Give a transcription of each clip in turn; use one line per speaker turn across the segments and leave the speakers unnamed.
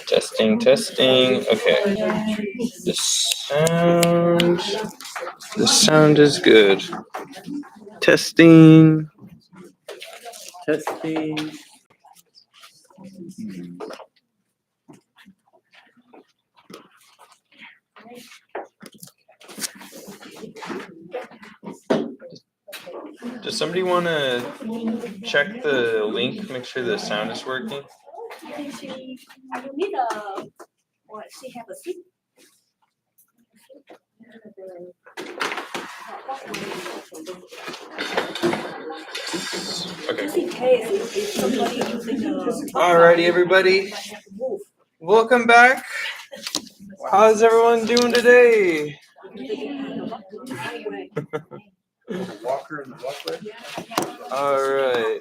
Testing. Okay. The sound is good. Testing. Does somebody want to check the link, make sure the sound is working?
She have a seat.
Okay.
Just in case if somebody using the
Alrighty, everybody. Welcome back. How's everyone doing today?
Walker and the walkway.
All right.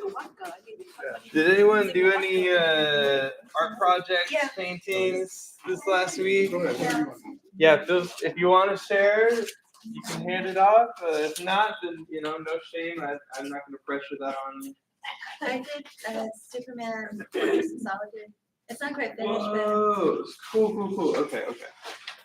Did anyone do any art projects, paintings this last week? Yeah, if you want to share, you can hand it off. If not, then no shame. I'm not going to pressure that on you.
I did Superman Solitude. It's not quite finished, but.
Oh, cool. Okay.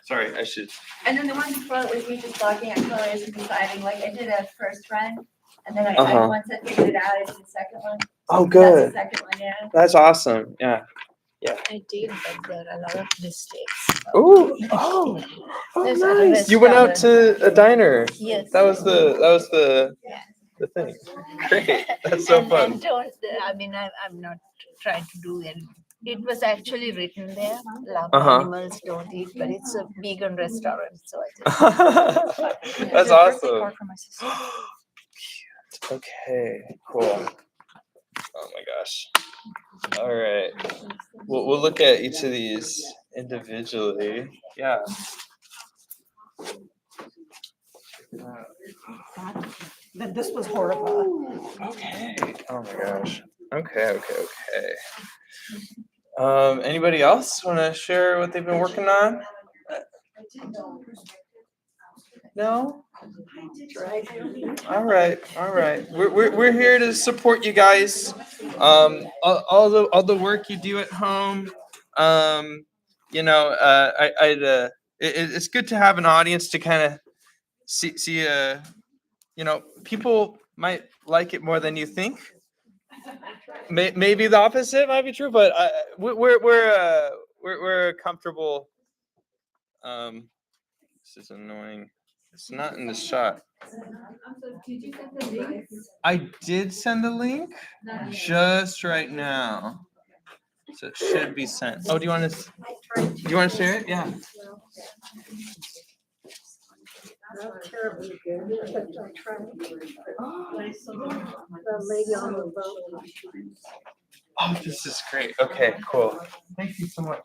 Sorry, I should.
And then the one before was me just blocking out colors and deciding. Like I did a first run, and then I once I figured it out, I did the second one.
Oh, good.
That's the second one, yeah.
That's awesome. Yeah.
I did, but there are a lot of mistakes.
Oh, nice. You went out to a diner.
Yes.
That was the thing. Great. That's so fun.
And I'm not trying to do it. It was actually written there. Love animals, don't eat, but it's a vegan restaurant, so I just.
That's awesome. Okay, cool. Oh my gosh. All right. We'll look at each of these individually. Yeah.
This was horrible.
Okay. Oh my gosh. Okay. Anybody else want to share what they've been working on? No? All right. We're here to support you guys. All the work you do at home. It's good to have an audience to kind of see. People might like it more than you think. Maybe the opposite might be true, but we're comfortable. This is annoying. It's not in the shot. I did send the link just right now, so it should be sent. Oh, do you want to share it? Yeah.
Not terribly good, but I tried. The lady on the boat.
Oh, this is great. Okay, cool. Thank you so much.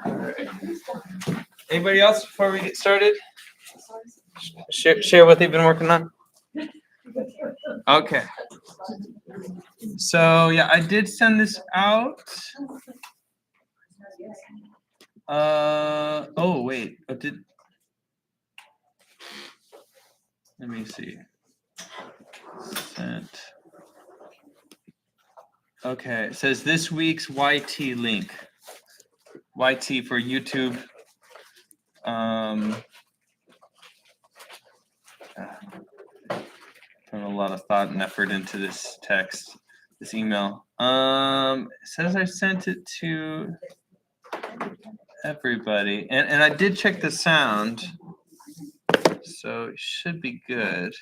All right. Anybody else before we get started? Share what they've been working on. Okay. So yeah, I did send this out. Oh wait, let me see. Sent. Okay, it says this week's YT link. YT for YouTube. Put a lot of thought and effort into this email. It says I sent it to everybody, and I did check the sound, so it should be good.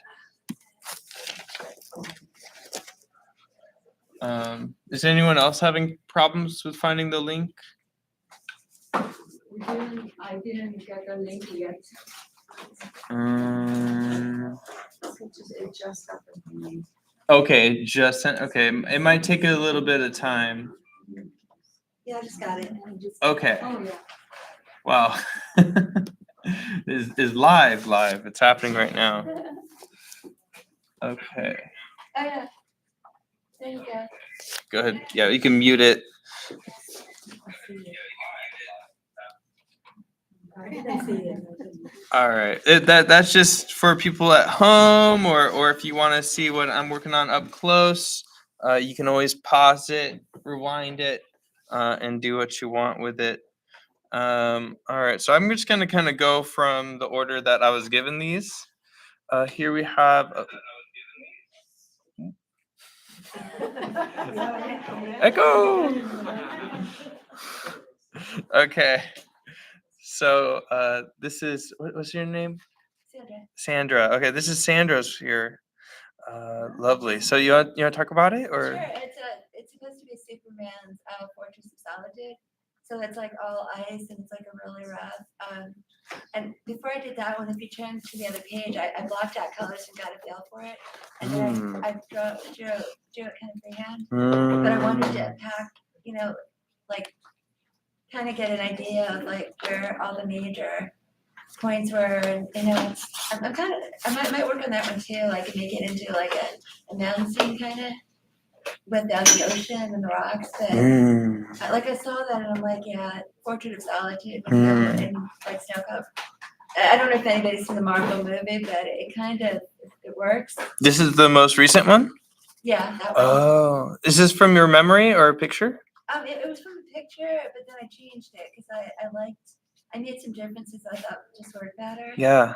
Is anyone else having problems with finding the link?
I didn't get the link yet. It just happened.
Okay, just sent. Okay, it might take a little bit of time.
Yeah, I just got it.
Okay.
Oh, yeah.
Wow. is live. It's happening right now. Okay.
Oh, yeah. There you go.
Go ahead. Yeah, you can mute it. All right. That's just for people at home, or if you want to see what I'm working on up close. You can always pause it, rewind it, and do what you want with it. All right, so I'm just gonna kind of go from the order that I was given these. Here we have Echo. Okay, so this is what's your name? Sandra. Okay, this is Sandra's here. Lovely. So you want to talk about it or?
Sure, it's supposed to be Superman's Fortress of Solitude. So it's like all ice and it's like a really rough. And before I did that one, if you turn to the other page, I blocked out colors and got a feel for it. And then I drew it kind of freehand. But I wanted to pack, like kind of get an idea of like where all the major points were, and I'm kind of I might work on that one too, like make it into like a mountain scene kind of without the ocean and the rocks. But like I saw that and I'm like, yeah, Portrait of Solitude, and like snow cover. I don't know if anybody's seen the Marvel movie, but it kind of it works.
This is the most recent one?
Yeah, that one.
Oh, is this from your memory or a picture?
It was from a picture, but then I changed it because I made some differences I thought just worked better.
Yeah,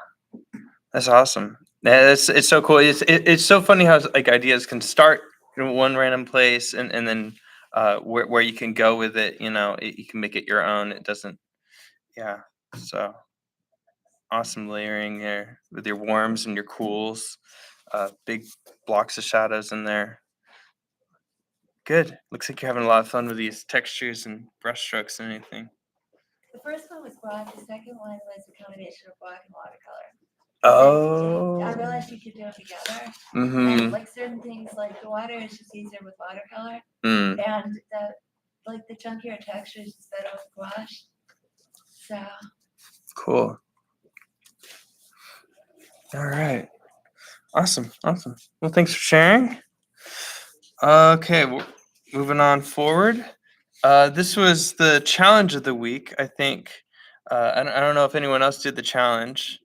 that's awesome. Yeah, it's so cool. It's so funny how like ideas can start in one random place and then where you can go with it. You can make it your own. It doesn't. Yeah. So awesome layering there with your warms and your cools. Big blocks of shadows in there. Good. Looks like you're having a lot of fun with these textures and brush strokes and anything.
The first one was black. The second one was a combination of black and watercolor.
Oh.
I realized you could do them together.
Mm-hmm.
And like certain things, like the water is just easier with watercolor, and the chunkier textures is better with gouache. So.
Cool. All right. Awesome. Well, thanks for sharing. Okay, moving on forward. This was the challenge of the week, I think. I don't know if anyone else did the challenge.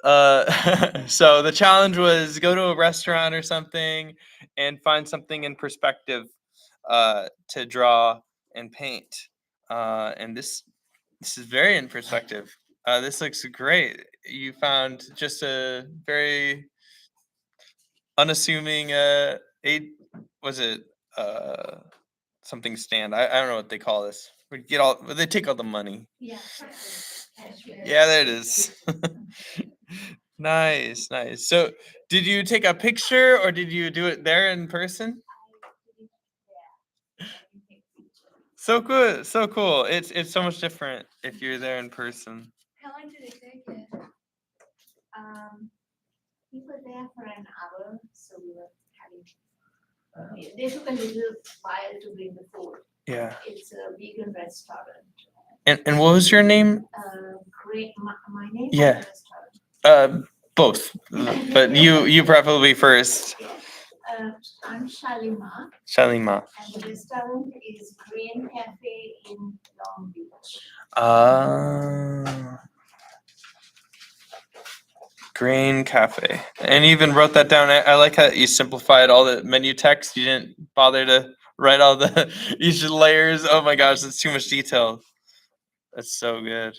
So the challenge was go to a restaurant or something and find something in perspective to draw and paint. And this is very in perspective. This looks great. You found just a very unassuming something stand. I don't know what they call this. They take all the money.
Yeah.
Yeah, there it is. Nice. So did you take a picture or did you do it there in person? So good, so cool. It's so much different if you're there in person.
How long did it take you?
We were there for an hour, so we were having. They took a little while to bring the food.
Yeah.
It's a vegan restaurant.
And what was your name?
My name.
Yeah. Both, but you probably first.
I'm Shalima.
Shalima.
And the restaurant is Green Cafe in Long Beach.
Green Cafe. And you even wrote that down. I like how you simplified all the menu text. You didn't bother to write all the each layers. Oh my gosh, that's too much detail. That's so good.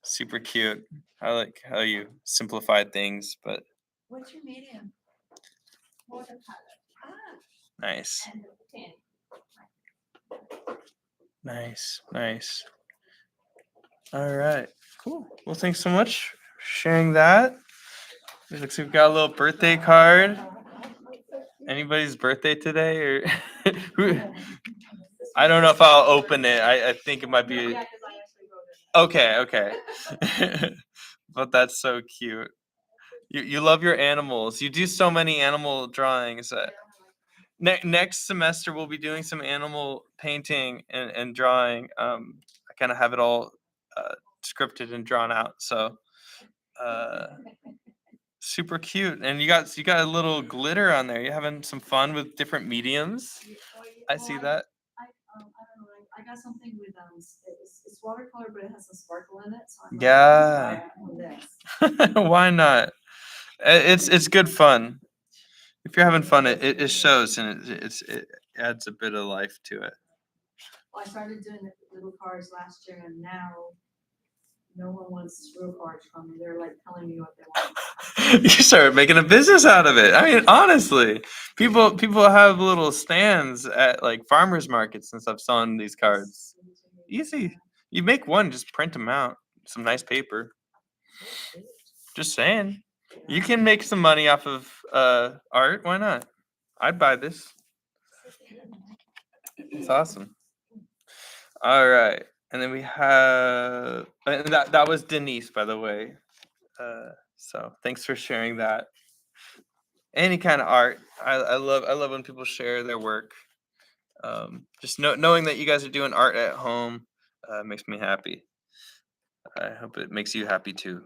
Super cute. I like how you simplified things, but.
What's your medium?
Watercolor.
Nice.
And the pen.
Nice. All right. Cool. Well, thanks so much for sharing that. It looks like we've got a little birthday card. Anybody's birthday today or who? I don't know if I'll open it. I think it might be. Okay. But that's so cute. You love your animals. You do so many animal drawings. Next semester we'll be doing some animal painting and drawing. I kind of have it all scripted and drawn out. So super cute. And you got a little glitter on there. You're having some fun with different mediums. I see that.
I don't know. I got something with it's watercolor, but it has a sparkle in it. So I'm
Yeah.
like,
Why not? It's good fun. if you're having fun, it shows, and it adds a bit of life to it.
Well, I started doing the little cards last year and now no one wants real cards from me. They're like telling me what they want.
You started making a business out of it. I mean, honestly, people have little stands at like farmers markets and stuff selling these cards. Easy. You make one, just print them out. Some nice paper. Just saying. You can make some money off of art. Why not? I'd buy this. It's awesome. All right. And then we have and that was Denise, by the way. So thanks for sharing that. Any kind of art. I love when people share their work. Just knowing that you guys are doing art at home makes me happy. I hope it makes you happy too.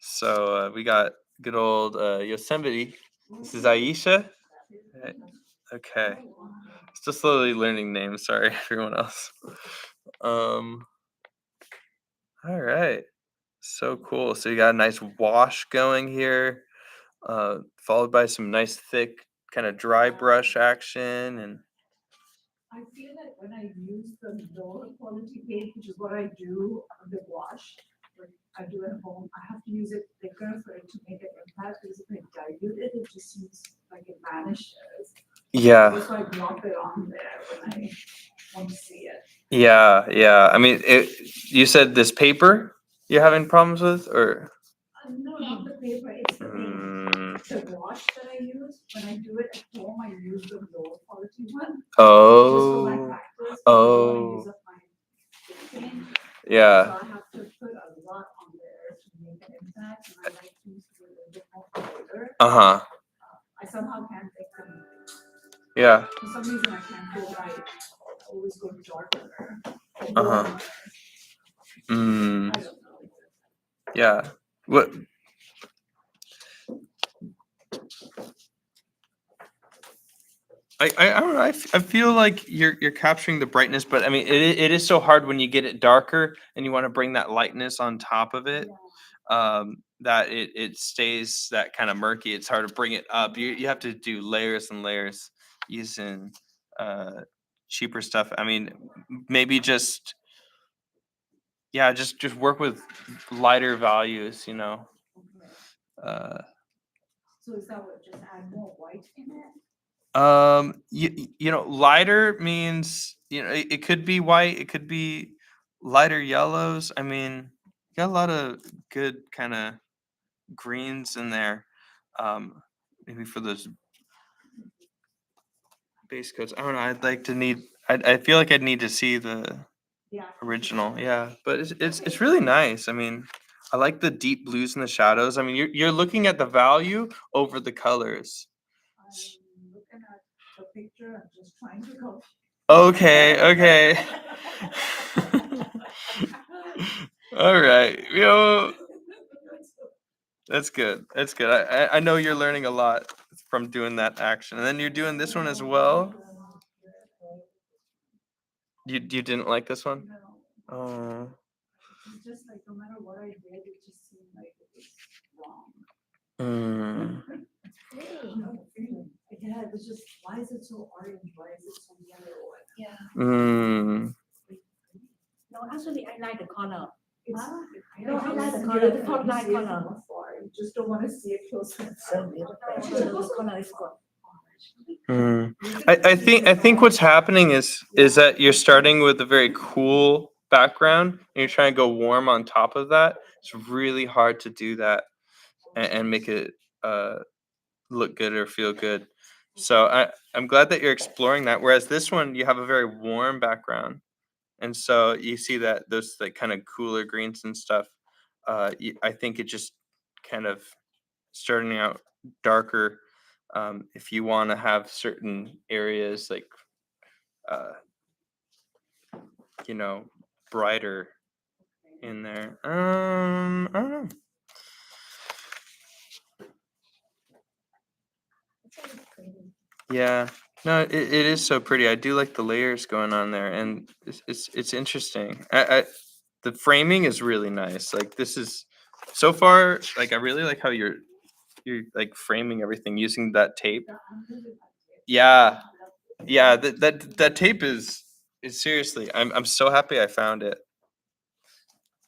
So we got good old Yosemite. This is Aisha. Right. Okay. Still slowly learning names. Sorry, everyone else. All right. So cool. So you got a nice wash going here, followed by some nice thick kind of dry brush action and.
I feel like when I use the lower quality paint, which is what I do on the wash, like I do at home, I have to use it thicker for it to make an impact, because if I dilute it, it just seems like it vanishes.
Yeah.
That's why I drop it on there when I want to see it.
Yeah. I mean, you said this paper you're having problems with, or?
No, not the paper, it's the paint. The wash that I use, when I do it at home, I use the lower quality one. Just for my
Oh.
practice, because I don't
Oh.
wanna use up my paint.
Yeah.
So I have to put a lot on there to make an impact, and I like to use a little bit more color.
Uh-huh.
I somehow can't make them,
Yeah.
for some reason I can't go right, I always go darker.
Uh-huh. Mm.
I don't know.
Yeah. What? I don't know. I feel like you're capturing the brightness, but I mean, it is so hard when you get it darker and you want to bring that lightness on top of it. That it stays that kind of murky. It's hard to bring it up. You have to do layers and layers using cheaper stuff. I mean, maybe just just work with lighter values. Uh,
So is that what, just add more white in it?
lighter means it could be white. It could be lighter yellows. I mean, you got a lot of good kind of greens in there. Maybe for those base coats. I don't know. I feel like I'd need to see the
Yeah.
original. Yeah, but it's really nice. I mean, I like the deep blues and the shadows. I mean, you're looking at the value over the colors.
I'm looking at the picture, I'm just trying to go.
Okay. All right. That's good. That's good. I know you're learning a lot from doing that action, and then you're doing this one as well. You didn't like this one?
No.
Oh.
It's just like, no matter what I did, it just seemed like it was wrong.
Mm.
Yeah, it was just, why is it so orange? Why is it so yellow?
Yeah.
Mm.
No, actually, I like the color.
No, I like the color, the top light color. You just don't wanna see it closer.
So beautiful. The color is good.
Mm. I think what's happening is that you're starting with a very cool background and you're trying to go warm on top of that. It's really hard to do that and make it look good or feel good. So I'm glad that you're exploring that. Whereas this one, you have a very warm background, and so you see that those like kind of cooler greens and stuff. I think it just kind of starting out darker. If you want to have certain areas like brighter in there. I don't know. Yeah, no, it is so pretty. I do like the layers going on there, and it's interesting. The framing is really nice. Like this is so far, like I really like how you're you're like framing everything using that tape. Yeah, yeah. That tape is seriously. I'm so happy I found it.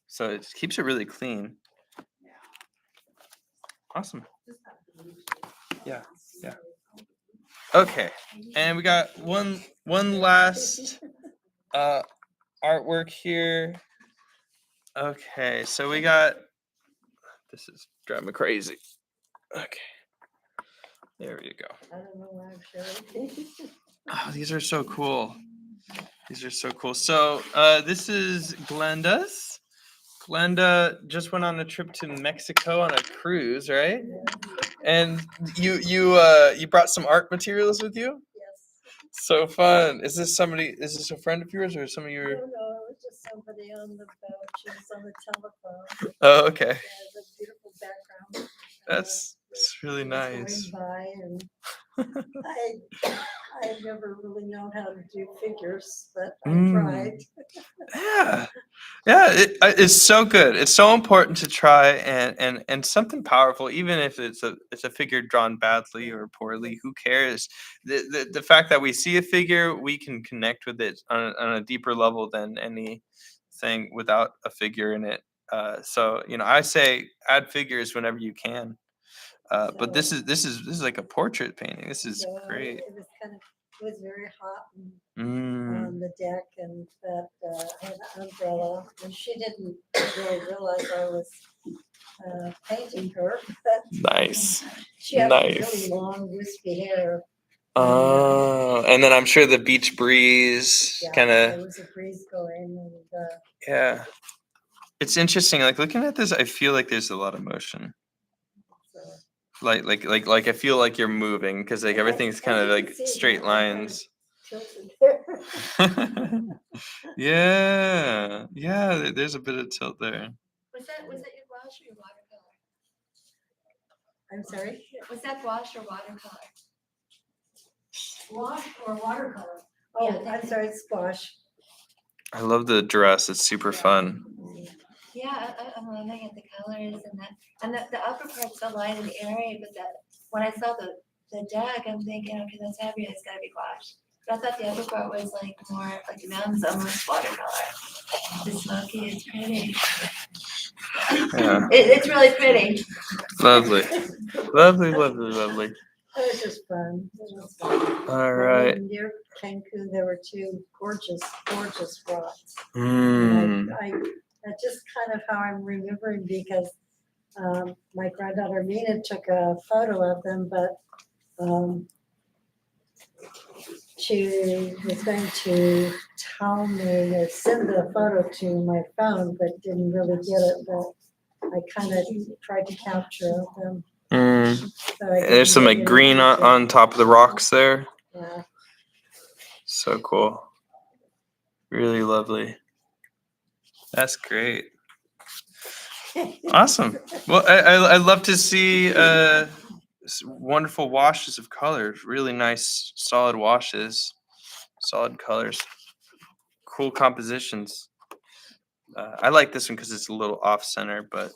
So it keeps it really clean. Awesome. Yeah, yeah. Okay, and we got one last artwork here. Okay, so we got. This is driving me crazy. Okay, there you go.
I don't know why I'm sharing.
Oh, these are so cool. These are so cool. So this is Glenda's. Glenda just went on a trip to Mexico on a cruise, right? And you brought some art materials with you?
Yes.
So fun. Is this a friend of yours or some of
I
your
don't know, it was just somebody on the boat, she was on the telephone.
Oh, okay.
It has a beautiful background.
That's really
She was
nice.
Going by and I had never really known how to do figures, but I tried.
Yeah. Yeah, it's so good. It's so important to try and something powerful, even if it's a figure drawn badly or poorly. Who cares? The fact that we see a figure, we can connect with it on a deeper level than anything without a figure in it. So I say add figures whenever you can. But this is like a portrait painting. This is
So
great.
it was very hot and
Mm,
on the deck and that I had an umbrella and she didn't really realize I was painting her, but
nice.
she had
Nice.
really long wispy hair.
Oh, and then I'm sure the beach breeze
Yeah,
kind
there
of,
was a breeze going and
yeah. It's interesting. Like looking at this, I feel like there's a lot of motion.
so.
Like I feel like you're moving because like everything's kind of
you can
like
see it
straight
now, I kind of
lines.
tilted there.
Yeah, yeah. There's a bit of tilt there.
Was that your gouache or your watercolor?
I'm sorry?
Was that gouache or watercolor?
Wash or watercolor?
Yeah,
Oh, I'm sorry, it's squash.
I love the dress. It's super fun.
Yeah, I'm loving it, the colors and the upper part's so light and airy, but when I saw the deck, I'm thinking, okay, that's heavy, it's gotta be gouache. But I thought the upper part was like more like the mountains, almost watercolor. It's smoky, it's pretty.
Yeah.
It's really pretty.
Lovely. Lovely, lovely, lovely.
It was just fun. It was fun.
All right.
And near Cancun, there were two gorgeous, gorgeous rocks.
Mm.
That's just kind of how I'm remembering because my granddaughter Mina took a photo of them, but she was going to tell me or send the photo to my phone, but didn't really get it. But I kind of tried to capture them.
Mm.
So I
There's some
didn't
like
get
green
any picture.
on top of the rocks there.
Yeah.
So cool. Really lovely. That's great. Awesome. Well, I love to see wonderful washes of colors. Really nice, solid washes, solid colors, cool compositions. I like this one because it's a little off center, but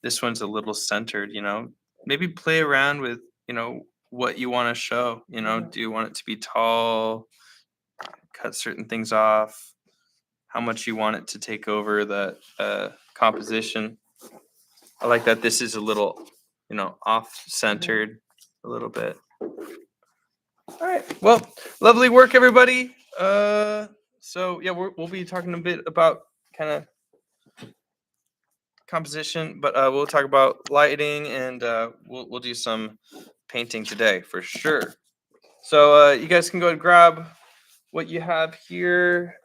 this one's a little centered. Maybe play around with what you want to show. Do you want it to be tall? Cut certain things off. How much you want it to take over the composition. I like that this is a little, off-centered a little bit. All right. Well, lovely work, everybody. So yeah, we'll be talking a bit about kind of composition, but we'll talk about lighting and we'll do some painting today for sure. So you guys can go and grab what you have here.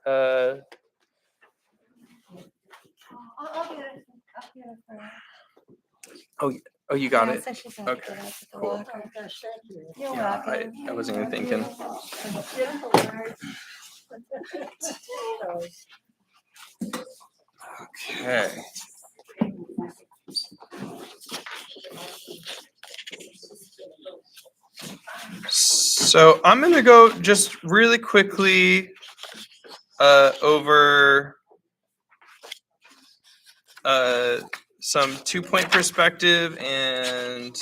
I'll get it. I'll get it for
Oh, you got
yeah,
it.
so she's gonna pick
Okay,
it up with the
cool.
walker.
Oh gosh, thank you.
You're
Yeah,
welcome.
I wasn't even thinking.
Beautiful art.
Okay. So I'm gonna go just really quickly over some 2-point perspective and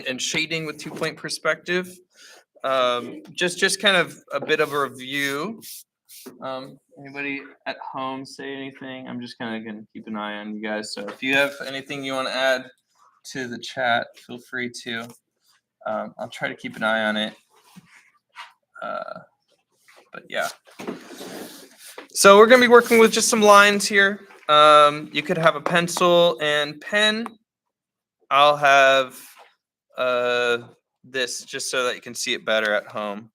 and shading with 2-point perspective. Just kind of a bit of a review. Anybody at home say anything? I'm just kind of gonna keep an eye on you guys. So if you have anything you want to add to the chat, feel free to. I'll try to keep an eye on it. But yeah. So we're gonna be working with just some lines here. You could have a pencil and pen. I'll have this just so that you can see it better at home.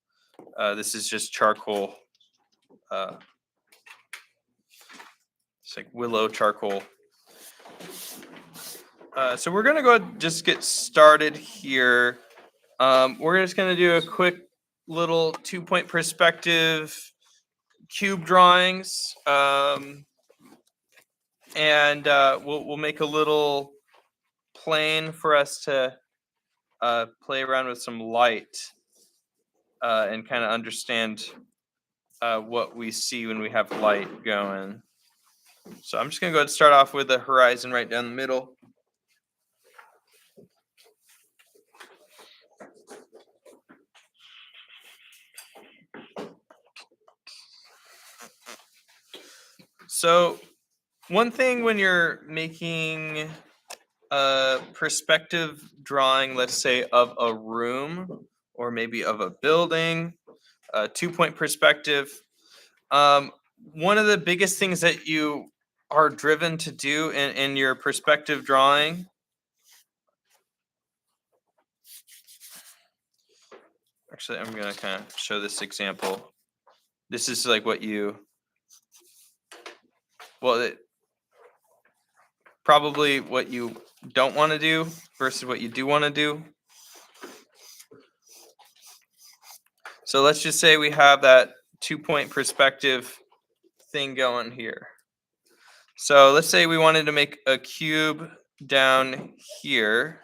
This is just charcoal. It's like willow charcoal. So we're gonna go ahead and just get started here. We're just gonna do a quick little 2-point perspective cube drawings, and we'll make a little plane for us to play around with some light and kind of understand what we see when we have light going. So I'm just gonna go ahead and start off with the horizon right down the middle. So one thing when you're making a perspective drawing, let's say of a room or maybe of a building, a 2-point perspective, one of the biggest things that you are driven to do in your perspective drawing actually, I'm going to kind of show this example. This is like what you, probably what you don't want to do versus what you do want to do. So let's just say we have that 2-point perspective thing going here. So let's say we wanted to make a cube down here,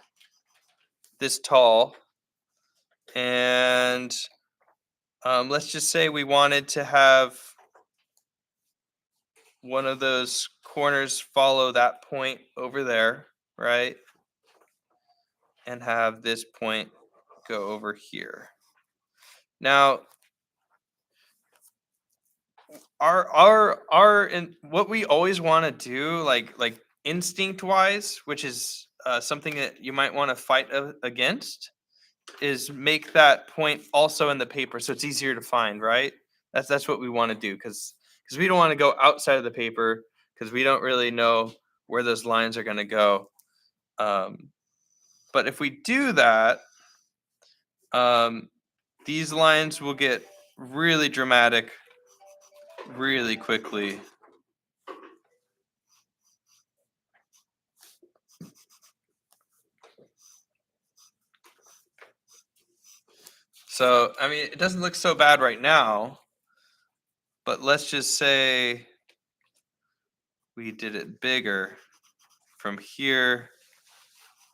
this tall, and let's just say we wanted to have one of those corners follow that point over there, right? And have this point go over here. Now, what we always want to do, like instinct wise, which is something that you might want to fight against, is make that point also in the paper so it's easier to find, right? That's what we want to do because we don't want to go outside of the paper because we don't really know where those lines are going to go. But if we do that, these lines will get really dramatic really quickly. So, I mean, it doesn't look so bad right now, but let's just say we did it bigger from here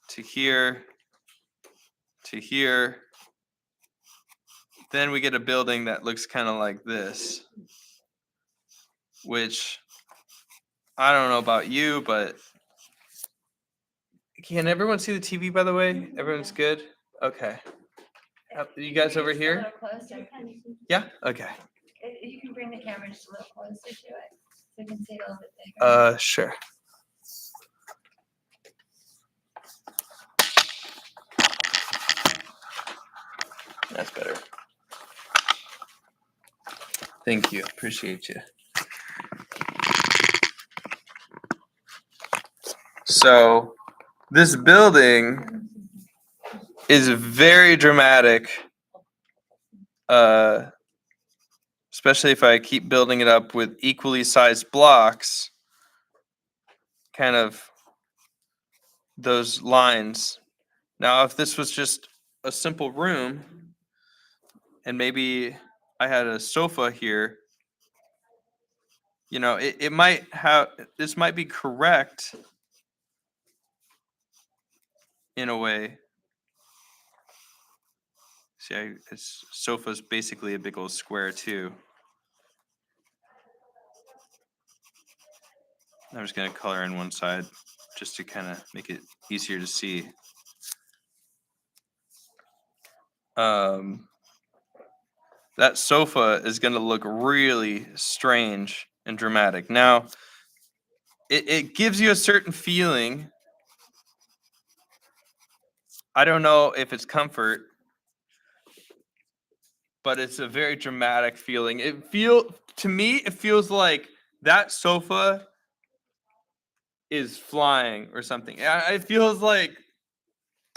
to here to here. Then we get a building that looks kind of like this, which I don't know about you, but can everyone see the TV, by the way? Everyone's good? Okay. You guys over
A
here?
little closer.
Yeah? Okay.
You can bring the camera just a little closer to it, so you can see it a little bit bigger.
Sure. That's better. Thank you. Appreciate you. So this building is very dramatic, especially if I keep building it up with equally sized blocks, kind of those lines. Now, if this was just a simple room and maybe I had a sofa here, you know, it might have, this might be correct in a way. See, sofa's basically a big old square too. I'm just gonna color in one side just to kind of make it easier to see. That sofa is gonna look really strange and dramatic. Now, it gives you a certain feeling. I don't know if it's comfort, but it's a very dramatic feeling. To me, it feels like that sofa is flying or something. It feels like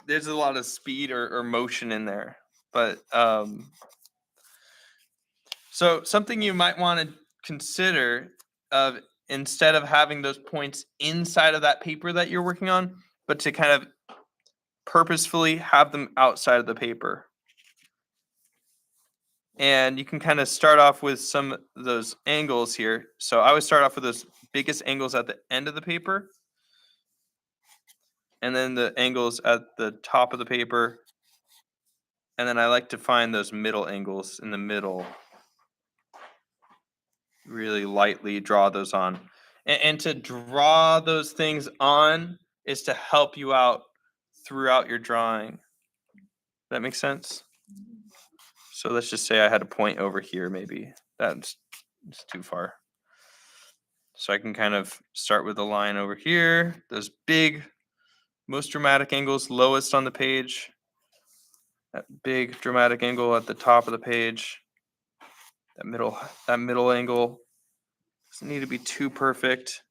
there's a lot of speed or motion in there. But so something you might want to consider of instead of having those points inside of that paper that you're working on, but to kind of purposefully have them outside of the paper. And you can kind of start off with some of those angles here. So I would start off with those biggest angles at the end of the paper, and then the angles at the top of the paper. And then I like to find those middle angles in the middle. Really lightly draw those on. And to draw those things on is to help you out throughout your drawing. That makes sense? So let's just say I had a point over here, maybe. That's too far. So I can kind of start with a line over here. Those big, most dramatic angles, lowest on the page. That big dramatic angle at the top of the page. That middle angle doesn't need to be too perfect.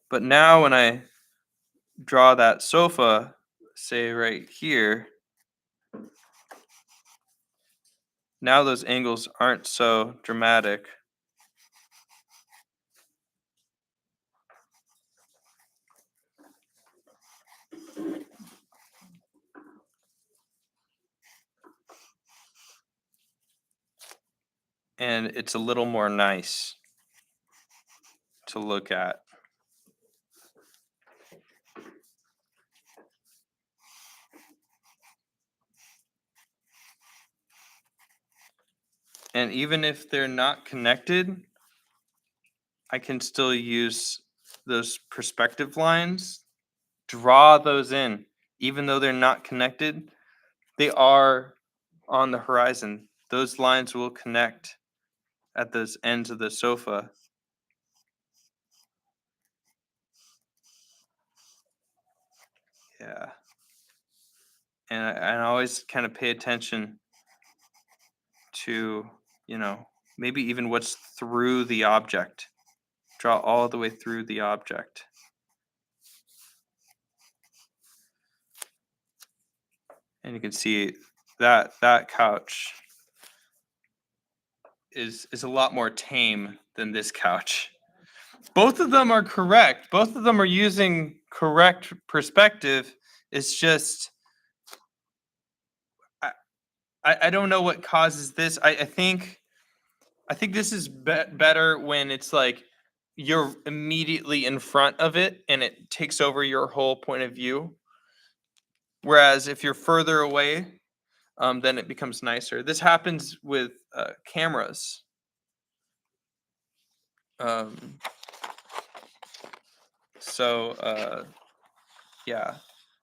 But now when I draw that sofa, say right here, now those angles aren't so dramatic. And it's a little more nice to look at. And even if they're not connected, I can still use those perspective lines, draw those in. Even though they're not connected, they are on the horizon. Those lines will connect at those ends of the sofa. Yeah. And I always kind of pay attention to, maybe even what's through the object. Draw all the way through the object. And you can see that couch is a lot more tame than this couch. Both of them are correct. Both of them are using correct perspective. It's just I don't know what causes this. I think this is better when it's like you're immediately in front of it and it takes over your whole point of view. Whereas if you're further away, then it becomes nicer. This happens with cameras. Yeah.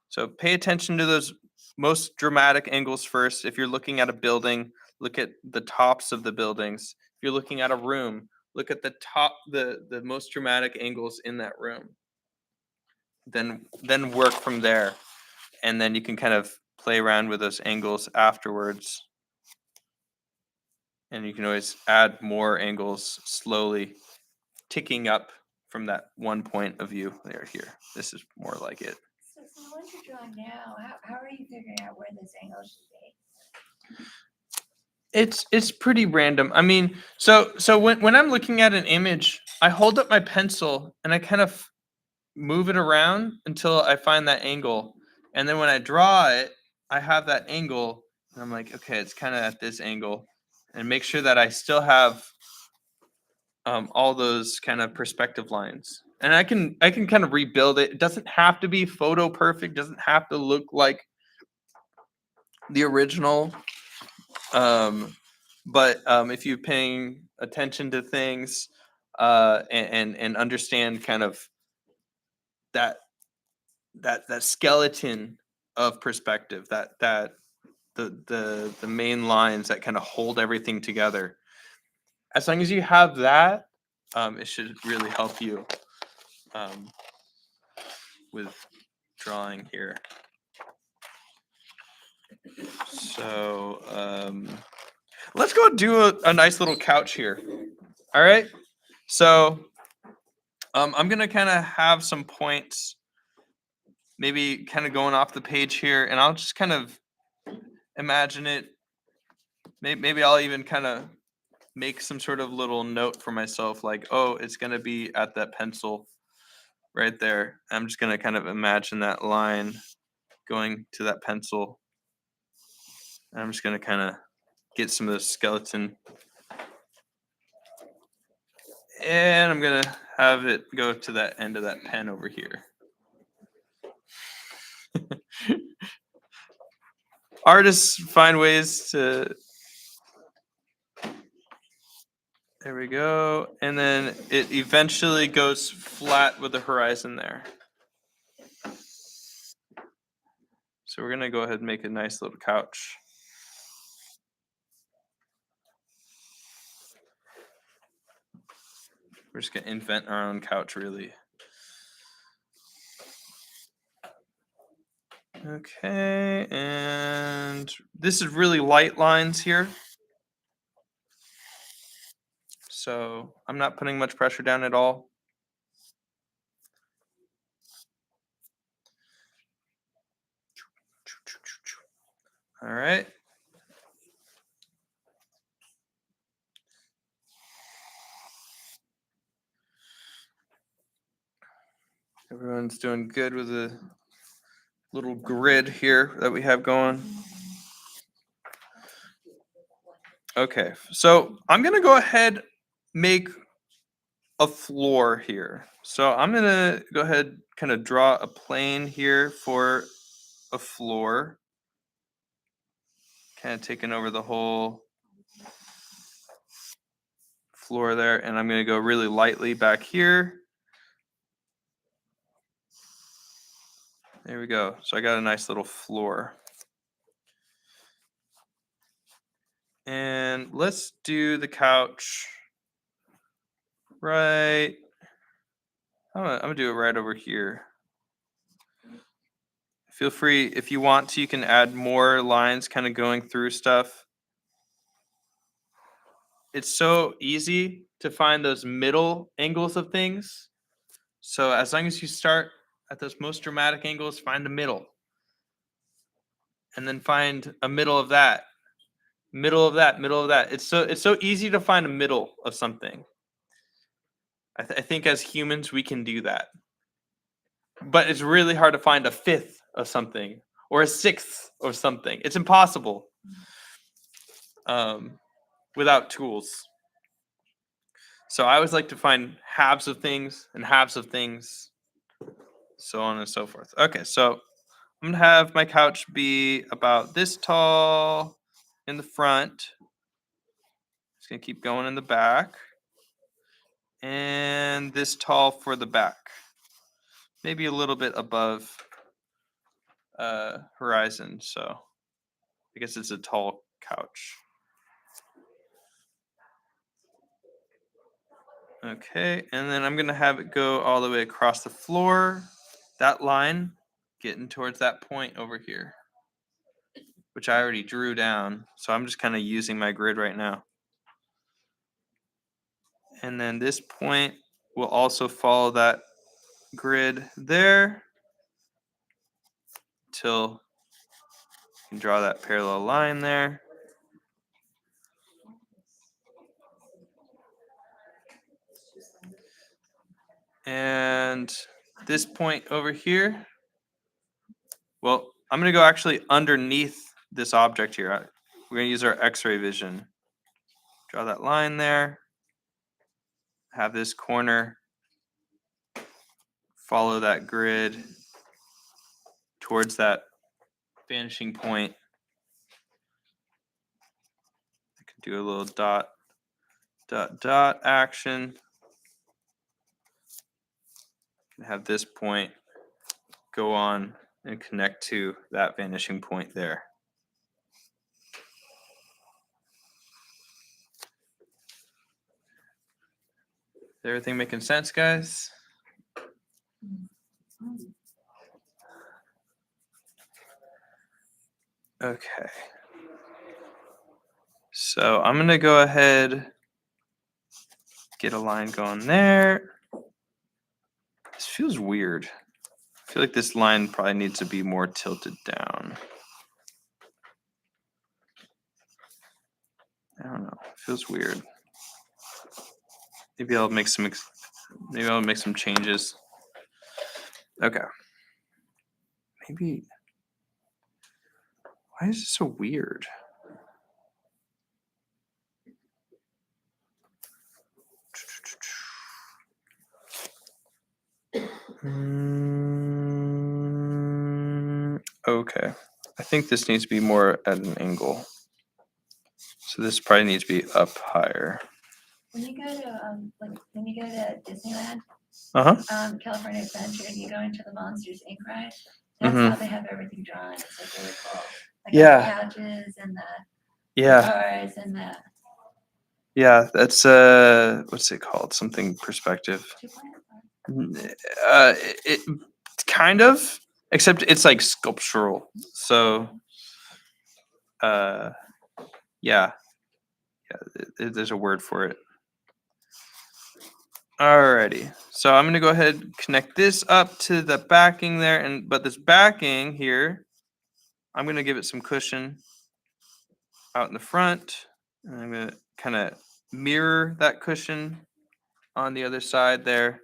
So pay attention to those most dramatic angles first. If you're looking at a building, look at the tops of the buildings. If you're looking at a room, look at the most dramatic angles in that room. Then work from there. And then you can kind of play around with those angles afterwards. And you can always add more angles slowly, ticking up from that one point of view. Here. This is more like it.
So the ones you're drawing now, how are you figuring out where this angle should be?
It's pretty random. I mean, so when I'm looking at an image, I hold up my pencil and I kind of move it around until I find that angle. And then when I draw it, I have that angle and I'm like, okay, it's kind of at this angle, and make sure that I still have all those kind of perspective lines. And I can kind of rebuild it. It doesn't have to be photo perfect, doesn't have to look like the original. But if you're paying attention to things, and understand kind of that skeleton of perspective, that the main lines that kind of hold everything together. As long as you have that, it should really help you with drawing here. So let's go do a nice little couch here. All right. So I'm gonna kind of have some points, maybe kind of going off the page here, and I'll just kind of imagine it. Maybe I'll even kind of make some sort of little note for myself, like, oh, it's gonna be at that pencil right there. I'm just gonna kind of imagine that line going to that pencil. And I'm just gonna kind of get some of the skeleton, and I'm gonna have it go to that end of that pen over here. Artists find ways to. There we go. And then it eventually goes flat with the horizon there. So we're gonna go ahead and make a nice little couch. We're just gonna invent our own couch, really. Okay, and this is really light lines here. So I'm not putting much pressure down at all. All right. Everyone's doing good with the little grid here that we have going. Okay, so I'm gonna go ahead, make a floor here. So I'm gonna go ahead, kind of draw a plane here for a floor. Kind of taking over the whole floor there, and I'm gonna go really lightly back here. There we go. So I got a nice little floor. And let's do the couch right. I'm gonna do it right over here. Feel free, if you want to, you can add more lines kind of going through stuff. It's so easy to find those middle angles of things. So as long as you start at those most dramatic angles, find the middle. And then find a middle of that. Middle of that, middle of that. It's so easy to find a middle of something. I think as humans we can do that. But it's really hard to find a fifth of something or a sixth of something. It's impossible without tools. So I always like to find halves of things and halves of things, so on and so forth. Okay, so I'm gonna have my couch be about this tall in the front. Just gonna keep going in the back. And this tall for the back. Maybe a little bit above horizon, so I guess it's a tall couch. Okay, and then I'm gonna have it go all the way across the floor. That line getting towards that point over here, which I already drew down. So I'm just kind of using my grid right now. And then this point will also follow that grid there till you can draw that parallel line there. And this point over here, well, I'm going to go actually underneath this object here. We're going to use our X-ray vision. Draw that line there. Have this corner follow that grid towards that vanishing point. I could do a little dot dot dot action. And have this point go on and connect to that vanishing point there. Is everything making sense, guys? Okay. So I'm gonna go ahead, get a line going there. This feels weird. I feel like this line probably needs to be more tilted down. I don't know. It feels weird. Maybe I'll make some. Maybe I'll make some changes. Okay. Maybe. Why is it so weird? Okay. I think this needs to be more at an angle. So this probably needs to be up higher.
When you go to, when you go to Disneyland,
Uh-huh.
California Adventure, and you go into the Monsters Inc. ride, that's
Mhm.
how they have everything drawn. It's like really cool. Like
Yeah.
the couches and the
Yeah.
cars and the
Yeah, that's what's it called? Something perspective.
2point.
It kind of, except it's like sculptural. So yeah, there's a word for it. Alrighty, so I'm gonna go ahead and connect this up to the backing there, but this backing here, I'm gonna give it some cushion out in the front, and I'm gonna kind of mirror that cushion on the other side there,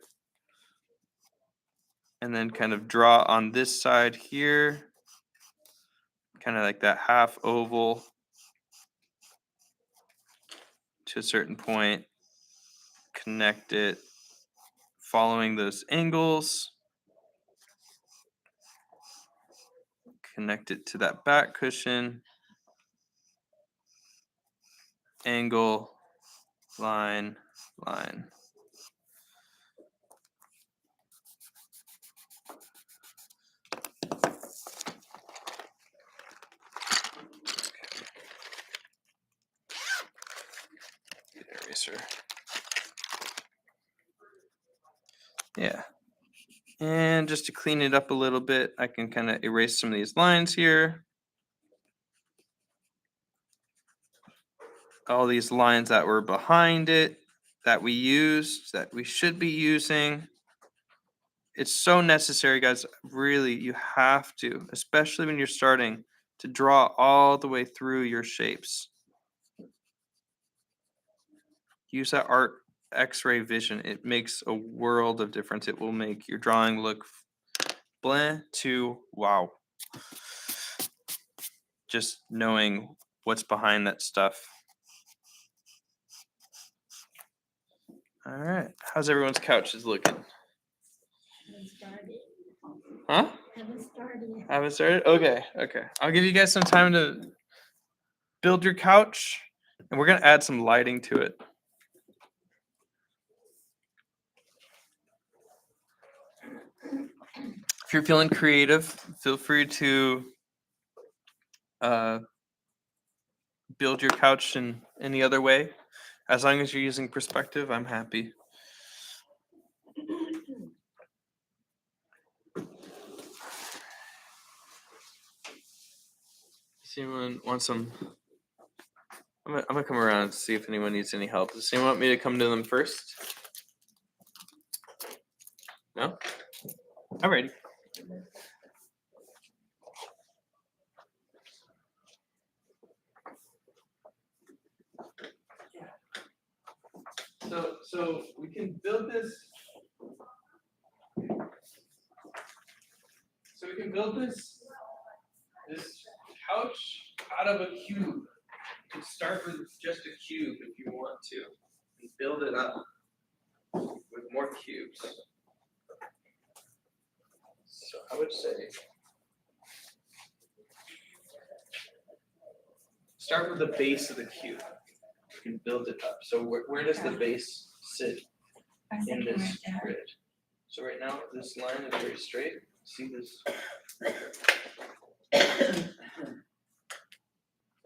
and then kind of draw on this side here, kind of like that half oval to a certain point, connect it following those angles, connect it to that back cushion, angle, line, line. Eraser. Yeah. And just to clean it up a little bit, I can kind of erase some of these lines here. All these lines that were behind it, that we used, that we should be using. It's so necessary, guys. Really, you have to, especially when you're starting, to draw all the way through your shapes. Use that art X-ray vision. It makes a world of difference. It will make your drawing look bland to wow. Just knowing what's behind that stuff. All right. How's everyone's couches looking?
Haven't started.
Huh?
Haven't started.
Haven't started? Okay. Okay. I'll give you guys some time to build your couch, and we're going to add some lighting to it. If you're feeling creative, feel free to build your couch in any other way. As long as you're using perspective, I'm happy. Does anyone want some? I'm gonna come around and see if anyone needs any help. Does anyone want me to come to them first? No? Alrighty. So we can build this. So we can build this couch out of a cube. You can start with just a cube if you want to, and build it up with more cubes. So I would say start with the base of the cube. can build it up. So where does the base sit
I was
in
thinking
this
right there.
grid? So right now, this line is very straight. See this?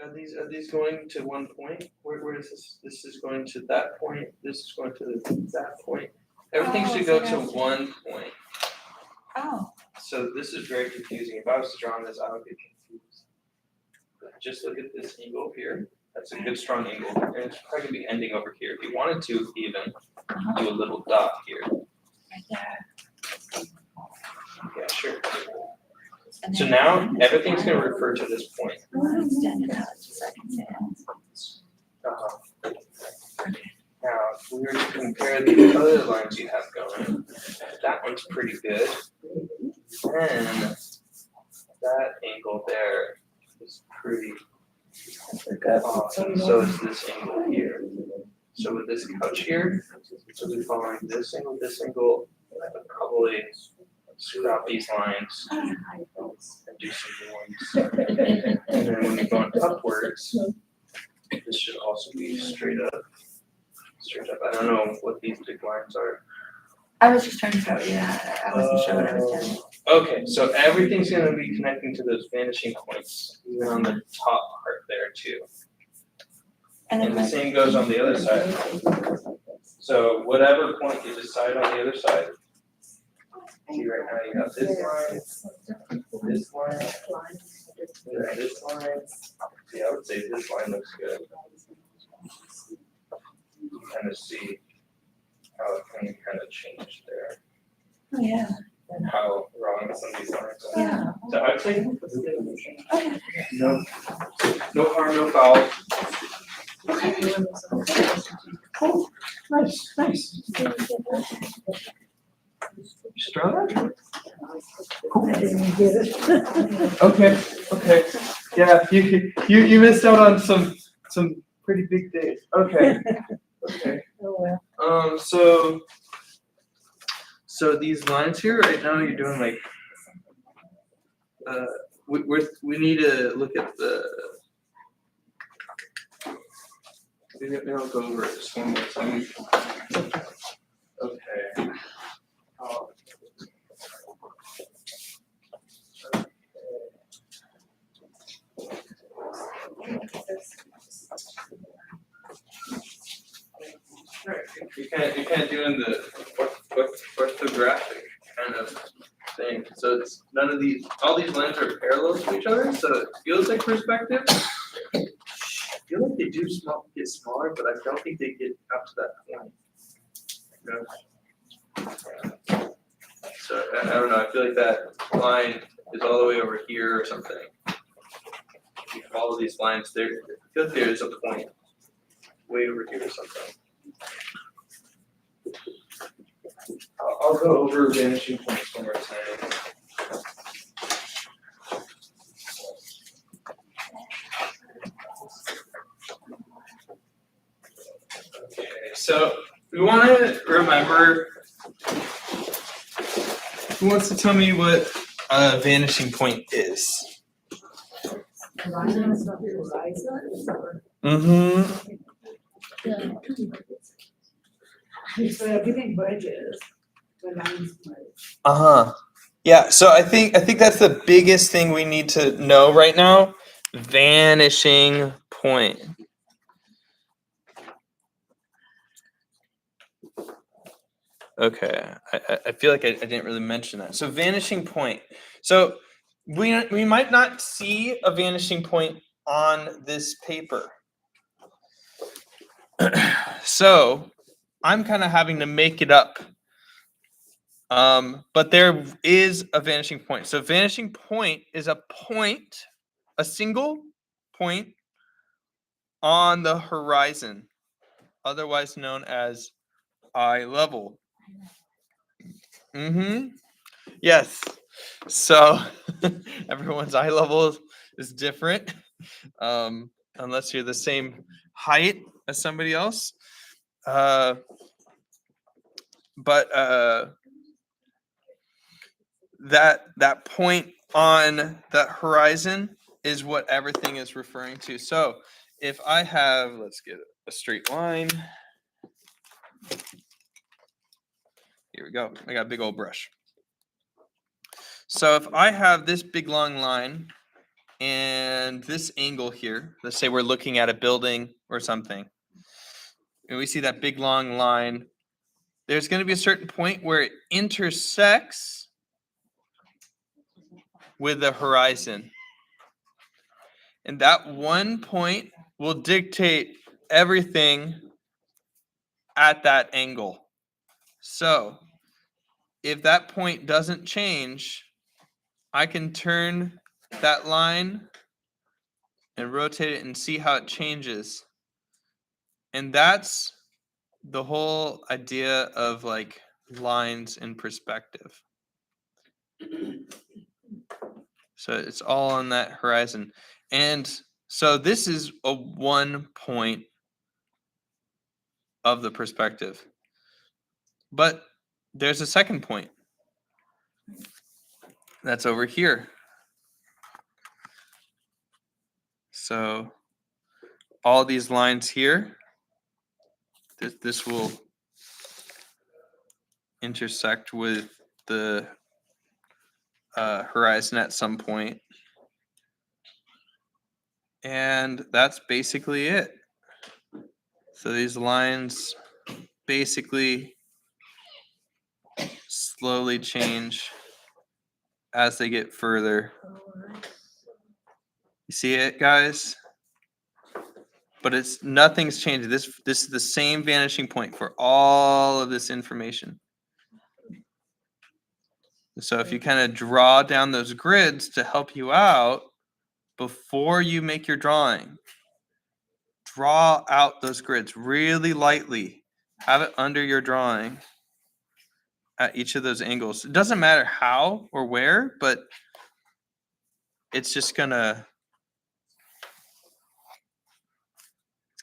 Are these going to one point? Where is this? This is going to that point. This is going to that point. Everything
Oh,
should
so
go to
that's-
one point.
Oh,
So this is very confusing. If I was drawing this, I would get confused. But just look at this angle here. That's a good strong angle. And it's probably gonna be ending over here. If you wanted to even do a little dot here.
right there.
Yeah, sure.
And
So
then-
now everything's gonna refer to this point.
I want to extend it out just so I can see it.
Now, if we were to compare the other lines you have going, that one's pretty good. And that angle there is pretty awesome. So is this angle here. So with this couch here, so we're following this angle, I would probably scrap these lines and do some new ones. And then when you're going upwards, this should also be straight up. Straight up. I don't know what these big lines are.
I was just trying to show you that. I wasn't sure what I was doing.
Okay, so everything's gonna be connecting to those vanishing points, even on the top part there too.
And then
And the
like,
same goes on the other side. So whatever point you decide on the other side. See right now you got this line, this line. Yeah, I would say this line looks good. You kind of see how it can kind of change there
oh, yeah.
and how wrong some of these lines are.
Yeah.
So I'd say
Okay.
no harm, no foul. Nice. Just draw that?
I didn't get it.
Okay. Yeah, you missed out on some pretty big days. Okay.
Oh, well.
So these lines here, right now you're doing like, we need to look at the, maybe I'll go over it just one more time. Okay. You're kind of doing the orthographic kind of thing. So it's none of these, all these lines are parallel to each other, so it feels like perspective. I feel like they do get smaller, but I don't think they get up to that point. Yeah. So I don't know, I feel like that line is all the way over here or something. If you follow these lines, I feel like there's a point way over here or something. I'll go over vanishing points one more time. Okay, so we want to remember, who wants to tell me what a vanishing point is? Mm-hmm.
So everything merges, the lines merge.
Uh-huh. Yeah, so I think that's the biggest thing we need to know right now. Vanishing point. Okay, I feel like I didn't really mention that. So vanishing point. So we might not see a vanishing point on this paper. So I'm kind of having to make it up. But there is a vanishing point. So vanishing point is a point, a single point on the horizon, otherwise known as eye level. Mm-hmm. Yes. So everyone's eye level is different, unless you're the same height as somebody else. But that point on that horizon is what everything is referring to. So if I have, let's get a straight line. Here we go. I got a big old brush. So if I have this big long line and this angle here, let's say we're looking at a building or something, and we see that big long line, there's going to be a certain point where it intersects with the horizon. And that one point will dictate everything at that angle. So if that point doesn't change, I can turn that line and rotate it and see how it changes. And that's the whole idea of like lines in perspective. So it's all on that horizon. And so this is a 1 point of the perspective. But there's a second point. That's over here. So all these lines here, this will intersect with the horizon at some point. And that's basically it. So these lines basically slowly change as they get further. You see it, guys? But it's nothing's changed. This is the same vanishing point for all of this information. So if you kind of draw down those grids to help you out before you make your drawing, draw out those grids really lightly. Have it under your drawing at each of those angles. It doesn't matter how or where, but it's just gonna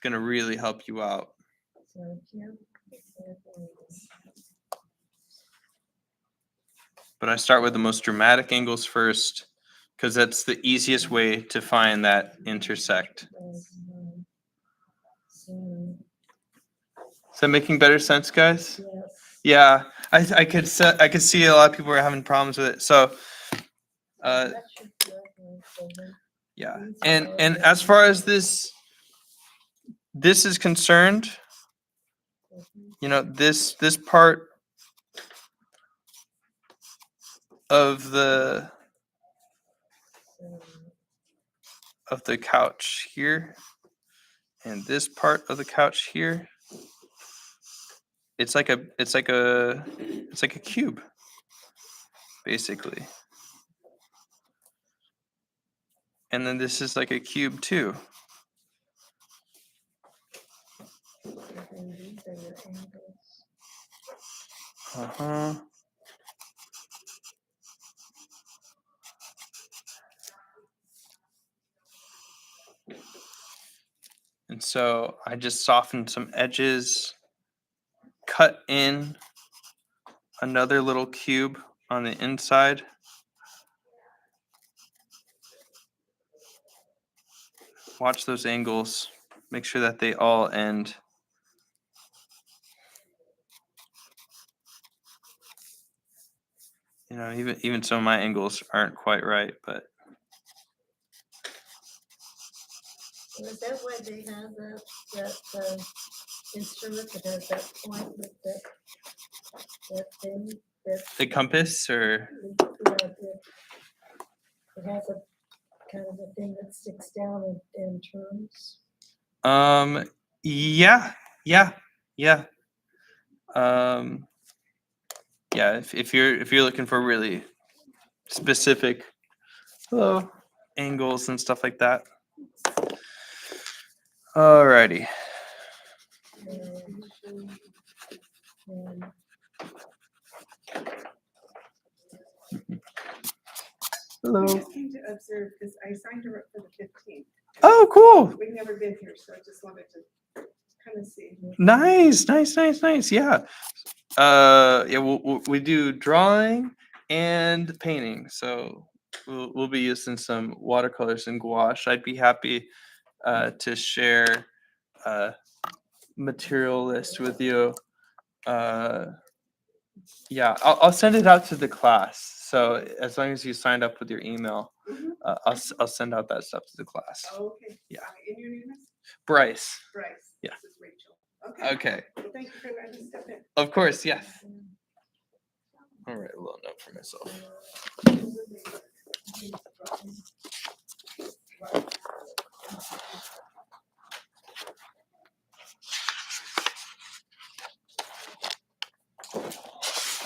really help you out. But I start with the most dramatic angles first, because that's the easiest way to find that intersect. Is that making better sense, guys? Yeah, I could see a lot of people are having problems with it. So, yeah, and as far as this is concerned, you know, this part of the couch here and this part of the couch here, it's like a cube, basically. And then this is like a cube too. Uh-huh. And so I just softened some edges, cut in another little cube on the inside. Watch those angles. Make sure that they all end. You know, even some of my angles aren't quite right, but
Is that why they have that instrument that has that point with that thing?
the compass or
It has a kind of a thing that sticks down and turns.
yeah. Yeah, if you're looking for really specific angles and stuff like that. Alrighty.
And
Hello.
I just came to observe because I signed her up for the 15th.
Oh, cool.
We've never been here, so I just wanted to kind of see.
Nice. Yeah. Yeah, we do drawing and painting. So we'll be using some watercolors and gouache. I'd be happy to share material list with you. Yeah, I'll send it out to the class. So as long as you signed up with your email, I'll send out that stuff to the class.
Okay.
Yeah.
And your name is?
Bryce.
Bryce.
Yeah.
This is Rachel. Okay.
Okay.
Well, thank you for letting me step in.
Of course, yes. I'll write a little note for myself.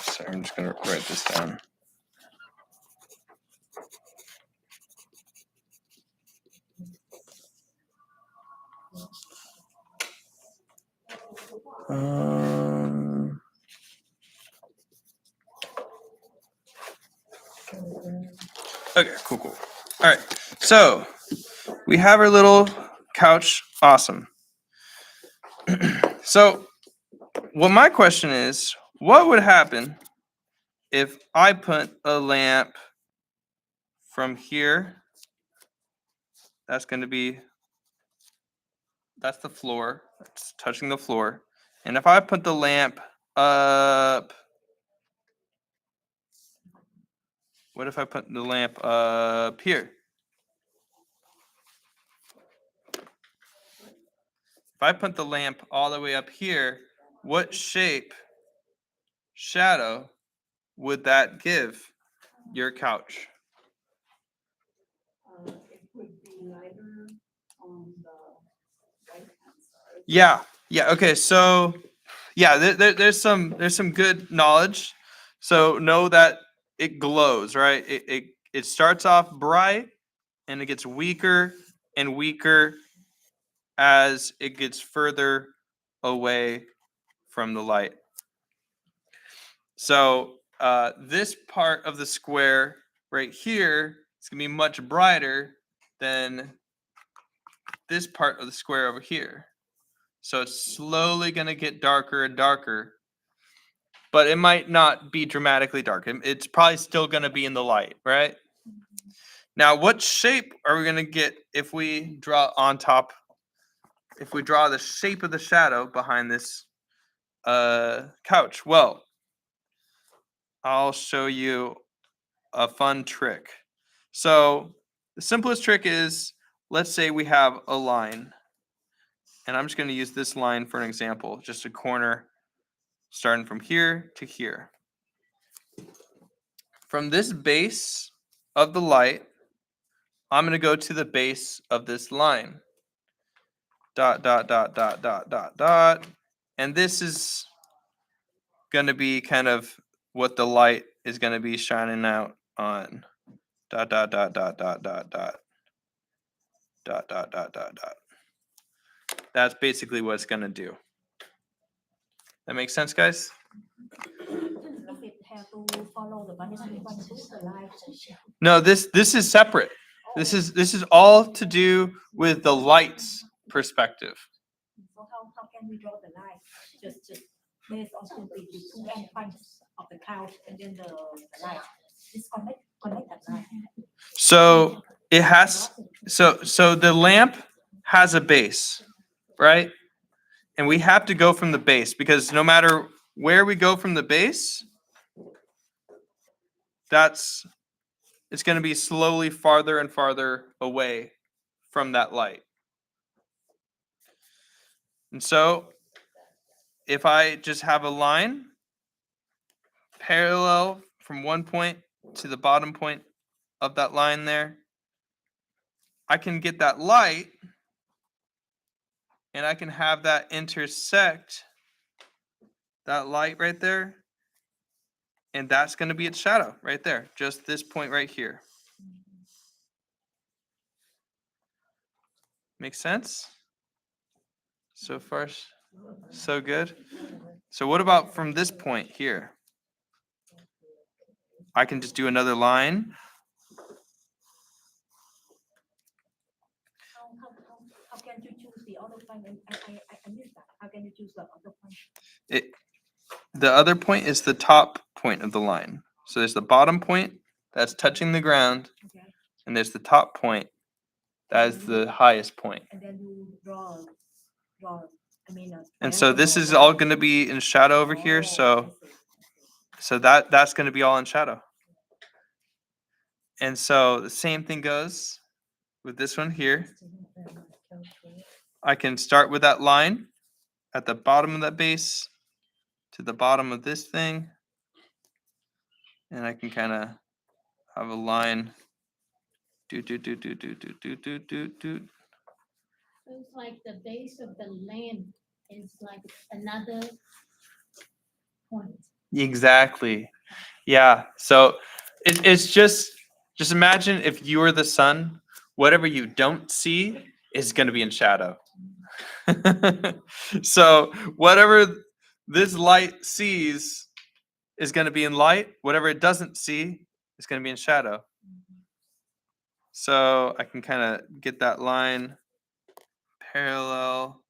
Sorry, I'm just gonna write this down. Okay, cool. All right, so we have our little couch. Awesome. So, what my question is, what would happen if I put a lamp from here? That's going to be, that's the floor. It's touching the floor. And if I put the lamp up, what if I put the lamp up here? If I put the lamp all the way up here, what shape, shadow, would that give your couch?
It would be lighter on the right hand side.
Yeah. Okay. So, yeah, there's some good knowledge. So know that it glows, right? It starts off bright, and it gets weaker and weaker as it gets further away from the light. So this part of the square right here is gonna be much brighter than this part of the square over here. So it's slowly gonna get darker and darker, but it might not be dramatically dark. It's probably still gonna be in the light, right? Now, what shape are we gonna get if we draw on top? If we draw the shape of the shadow behind this couch? Well, I'll show you a fun trick. So the simplest trick is, let's say we have a line, and I'm just going to use this line for an example, just a corner starting from here to here. From this base of the light, I'm going to go to the base of this line. Dot, dot, dot, dot, dot, dot, dot. And this is going to be kind of what the light is going to be shining out on. Dot, dot, dot, dot, dot, dot, dot. Dot, dot, dot, dot, dot. That's basically what it's going to do. That makes sense, guys? No, this is separate. This is all to do with the light's perspective.
So how can we draw the line? Just based on the two endpoints of the couch and then the line. Connect that line.
So it has so the lamp has a base, right? And we have to go from the base because no matter where we go from the base, it's going to be slowly farther and farther away from that light. And so if I just have a line parallel from one point to the bottom point of that line there, I can get that light and I can have that intersect that light right there. And that's going to be its shadow right there, just this point right here. Make sense? So far, so good. So what about from this point here? I can just do another line.
How can you choose the other point? I missed that. How can you choose the other point?
The other point is the top point of the line. So there's the bottom point that's touching the ground,
Okay.
and there's the top point that is the highest point.
And then you draw I mean.
And so this is all going to be in shadow over here. So that's going to be all in shadow. And so the same thing goes with this one here. I can start with that line at the bottom of that base to the bottom of this thing. And I can kind of have a line. Do.
So it's like the base of the land is like another point.
Exactly. Yeah. So it's just imagine if you were the sun, whatever you don't see is going to be in shadow. So whatever this light sees is going to be in light. Whatever it doesn't see is going to be in shadow. So I can kind of get that line parallel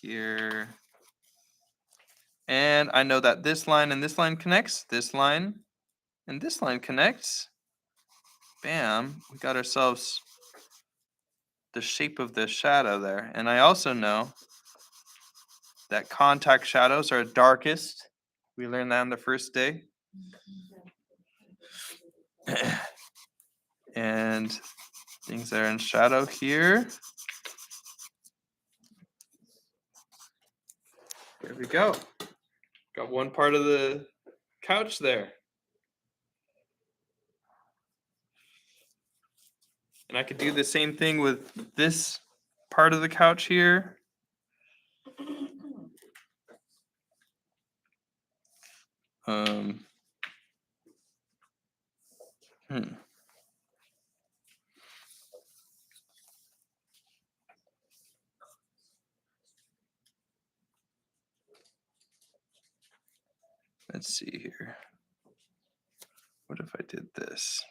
here. And I know that this line and this line connects, this line and this line connects. Bam, we got ourselves the shape of the shadow there. And I also know that contact shadows are darkest. We learned that on the first day. And things that are in shadow here. There we go. Got one part of the couch there. And I could do the same thing with this part of the couch here. Let's see here. What if I did this?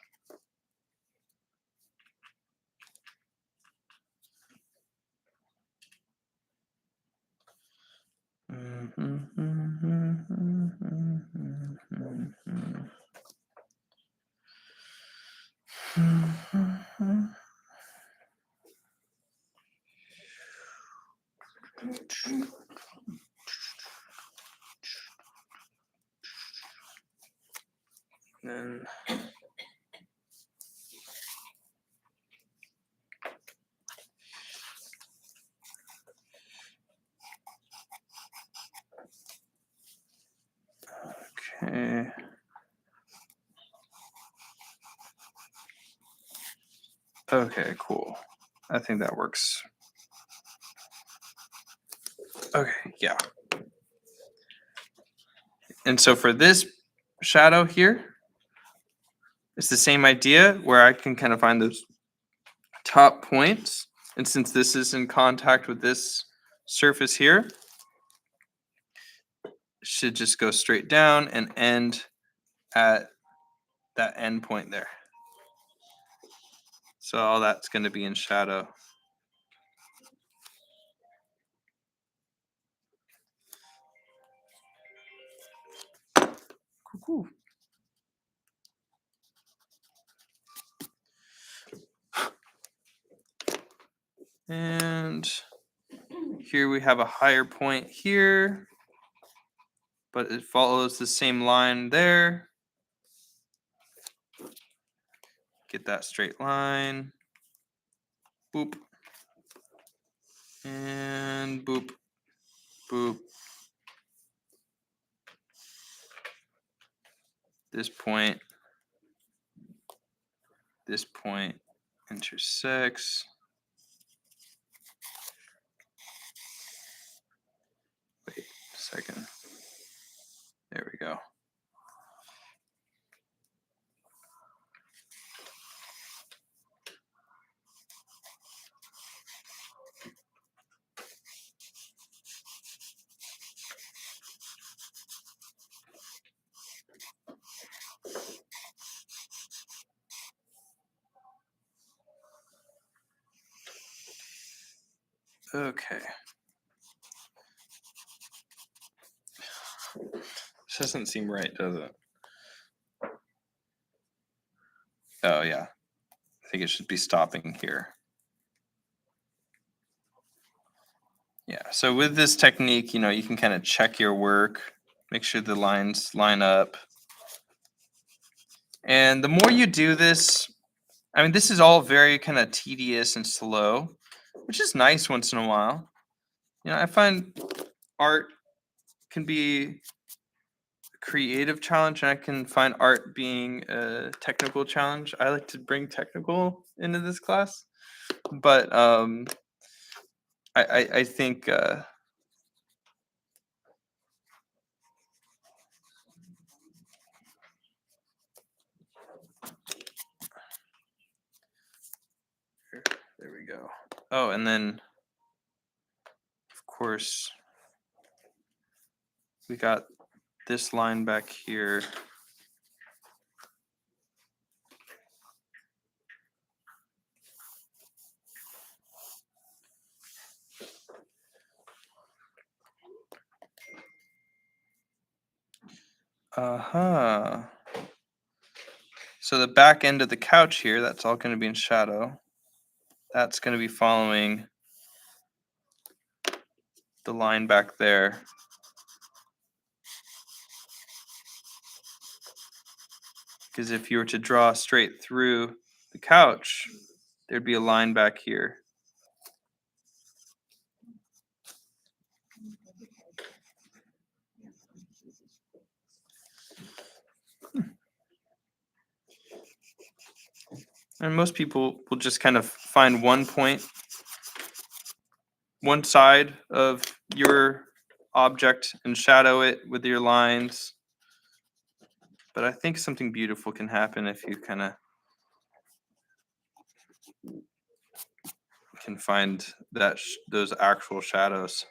Then okay. Okay, cool. I think that works. Okay, yeah. And so for this shadow here, it's the same idea where I can kind of find those top points. And since this is in contact with this surface here, it should just go straight down and end at that end point there. So all that's going to be in shadow. Cool. And here we have a higher point here, but it follows the same line there. Get that straight line. Boop. And boop. Boop. This point intersects. Wait a second. There we go. Okay. This doesn't seem right, does it? Oh, yeah. I think it should be stopping here. Yeah, so with this technique, you can kind of check your work, make sure the lines line up. And the more you do this, I mean, this is all very kind of tedious and slow, which is nice once in a while. I find art can be a creative challenge, and I can find art being a technical challenge. I like to bring technical into this class, but I think there we go. Oh, and then of course we got this line back here. Uh-huh. So the back end of the couch here, that's all going to be in shadow. That's going to be following the line back there. Because if you were to draw straight through the couch, there'd be a line back here. And most people will just kind of find one point, one side of your object and shadow it with your lines. But I think something beautiful can happen if you kind of can find that those actual shadows.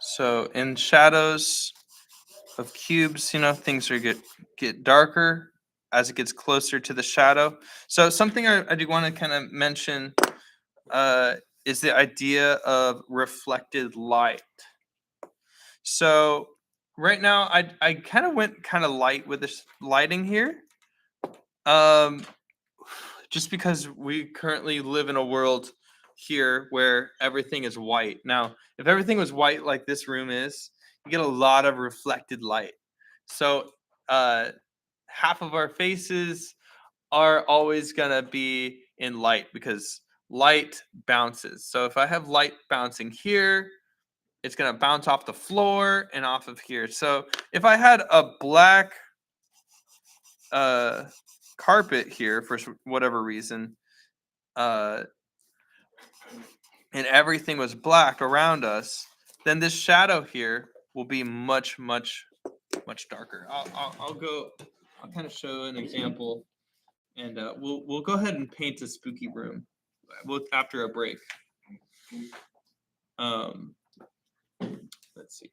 So in shadows of cubes, things are get darker as it gets closer to the shadow. So something I do want to kind of mention is the idea of reflected light. So right now I kind of went kind of light with this lighting here. Just because we currently live in a world here where everything is white. Now, if everything was white like this room is, you get a lot of reflected light. So half of our faces are always gonna be in light because light bounces. So if I have light bouncing here, it's gonna bounce off the floor and off of here. So if I had a black carpet here for whatever reason, and everything was black around us, then this shadow here will be much, much, much darker. I'll kind of show an example, and we'll go ahead and paint a spooky room. After a break. Let's see.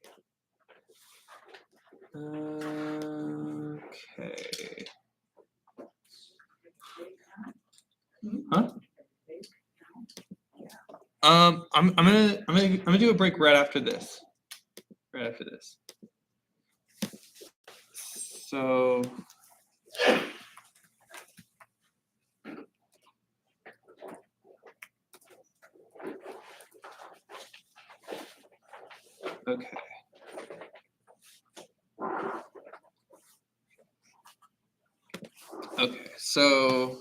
Okay. Huh? I'm gonna do a break right after this. Right after this. So. Okay. Okay, so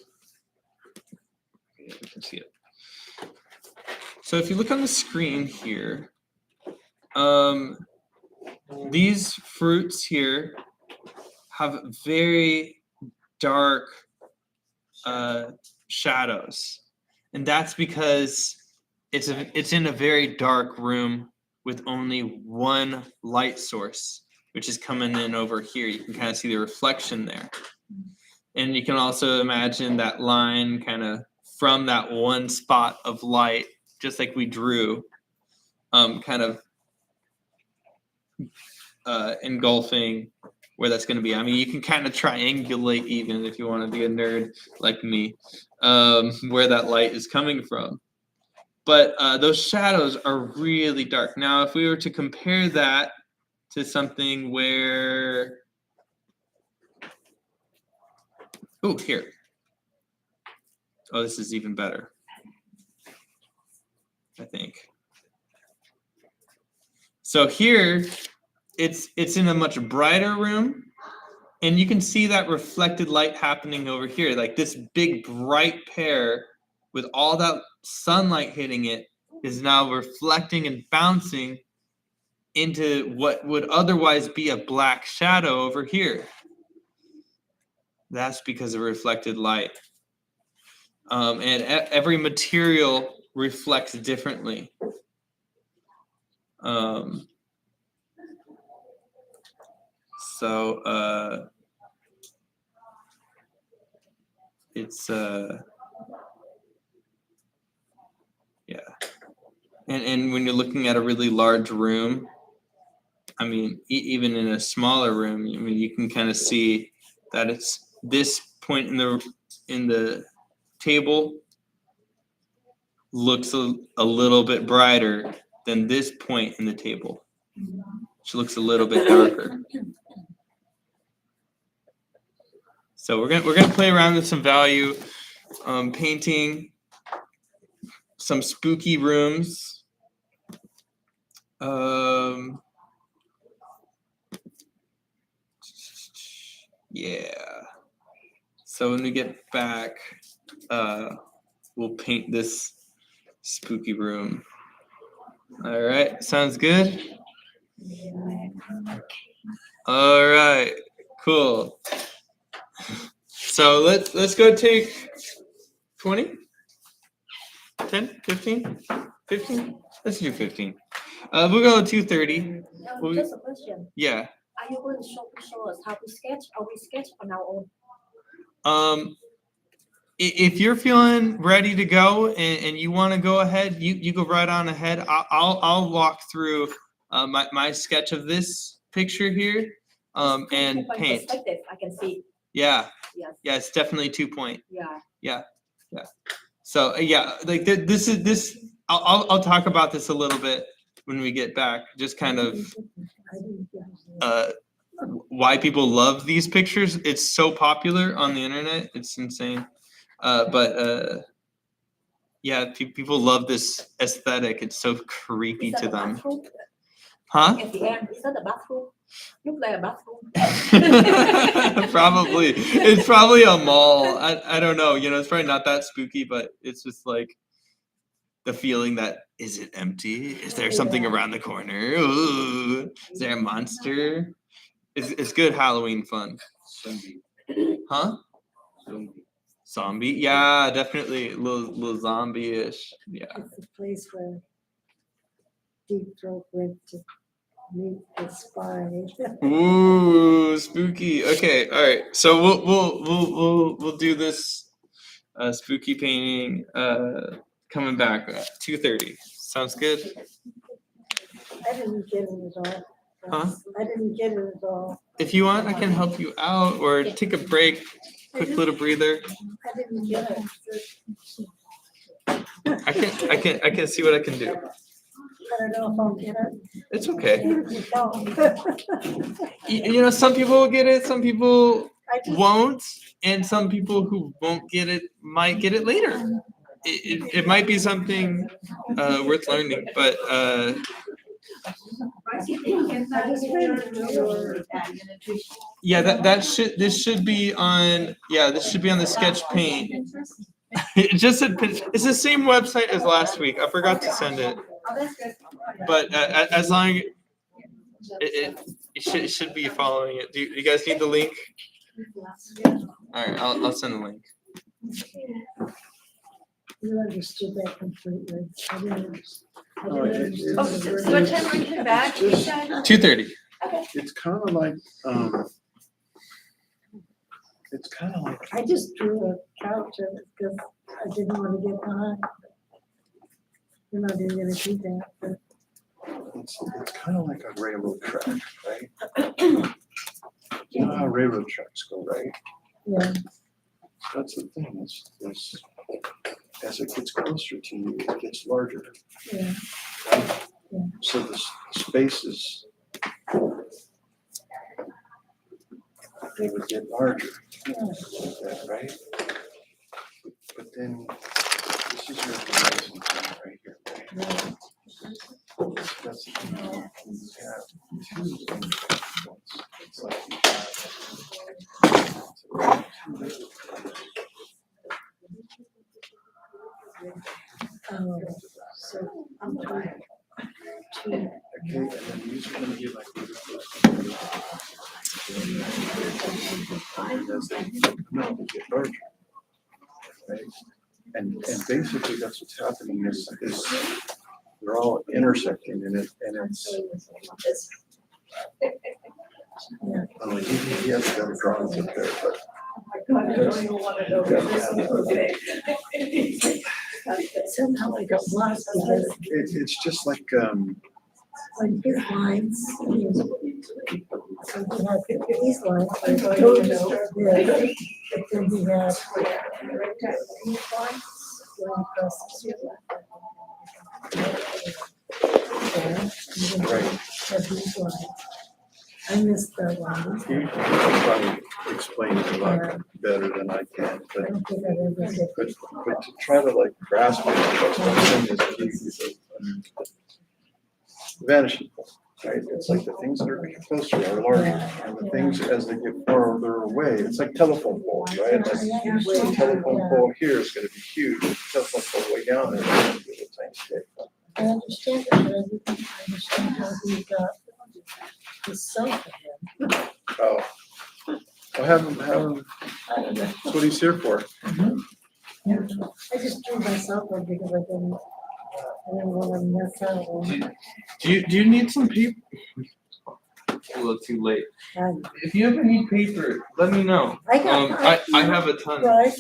you can see it. So if you look on the screen here, these fruits here have very dark shadows, and that's because it's in a very dark room with only one light source, which is coming in over here. You can kind of see the reflection there. And you can also imagine that line kind of from that one spot of light, just like we drew, kind of engulfing where that's going to be. I mean, you can kind of triangulate even if you want to be a nerd like me, where that light is coming from. But those shadows are really dark. Now, if we were to compare that to something where, oh, here. Oh, this is even better, I think. So here, it's in a much brighter room, and you can see that reflected light happening over here, like this big bright pair with all that sunlight hitting it is now reflecting and bouncing into what would otherwise be a black shadow over here. That's because of reflected light. And every material reflects differently. So it's yeah. And when you're looking at a really large room, I mean, even in a smaller room, I mean, you can kind of see that it's this point in the table looks a little bit brighter than this point in the table, which looks a little bit darker. So we're gonna play around with some value, painting some spooky rooms. Yeah. So when we get back, we'll paint this spooky room. All right, sounds good. All right, cool. So let's go take 20, 10, 15, 15. Let's do 15. We'll go 2:30. We'll-
Just a question.
Yeah.
Are you going to show us how to sketch, or we sketch on our own?
If you're feeling ready to go and you want to go ahead, you go right on ahead. I'll walk through my sketch of this picture here and
From
paint.
perspective, I can see.
Yeah,
Yes.
yeah, it's definitely 2-point.
Yeah.
So yeah, like this. I'll talk about this a little bit when we get back. Just kind of why people love these pictures. It's so popular on the internet. It's insane. But yeah, people love this aesthetic. It's so creepy
Is that
to
a
them.
bathroom?
Huh?
At the end, is that a bathroom? Look like a bathroom.
Probably. It's probably a mall. I don't know. You know, it's probably not that spooky, but it's just like the feeling that, is it empty? Is there something around the corner? Ooh, is there a monster? It's good Halloween fun. Huh? Zombie? Yeah, definitely a little zombie-ish. Yeah.
It's the place where Deep Throat went to meet the spy.
Ooh, spooky. Okay, all right. So we'll do this spooky painting coming back at 2:30. Sounds good?
I didn't get it at all.
Huh?
I didn't get it at all.
If you want, I can help you out or take a break. Quick little breather.
I didn't get it.
I can see what I can do.
I don't know if I'll get it.
It's okay.
Even if you don't.
You know, some people will get it, some people
I just,
won't, and some people who won't get it might get it later. It might be something worth learning, but yeah, this should be on the sketch paint. It just said it's the same website as last week. I forgot to send it, but as long it should be following it. Do you guys need the link? All right, I'll send the link.
you understood that completely. I didn't understand.
Oh, so what time are you coming back? You said?
2:30.
It's kind of like,
I just drew a couch because I didn't want to get behind. You're not even gonna do that, but
it's kind of like a railroad track, right? You know how railroad tracks go, right?
Yeah,
That's the thing, is as it gets closer to you, it gets larger.
yeah.
Right?
Yeah.
So the spaces, they would get larger, like that, right? But then, this is your horizon point right here, right? That's the thing, when you have two points, it's like you have two
So I'm trying to,
okay, and then these are gonna be like really close together. And as they get larger, right? And basically that's what's happening is they're all intersecting in it, and it's, oh, he hasn't got a drawings up there, but.
I don't even wanna know this. Okay.
somehow I got lost because
It's just like,
on his lines, so he had these lines, I don't know, this, but then he had these lines going across the street. Yeah, and then
right,
had these lines. I missed that one.
you can probably explain it a lot better than I can,
I
but,
don't think I ever did.
but to try to like grasp it, that's what I'm saying is key, is vanishing point, right? It's like the things that are closer are larger, and the things as they get farther away, it's like telephone poles, right? Like the telephone pole here is gonna be huge, the telephone pole way down there is gonna be a tiny stick.
I understand it, but I didn't understand how he got his cell phone.
Oh. Well, have him,
I don't know.
that's what he's here for.
I just drew myself up because I didn't want to mess out.
Do you need some paper? A little too late.
And
If you ever need paper, let me know.
I got.
I have a ton.
Right,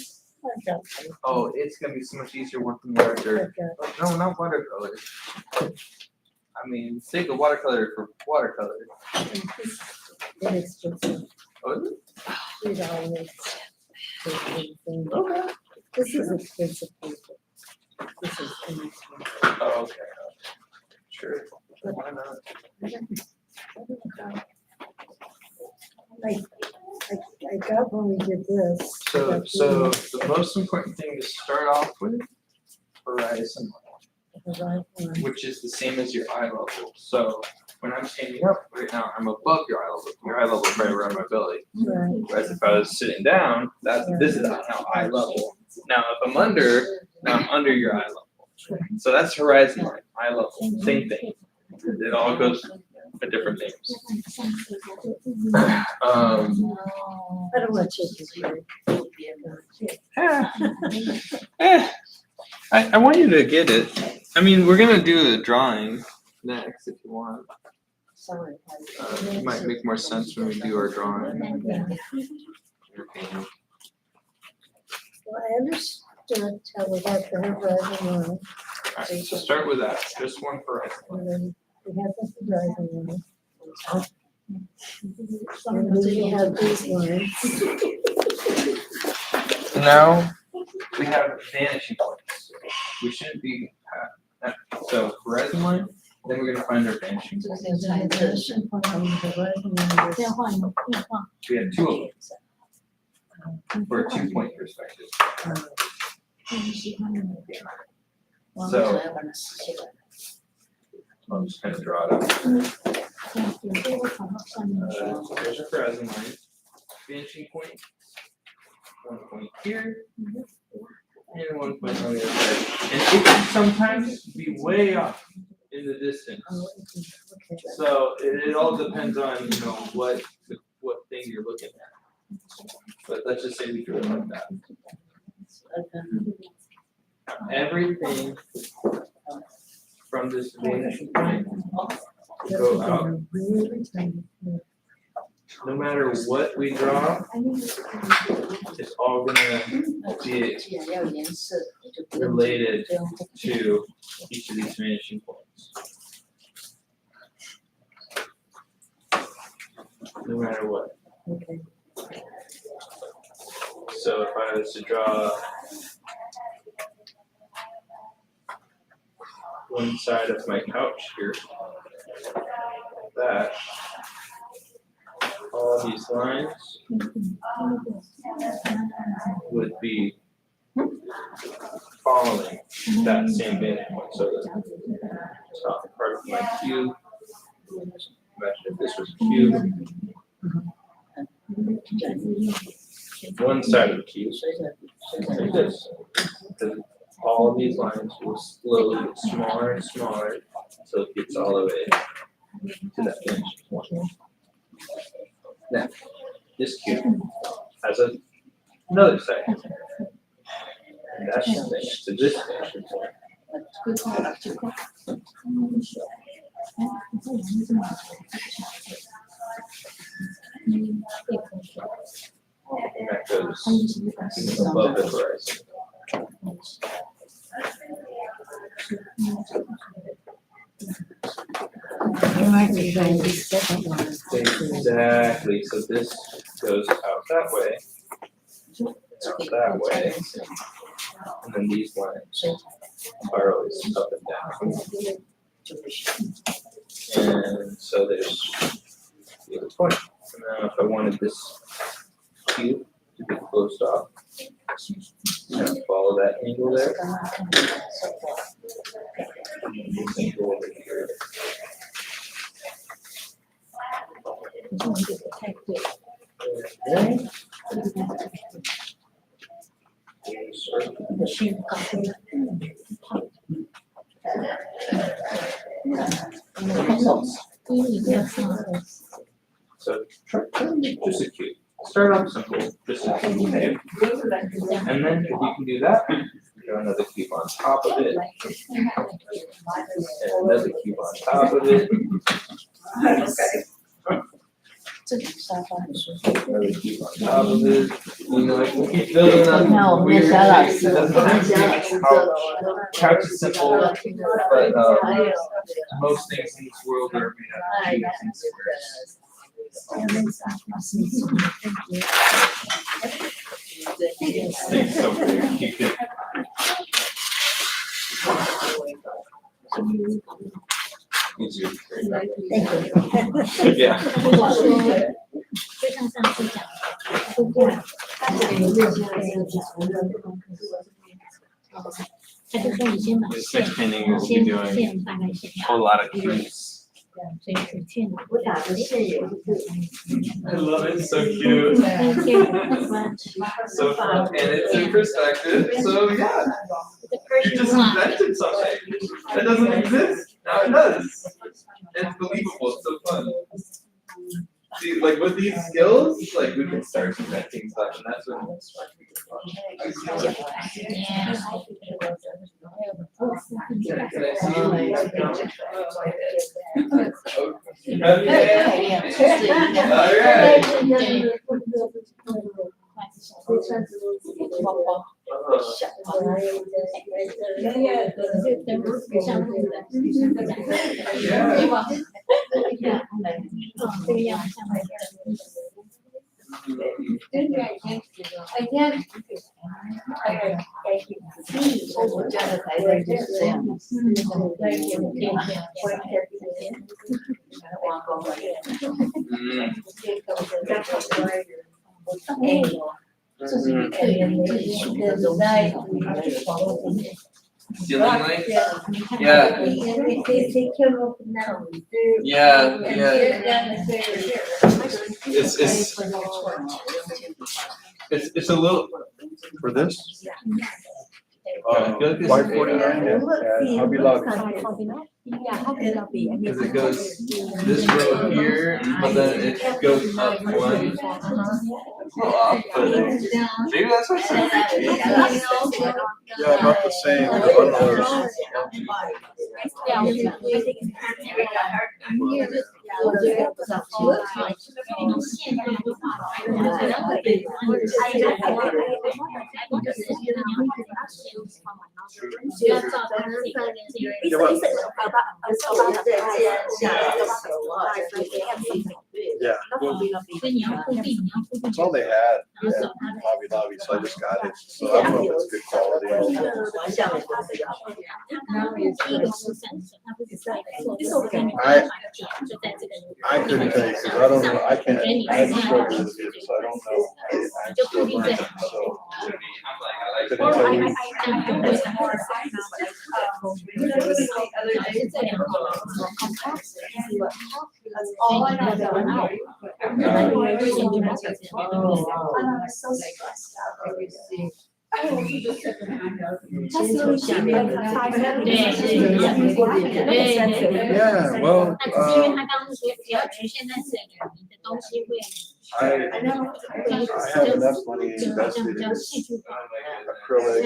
I got.
Oh, it's gonna be so much easier working larger.
Okay.
No, not watercolor. I mean, take a watercolor for watercolor.
Inexpensive,
Oh, is it?
$3.
Okay.
This is expensive paper. This is inexpensive.
Oh, okay. Sure. Why not?
I got when we did this.
So,
that
so the most important thing to start off with, horizon,
the right one.
which is the same as your eye level. So when I'm standing up right now, I'm above your eye level. Your eye level is right around my belly.
Right.
Whereas if I was sitting down, this is now eye level. Now if I'm under, now I'm under your eye level. So that's horizon line, eye level, same thing. It all goes for different names.
I don't want to take this break.
I want you to get it. I mean, we're gonna do a drawing next if you want.
Sorry.
It might make more sense when we do our drawing.
Well, I understood how we had the horizon line,
Alright, so start with that, just one horizon.
and then we had the horizon line. And then we have these lines.
Now we have vanishing points. We shouldn't be so horizon line, then we're gonna find our vanishing points.
There's a vanishing point on the horizon line.
变换变化。
We have two of them for a 2-point perspective. So I'll just kind of draw it up. So there's your horizon line, vanishing point, 1 point here, and 1 point on the other side. And it can sometimes be way off in the distance.
Oh, okay.
So it all depends on, what thing you're looking at. But let's just say we do it like that. Everything from this vanishing point go out.
Really tiny.
No matter what we draw, it's all gonna be related to each of these vanishing points. no matter what.
Okay.
So if I was to draw one side of my couch here, like that, all these lines would be following that same vantage point. So the top part of my cube, imagine if this was a cube, one side of the cube, like this. Because all of these lines will slowly get smaller and smaller until it gets all the way to that vantage point. Now, this cube has another side. And that's next to this vantage point. And that goes above the horizon.
You might be trying these second ones.
Exactly, so this goes out that way, out that way, and then these lines are always up and down. And so there's the other point. And now if I wanted this cube to be closed off, kind of follow that angle there. This angle over here. Okay. So just a cube. Start off simple, just a cube. Okay? And then if you can do that, draw another cube on top of it. And another cube on top of it. Another cube on top of it. You know, like, we'll keep building on weird shapes. It doesn't have to be couch is simple, but most things in this world are made out of cubes and squares. Things so big, keep it. Easier to create that way. Yeah.
就像上次讲他就说你先把
This
线
next painting we'll be
先
doing
线大概线
a whole lot of cubes.
所以是线
I love it, so cute.
跟线很关
So fun, and it's in perspective, so yeah,
the
you just
person one
invented something that doesn't exist, now it does. It's believable, it's so fun. See, like with these skills, like we can start inventing stuff, and that's when it's fun.
yeah
Can I see? Okay. Alright. Ceiling lights? Yeah. It's a little
For this?
I feel like this
549, yeah, Hobby Lobby.
because it goes this row here, but then it goes up one. It's a little off, but maybe that's what's so
Yeah, about the same, the bundlers. Yeah, well, it's all they had at Hobby Lobby, so I just got it. So I don't know if it's good quality. I couldn't tell you, because I don't know, I can't, I struggle with it, so I don't know. I'm still learning, so. I couldn't tell you.
All I know.
I'm so stressed out every day.
Yeah, well, I have enough money invested in acrylic,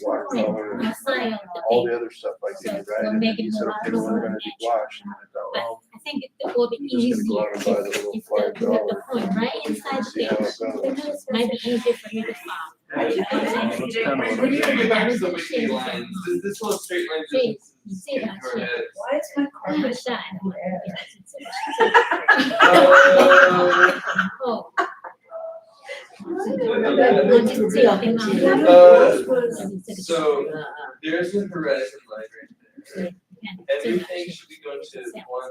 watercolor, all the other stuff I did, right? And then he said, okay, well, we're gonna do gouache. And I thought, well,
I think it will be
I'm just gonna
easier
go out and buy the little
if you have the
$5
point right inside the
see how it
page.
goes.
Might be easier for you to follow.
That's kind of what I'm
When you
doing.
go back to the wiki lines, this little straight line distance is
See that
into our
shit.
heads.
Why is my carpet
Shine. Oh.
So there's a horizon line right there. Everything should be going to 1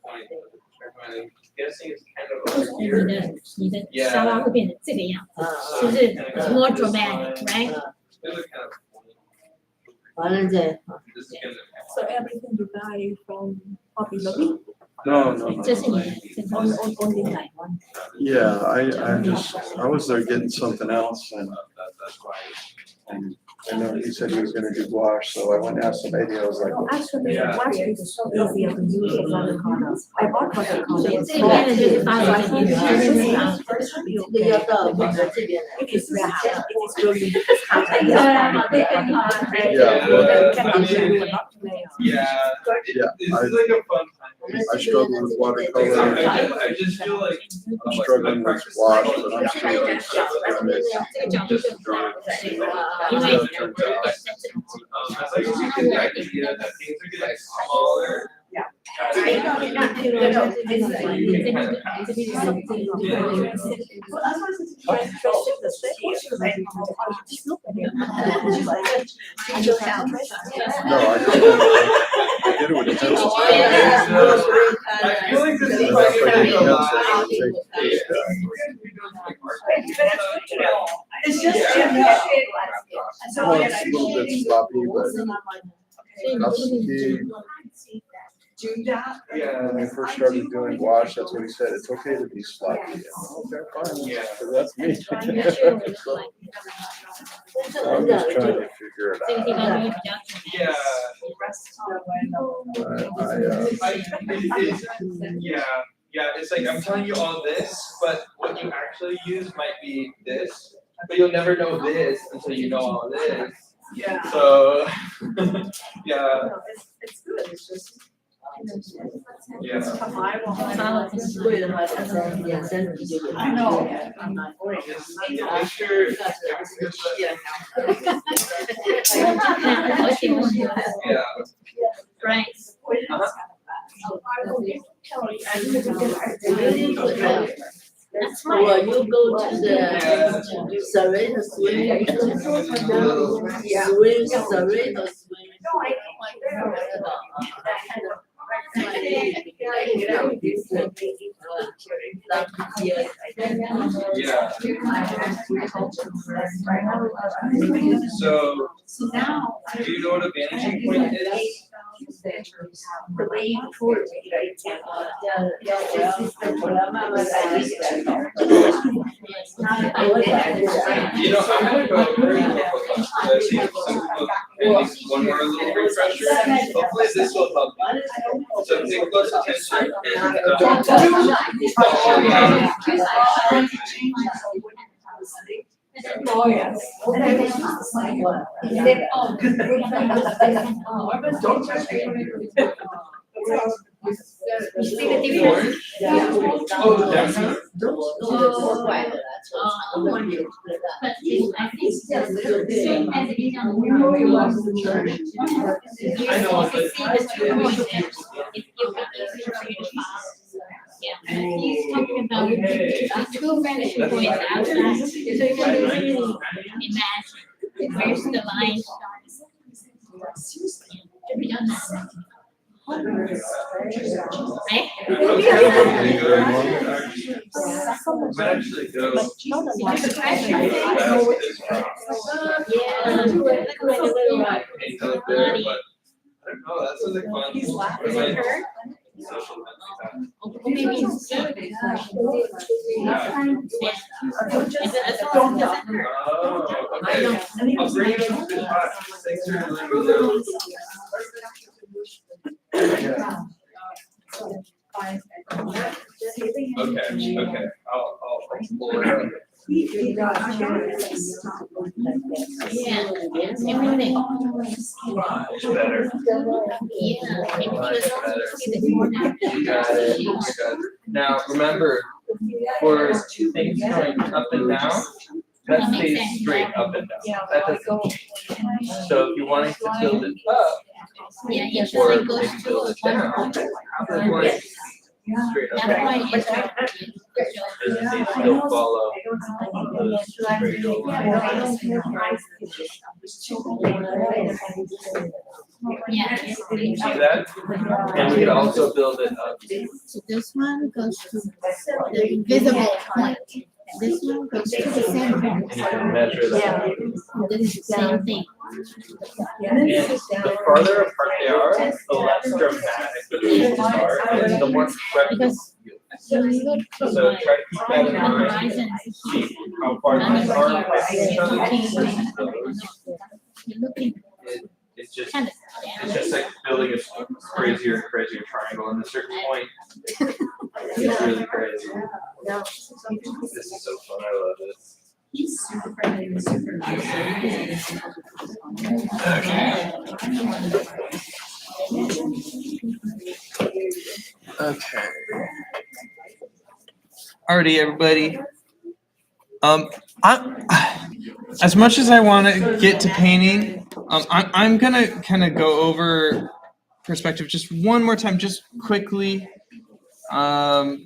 point. I'm guessing it's kind of over
你
here.
的你的沙拉会变成这个样子，是不是 it's more dramatic, right?
They look kind of funny.
完了再
This is gonna.
So everything you buy from Hobby Lobby,
No, no, no.
这是你的，这是
only like one.
Yeah, I was there getting something else and I know he said he was gonna do gouache, so I went and asked some lady, I was like,
No, actually,
Yeah.
wax is so easy to use with watercolor. I bought watercolor.
这里面的就是发展你的
这个要到我们这边来。
It is very hard. It is really
Yeah,
Yeah, this
I-
is like a fun time.
I struggle with watercolor.
I just feel like
I'm struggling with gouache, but I'm still doing this.
这个角度就不大，因为
It turns out.
I like to get the idea that things are getting smaller.
Yeah.
So you can kind of-
No, I did it with a pencil.
I feel like this is
And
like
after I
kind
did
of
the
a
pencil, I
lot.
would take the paste back.
It's just.
Well, it's a little bit sloppy, but that's the key.
Do that.
Yeah.
When we first started doing gouache, that's what he said, it's okay to be sloppy. Okay, fine,
Yeah.
'cause that's me.
Find your shoe will look like
I'm just trying to figure it
这个地
out.
方就会比较
Yeah. Yeah, it's like I'm telling you all this, but what you actually use might be this, but you'll never know this until you know all this.
Yeah.
So, yeah,
It's good, it's just.
yeah.
I know.
Just make sure everything is yeah.
right. That's right.
Well, you go to the survey, the swing.
Yeah.
Swing, survey, the swing.
Yeah. So
now.
do you know what a vanishing point is?
The way you pour it, right?
You know, I'm gonna go over see if at least one more little refresher. Hopefully this will help you. So pay close attention
Oh, yes. Don't touch it.
You see the difference?
Oh, that's not.
But it, I think same as it is on the
You know you
ground.
love the church.
I know,
If you see
but.
the 2 point there, it will be easier for you to follow. Yeah, and these 2 The two vanishing points outside. So you can imagine where's the line starts. We don't know. Right?
But actually go. I don't know, that's something fun.
Is it her?
Social
Maybe it's
Yeah. Oh, okay. I'll bring it up to the hot. Thanks for letting me know. Okay. I'll pull it up.
Yeah, everything.
Much better.
Yeah.
You got it. Now, remember, for things going up and down, that stays straight up and down. That doesn't change. So if you're wanting to build it up,
Yeah,
or
usually
maybe
goes
build
to
it down, have it like straight up.
That's why it's
Doesn't they still follow the straight line?
yeah.
See that? And we could also build it up.
So this one goes to the invisible point. This one goes to the same point.
And you can measure that.
This is the same thing.
And the farther apart they are, the less dramatic the pieces are, and the more correct.
Because you look to
So
my
try to keep that in
the
mind.
horizon.
See how far these are apart from each other versus those.
You're looking
It's just,
kind of
it's just like building a crazier and crazier triangle. And at a certain point, it's really crazy. This is so fun. I love this.
He's super friendly and super nice.
Okay. Alrighty, everybody. I as much as I want to get to painting, I'm gonna kind of go over perspective just one more time, just quickly.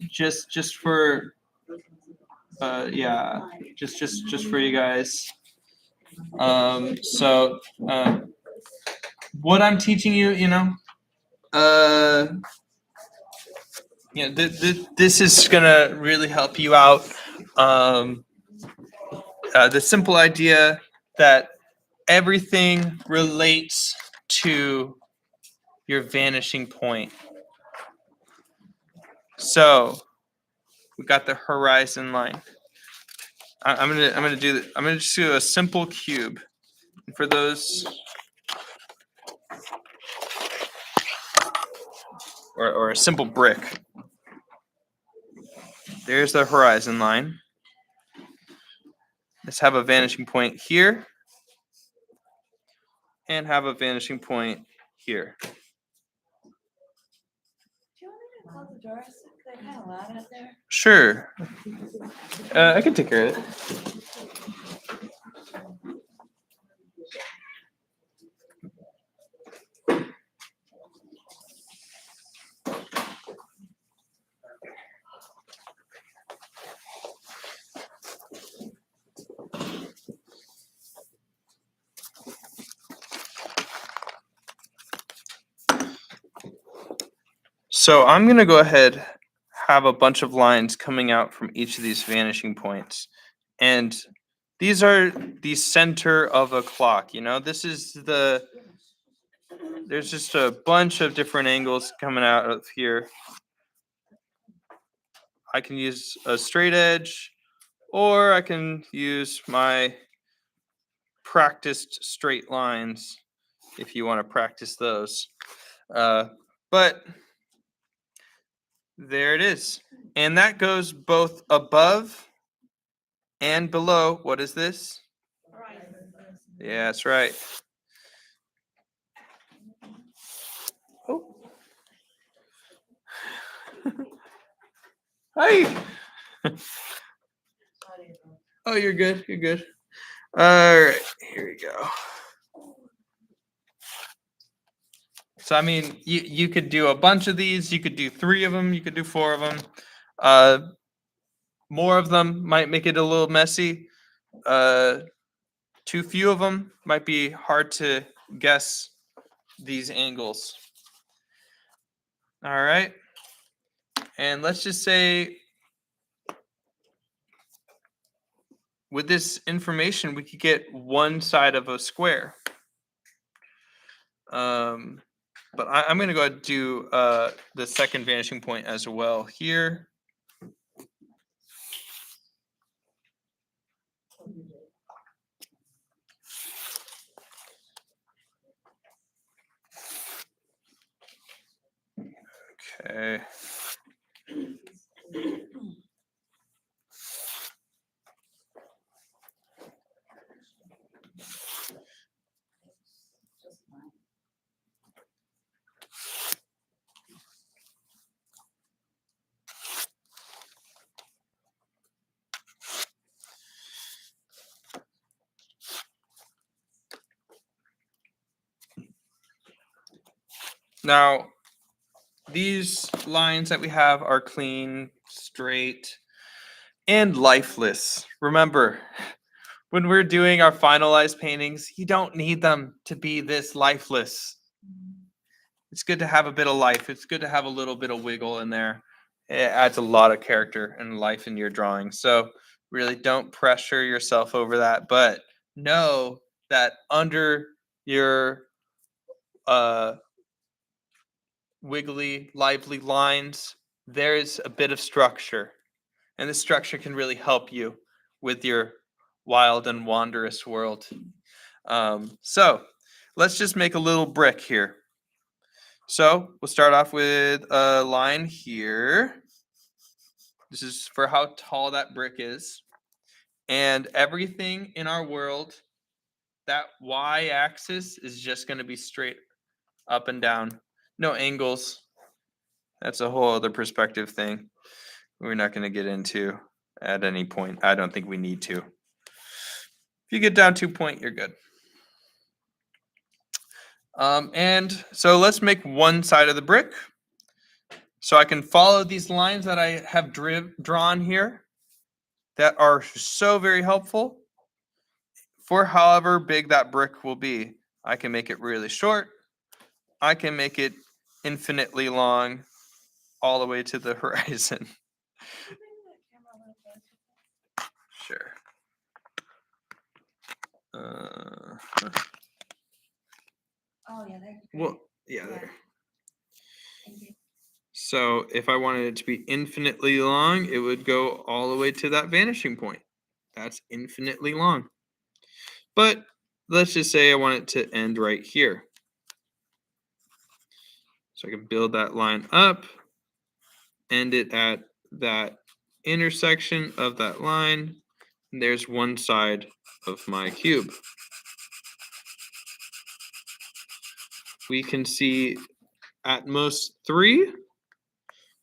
Just for yeah, just for you guys. So what I'm teaching you, this is gonna really help you out. The simple idea that everything relates to your vanishing point. So we got the horizon line. I'm gonna just do a simple cube. And for those, or a simple brick. There's the horizon line. Let's have a vanishing point here. And have a vanishing point here.
Do you want me to close the doors? They're kind of loud out there.
Sure. I can take care of it. So I'm going to go ahead, have a bunch of lines coming out from each of these vanishing points. And these are the center of a clock. This is there's just a bunch of different angles coming out of here. I can use a straight edge, or I can use my practiced straight lines if you want to practice those. But there it is. And that goes both above and below. What is this? Yeah, that's right. Oh. Hi. Oh, you're good. You're good. All right, here we go. So, I mean, you could do a bunch of these. You could do 3 of them. You could do 4 of them. More of them might make it a little messy. Too few of them might be hard to guess these angles. All right. And let's just say with this information, we could get one side of a square. But I'm going to go ahead and do the second vanishing point as well here. Okay. Now, these lines that we have are clean, straight, and lifeless. Remember, when we're doing our finalized paintings, you don't need them to be this lifeless. It's good to have a bit of life. It's good to have a little bit of wiggle in there. It adds a lot of character and life in your drawing. So really don't pressure yourself over that, but know that under your wiggly, lively lines, there's a bit of structure. And the structure can really help you with your wild and wondrous world. So let's just make a little brick here. So we'll start off with a line here. This is for how tall that brick is. And everything in our world, that y-axis is just going to be straight up and down. No angles. That's a whole other perspective thing we're not going to get into at any point. I don't think we need to. If you get down 2 point, you're good. And so let's make one side of the brick. So I can follow these lines that I have drawn here that are so very helpful for however big that brick will be. I can make it really short. I can make it infinitely long all the way to the horizon. Sure.
Oh, yeah, there.
Well, yeah, there.
Thank you.
So if I wanted it to be infinitely long, it would go all the way to that vanishing point. That's infinitely long. But let's just say I want it to end right here. So I can build that line up, end it at that intersection of that line. And there's one side of my cube. We can see at most 3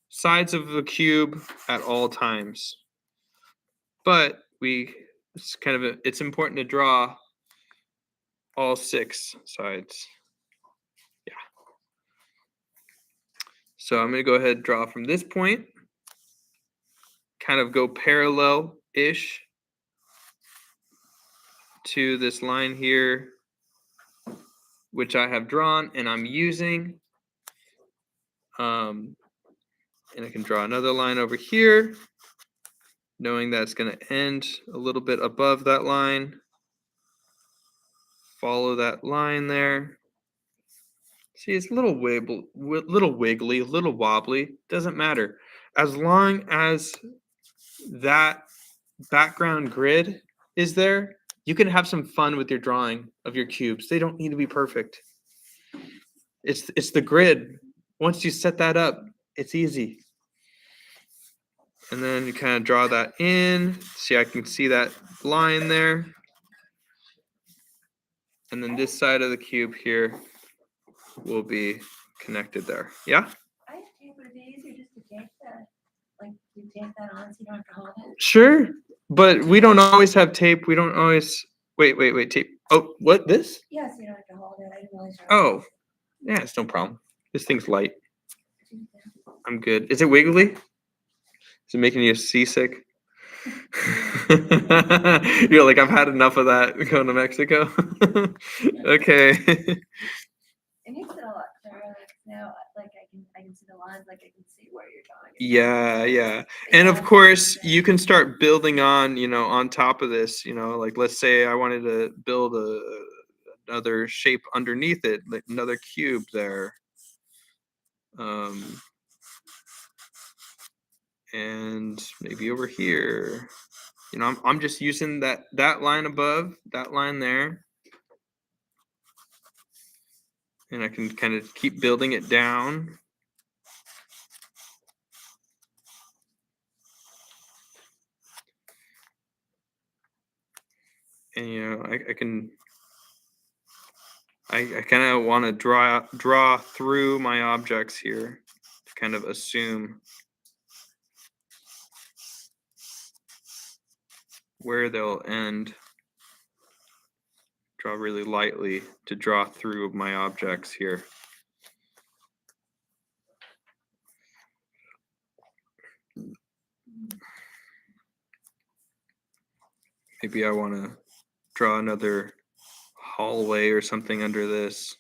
sides of the cube at all times. But it's important to draw all 6 sides. Yeah. So I'm going to go ahead and draw from this point, kind of go parallel-ish to this line here, which I have drawn and I'm using. And I can draw another line over here, knowing that it's going to end a little bit above that line. Follow that line there. See, it's a little wiggly, a little wobbly. Doesn't matter. As long as that background grid is there, you can have some fun with your drawing of your cubes. They don't need to be perfect. It's the grid. Once you set that up, it's easy. And then you kind of draw that in. See, I can see that line there. And then this side of the cube here will be connected there. Yeah?
I have tape, would it be easier just to tape that? Like, you tape that on so you don't have to hold it?
Sure. But we don't always have tape. We don't always. Wait, tape. Oh, what? This?
Yes, you don't have to hold it. I didn't realize.
Oh, yeah, it's no problem. This thing's light. I'm good. Is it wiggly? Is it making you seasick? You're like, I've had enough of that going to Mexico. Okay.
It makes it a lot clearer, like now, like I can see the lines, like I can see where you're going.
Yeah, yeah.
But
And
yeah,
of course, you can start building on, on top of this, like let's say I wanted to build another shape underneath it, like another cube there. And maybe over here. I'm just using that line above, that line there. And I can kind of keep building it down. And I kind of want to draw through my objects here to kind of assume where they'll end. Draw really lightly to draw through my objects here. Maybe I want to draw another hallway or something under this.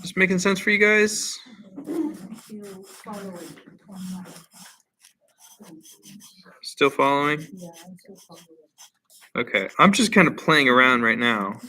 Just making sense for you guys? Still following? Okay, I'm just kind of playing around right now.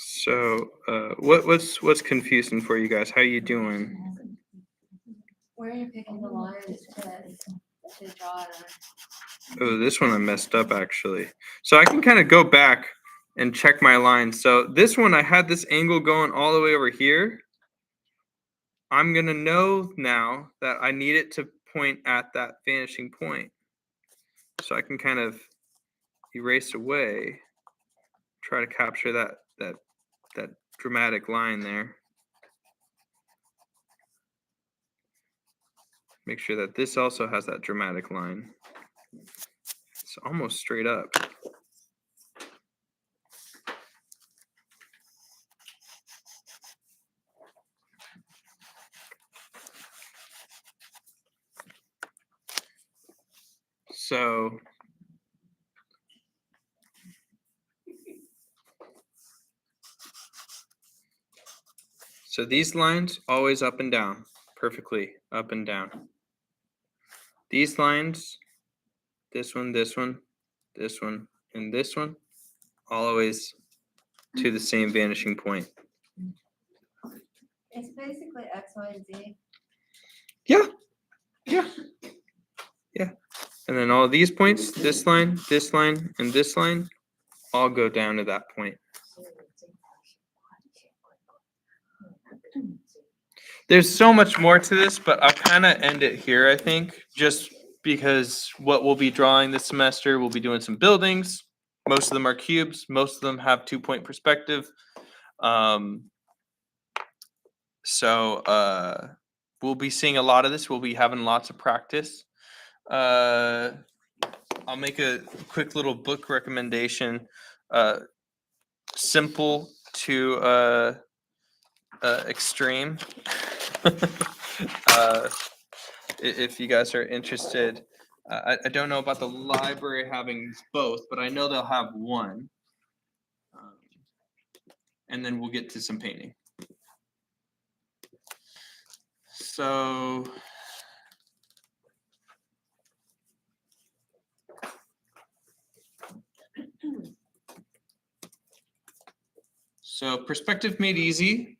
So, what's confusing for you guys? How you doing?
Where are you picking the lines to draw it on?
Oh, this one I messed up actually. So I can kind of go back and check my lines. So this one I had this angle going all the way over here. I'm gonna know now that I need it to point at that vanishing point. So I can kind of erase away, try to capture that dramatic line there. Make sure that this also has that dramatic line. It's almost straight up. So these lines always up and down, perfectly up and down. These lines, this one, this one, this one, and this one, always to the same vanishing point.
It's basically X, Y, and Z.
Yeah. And then all of these points, this line, and this line, all go down to that point. There's so much more to this, but I'll kind of end it here, I think, just because what we'll be drawing this semester, we'll be doing some buildings. Most of them are cubes. Most of them have 2-point perspective. So we'll be seeing a lot of this. We'll be having lots of practice. I'll make a quick little book recommendation. Simple to extreme. If you guys are interested, I don't know about the library having both, but I know they'll have one. And then we'll get to some painting. So Perspective Made Easy,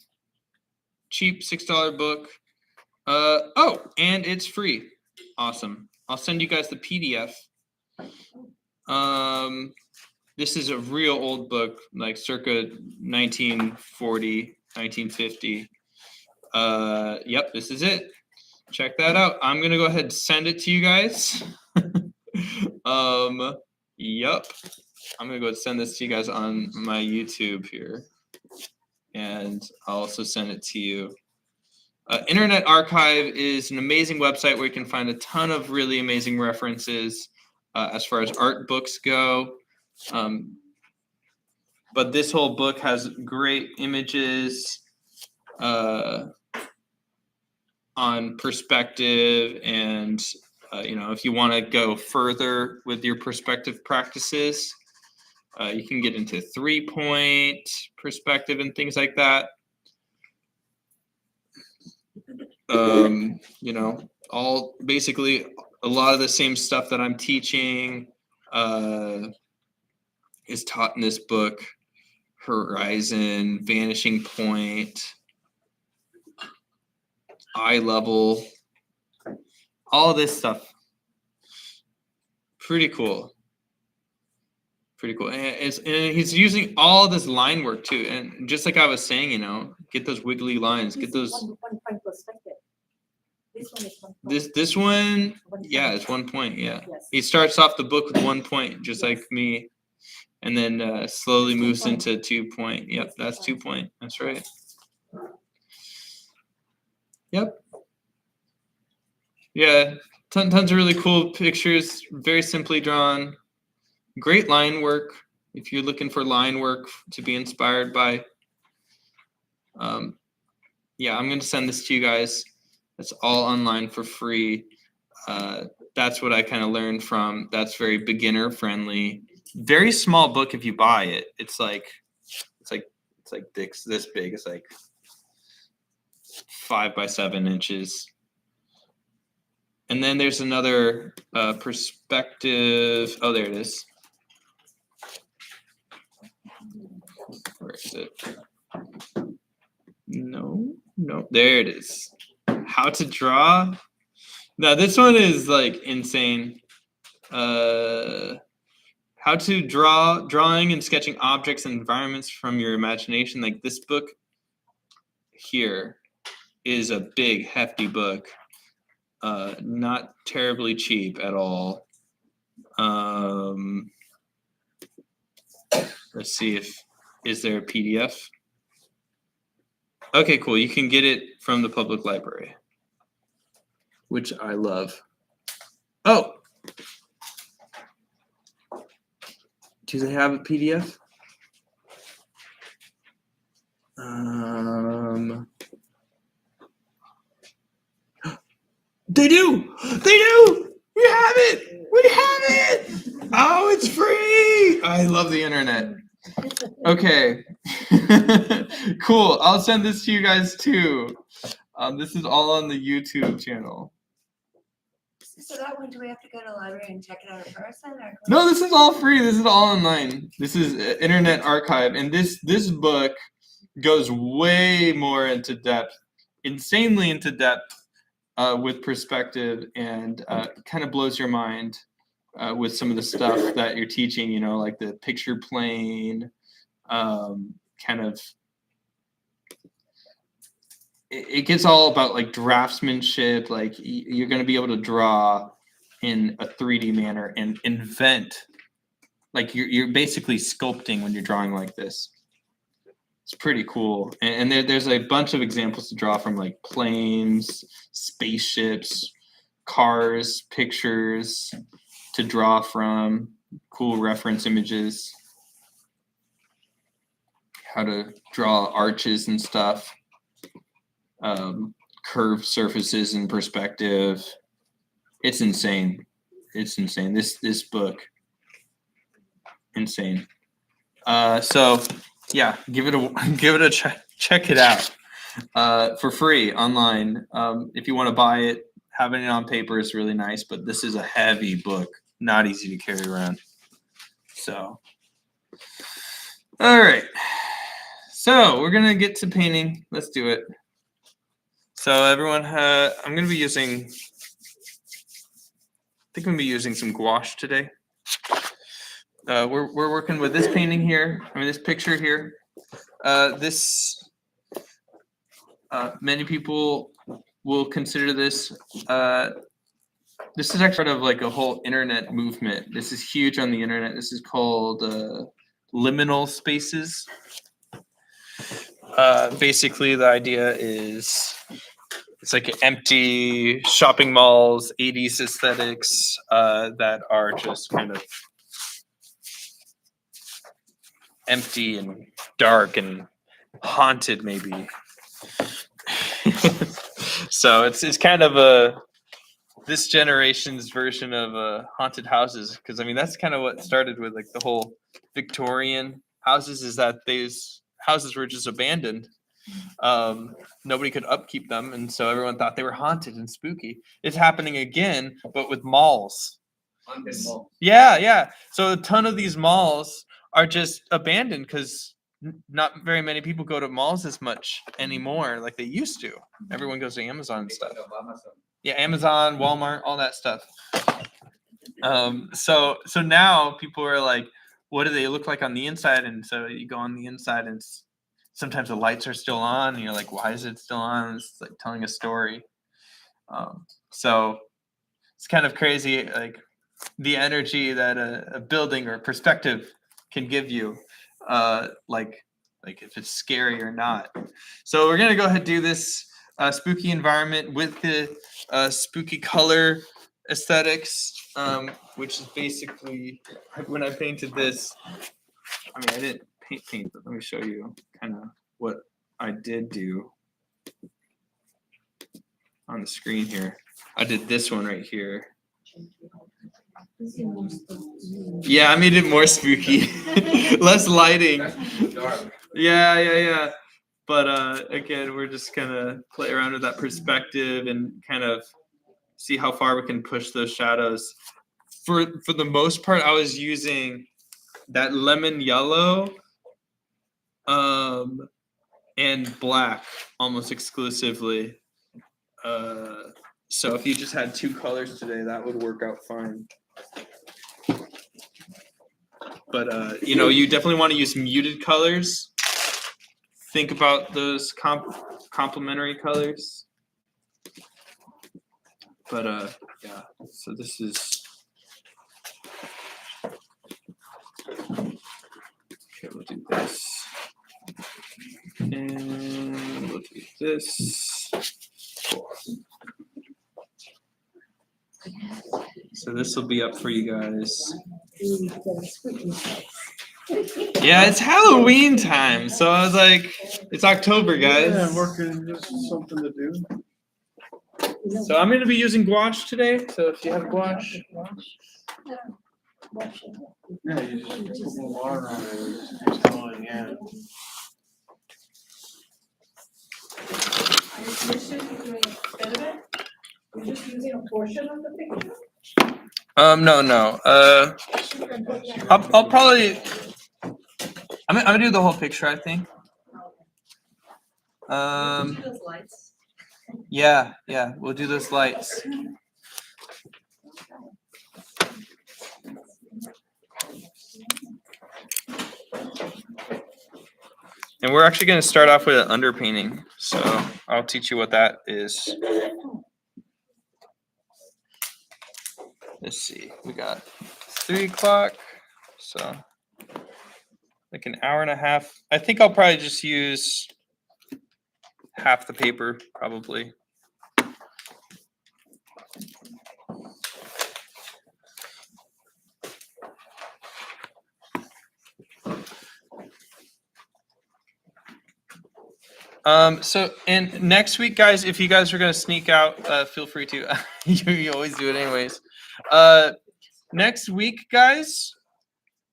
cheap $6 book. Oh, and it's free. Awesome. I'll send you guys the PDF. This is a real old book, like circa 1940, 1950. Yep, this is it. check that out. I'm gonna go ahead and send it to you guys. Yup. I'm gonna go ahead and send this to you guys on my YouTube here, and I'll also send it to you. Internet Archive is an amazing website where you can find a ton of really amazing references as far as art books go. But this whole book has great images on perspective, and if you want to go further with your perspective practices, you can get into 3-point perspective and things like that. All basically a lot of the same stuff that I'm teaching is taught in this book. Horizon, vanishing point, eye level, all this stuff. Pretty cool. And he's using all this line work too. And just like I was saying, get those wiggly lines, get those.
One point perspective. This one is 1 point.
This one,
1
yeah,
point.
it's 1 point. Yeah.
Yes.
He starts off the book with 1 point, just like me, and then slowly moves into 2 point. Yep, that's 2 point. That's right. Yep. Yeah, tons of really cool pictures, very simply drawn. Great line work if you're looking for line work to be inspired by. Yeah, I'm going to send this to you guys. It's all online for free. That's what I kind of learned from. That's very beginner friendly. Very small book if you buy it. It's like this big. It's like 5 by 7 inches. And then there's another perspective. Oh, there it is. Where is it? No, there it is. How to draw. Now this one is like insane. How to drawing and sketching objects and environments from your imagination. Like this book here is a big, hefty book. Not terribly cheap at all. Let's see is there a PDF? Okay, cool. You can get it from the public library, which I love. Oh, do they have a PDF? They do. We have it. Oh, it's free. I love the internet. Okay. Cool. I'll send this to you guys too. This is all on the YouTube channel.
So that one, do we have to go to the library and check it out in person? Or
No, this is all free. This is all online. This is Internet Archive, and this book goes way more into depth, insanely into depth, with perspective, and kind of blows your mind with some of the stuff that you're teaching. Like the picture plane, kind of. It gets all about like draftsmanship. Like you're going to be able to draw in a 3D manner and invent. Like you're basically sculpting when you're drawing like this. It's pretty cool. And there's a bunch of examples to draw from, like planes, spaceships, cars, pictures to draw from, cool reference images, how to draw arches and stuff. Curved surfaces in perspective. It's insane. This book, insane. So yeah, give it a check it out for free online. If you want to buy it, having it on paper is really nice, but this is a heavy book, not easy to carry around. So, all right. So we're gonna get to painting. Let's do it. So everyone, I'm gonna be using some gouache today. We're working with this painting here. This picture here. Many people will consider this. This is actually part of like a whole internet movement. This is huge on the internet. This is called liminal spaces. Basically, the idea is it's like empty shopping malls, 80s aesthetics that are just kind of empty and dark and haunted, maybe. So it's kind of this generation's version of haunted houses, because I mean that's kind of what started with like the whole Victorian houses, is that these houses were just abandoned. Nobody could upkeep them, and so everyone thought they were haunted and spooky. It's happening again, but with malls. Yeah. So a ton of these malls are just abandoned because not very many people go to malls as much anymore like they used to. Everyone goes to Amazon and stuff. Yeah, Amazon, Walmart, all that stuff. So now people are like, what do they look like on the inside? And so you go on the inside and sometimes the lights are still on and you're like, why is it still on? It's like telling a story. So it's kind of crazy, like the energy that a building or perspective can give you, like if it's scary or not. So we're gonna go ahead and do this spooky environment with the spooky color aesthetics, which is basically when I painted this. I mean, I didn't paint, but let me show you kind of what I did do on the screen here. I did this one right here. Yeah, I made it more spooky. Less lighting. Yeah. But again, we're just gonna play around with that perspective and kind of see how far we can push those shadows. For the most part, I was using that lemon yellow and black almost exclusively. So if you just had two colors today, that would work out fine. But you definitely want to use muted colors. Think about those complementary colors. But yeah, so this is okay. We'll do this, and we'll do this. So this will be up for you guys. Yeah, it's Halloween time, so I was like, it's October, guys.
Yeah, working, this is something to do.
So I'm going to be using gouache today. So if you have gouache,
Yeah, you just put more water on it, it's just going in.
Are you commissioned to doing a bit of it? You're just using a portion of the picture?
no. I'll probably. I'm gonna do the whole picture, I think.
Those lights.
Yeah, we'll do those lights. And we're actually going to start off with an underpainting. So I'll teach you what that is. Let's see. We got 3 o'clock. So like an hour and a half. I think I'll probably just use half the paper, probably. So and next week, guys, if you guys are gonna sneak out, feel free to. You always do it anyways. Next week, guys,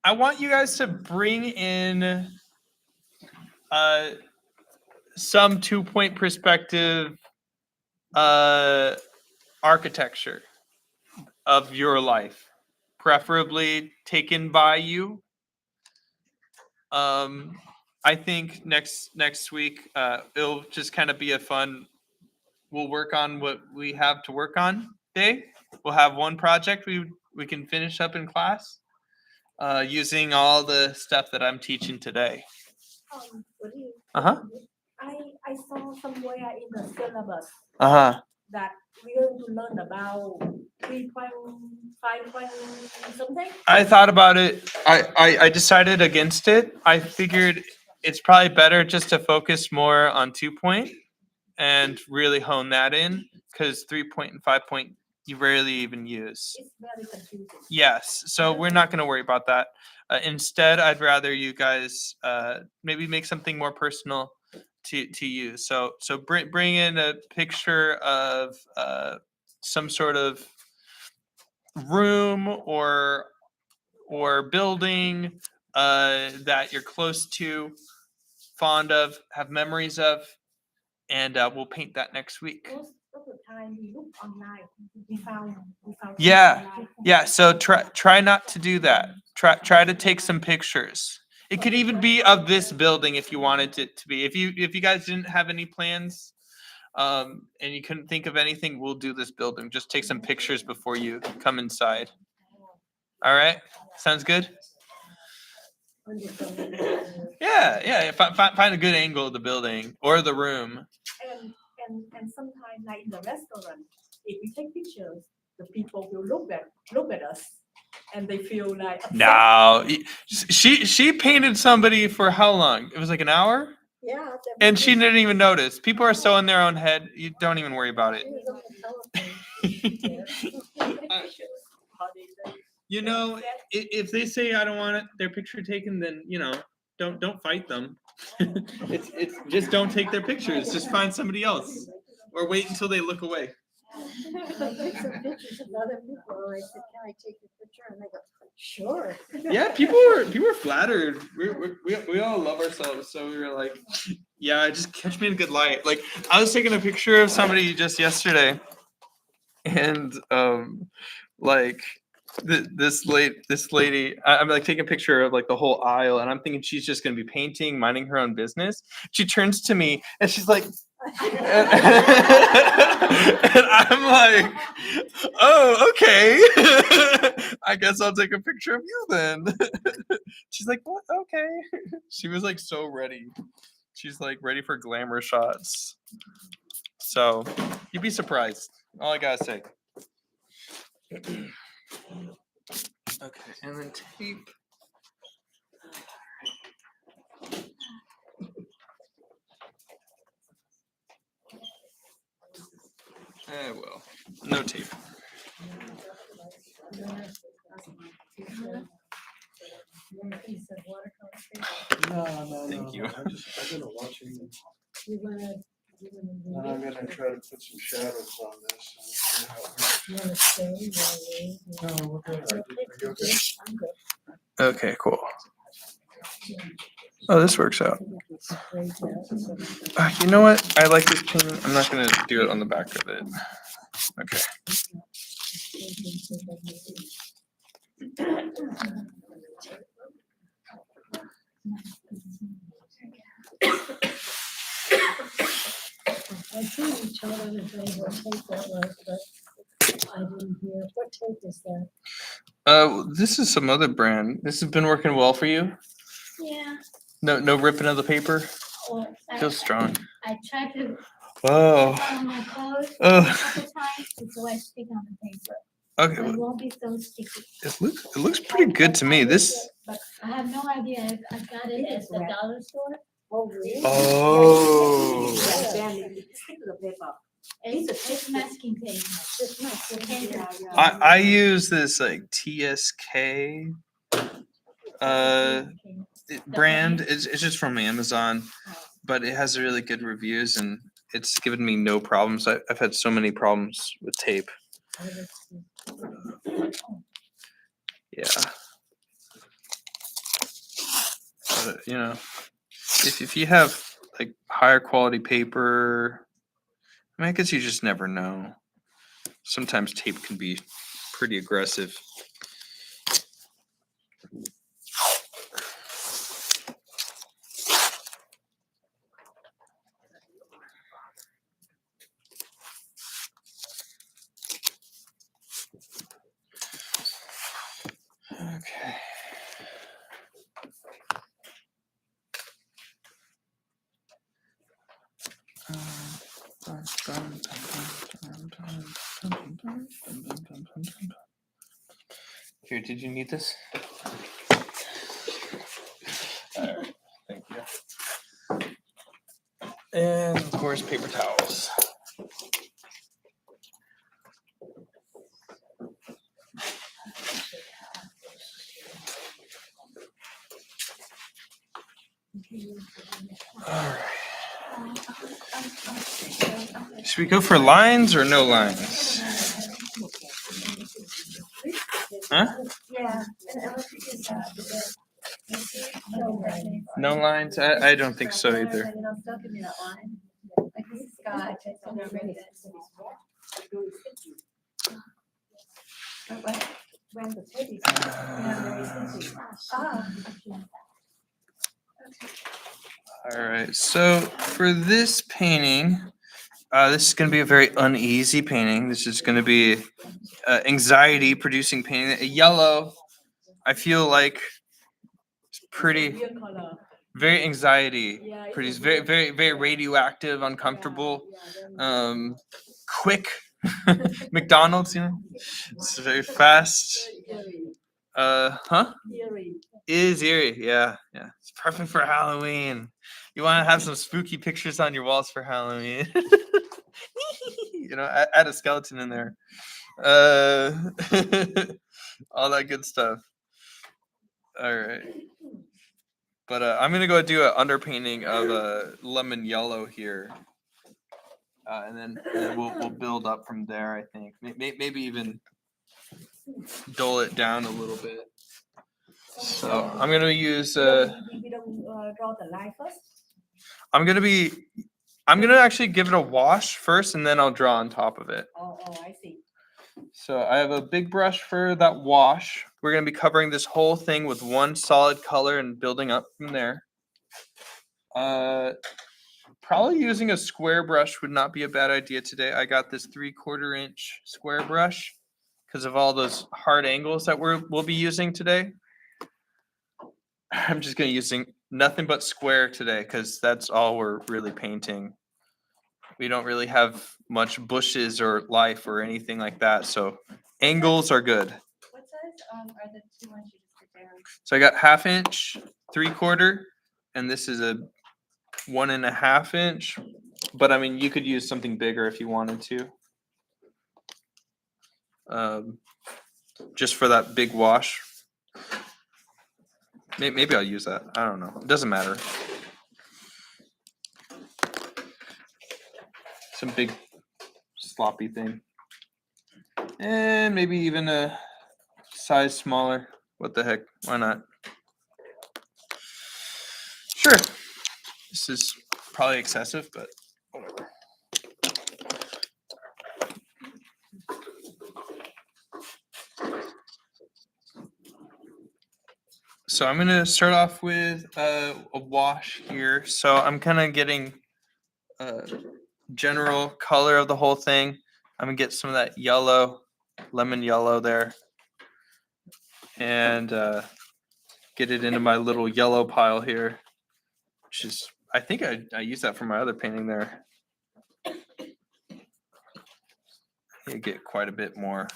I want you guys to bring in some 2-point perspective architecture of your life, preferably taken by you. I think next week it'll just kind of be a fun. We'll work on what we have to work on day. We'll have one project we can finish up in class using all the stuff that I'm teaching today.
What do you?
Uh-huh.
I I saw somewhere in the syllabus
Uh-huh.
that we're going to learn about 3.5 point something.
I thought about it. I decided against it. I figured it's probably better just to focus more on 2 point and really hone that in, because 3 point and 5 point you rarely even use.
It's very confusing.
Yes, so we're not going to worry about that. Instead, I'd rather you guys maybe make something more personal to you. So bring in a picture of some sort of room or building that you're close to, fond of, have memories of, and we'll paint that next week.
Most of the time we look online, we found
Yeah.
online.
Yeah, so try not to do that. Try to take some pictures. It could even be of this building if you wanted it to be. If you guys didn't have any plans, and you couldn't think of anything, we'll do this building. Just take some pictures before you come inside. All right, sounds good. Yeah. Find a good angle of the building or the room.
And sometimes like in the restaurant, if we take pictures, the people will look at us and they feel like upset.
No, she painted somebody for how long? It was like an hour,
Yeah.
and she didn't even notice. People are so in their own head. You don't even worry about it. You know, if they say I don't want their picture taken, then don't fight them. It's just don't take their pictures. Just find somebody else, or wait until they look away.
I took some pictures of other people. I said, "Can I take your picture?" And they go, "Sure."
Yeah, people are flattered. We all love ourselves, so we were like, yeah, just catch me in a good light. Like I was taking a picture of somebody just yesterday, and like this lady, I'm like taking a picture of like the whole aisle, and I'm thinking she's just gonna be painting, minding her own business. She turns to me and she's like, and I'm like, oh, okay. I guess I'll take a picture of you then. She's like, what? Okay. She was like so ready. She's like ready for glamour shots. So you'd be surprised. All I gotta say. Okay, and then tape. Well, no tape.
No.
Thank you.
I've been watching,
You wanna
and I'm gonna try to put some shadows on this. And see how it
you wanna stay? You wanna leave? You
works. No, we're good. Are you okay?
I'm good.
Okay, cool. Oh, this works out. You know what? I like this paint. I'm not gonna do it on the back of it. Okay.
I see you told everybody what tape that was, but I didn't hear. What tape is that?
This is some other brand. This has been working well for you.
Yeah.
No ripping of the paper.
Or
Feels strong.
I try to
Oh.
put on my clothes a
Oh.
couple times before I stick on the paper.
Okay.
So it won't be so sticky.
It looks pretty good to me. This.
But I have no idea if I got it at the dollar store.
Oh, really?
Oh.
Yeah, then you stick to the paper.
It's masking tape.
It's not so
Yeah,
big.
yeah.
I use this like TSK brand. It's just from Amazon, but it has really good reviews and it's given me no problems. I've had so many problems with tape. Yeah. But, if you have like higher quality paper, I mean, I guess you just never know. Sometimes tape can be pretty aggressive. Okay. Here, did you need this? Alright, thank you. And of course, paper towels. Alright. Should we go for lines or no lines? Huh?
Yeah, and unless you use
No lines? I don't think so either.
It'll still give me that line. Like this is Scott, it's on the radio. What?
When the tape is.
Ah,
All right, so for this painting, this is going to be a very uneasy painting. This is going to be anxiety producing painting. A yellow, I feel like it's pretty, very anxiety produced, very, very, very radioactive, uncomfortable, quick. McDonald's, you know, it's very fast. Huh? Is eerie, yeah. It's perfect for Halloween. You want to have some spooky pictures on your walls for Halloween. You know, add a skeleton in there. All that good stuff. All right. But I'm gonna go do an underpainting of lemon yellow here, and then we'll build up from there. I think maybe even dull it down a little bit. So I'm gonna use.
We don't draw the line first.
I'm gonna actually give it a wash first, and then I'll draw on top of it.
Oh, I see.
So I have a big brush for that wash. We're gonna be covering this whole thing with one solid color and building up from there. Probably using a square brush would not be a bad idea today. I got this 3/4 inch square brush because of all those hard angles that we'll be using today. I'm just gonna using nothing but square today because that's all we're really painting. We don't really have much bushes or life or anything like that, so angles are good.
what size are the two ones you just put down?
So I got 1/2 inch, 3/4, and this is a 1.5 inch. But I mean, you could use something bigger if you wanted to. Just for that big wash. Maybe I'll use that. I don't know. It doesn't matter. Some big sloppy thing. And maybe even a size smaller. What the heck? Why not? Sure. This is probably excessive, but whatever. So I'm gonna start off with a wash here. So I'm kind of getting general color of the whole thing. I'm gonna get some of that yellow, lemon yellow there, and get it into my little yellow pile here, which is, I think I used that for my other painting there. You get quite a bit more.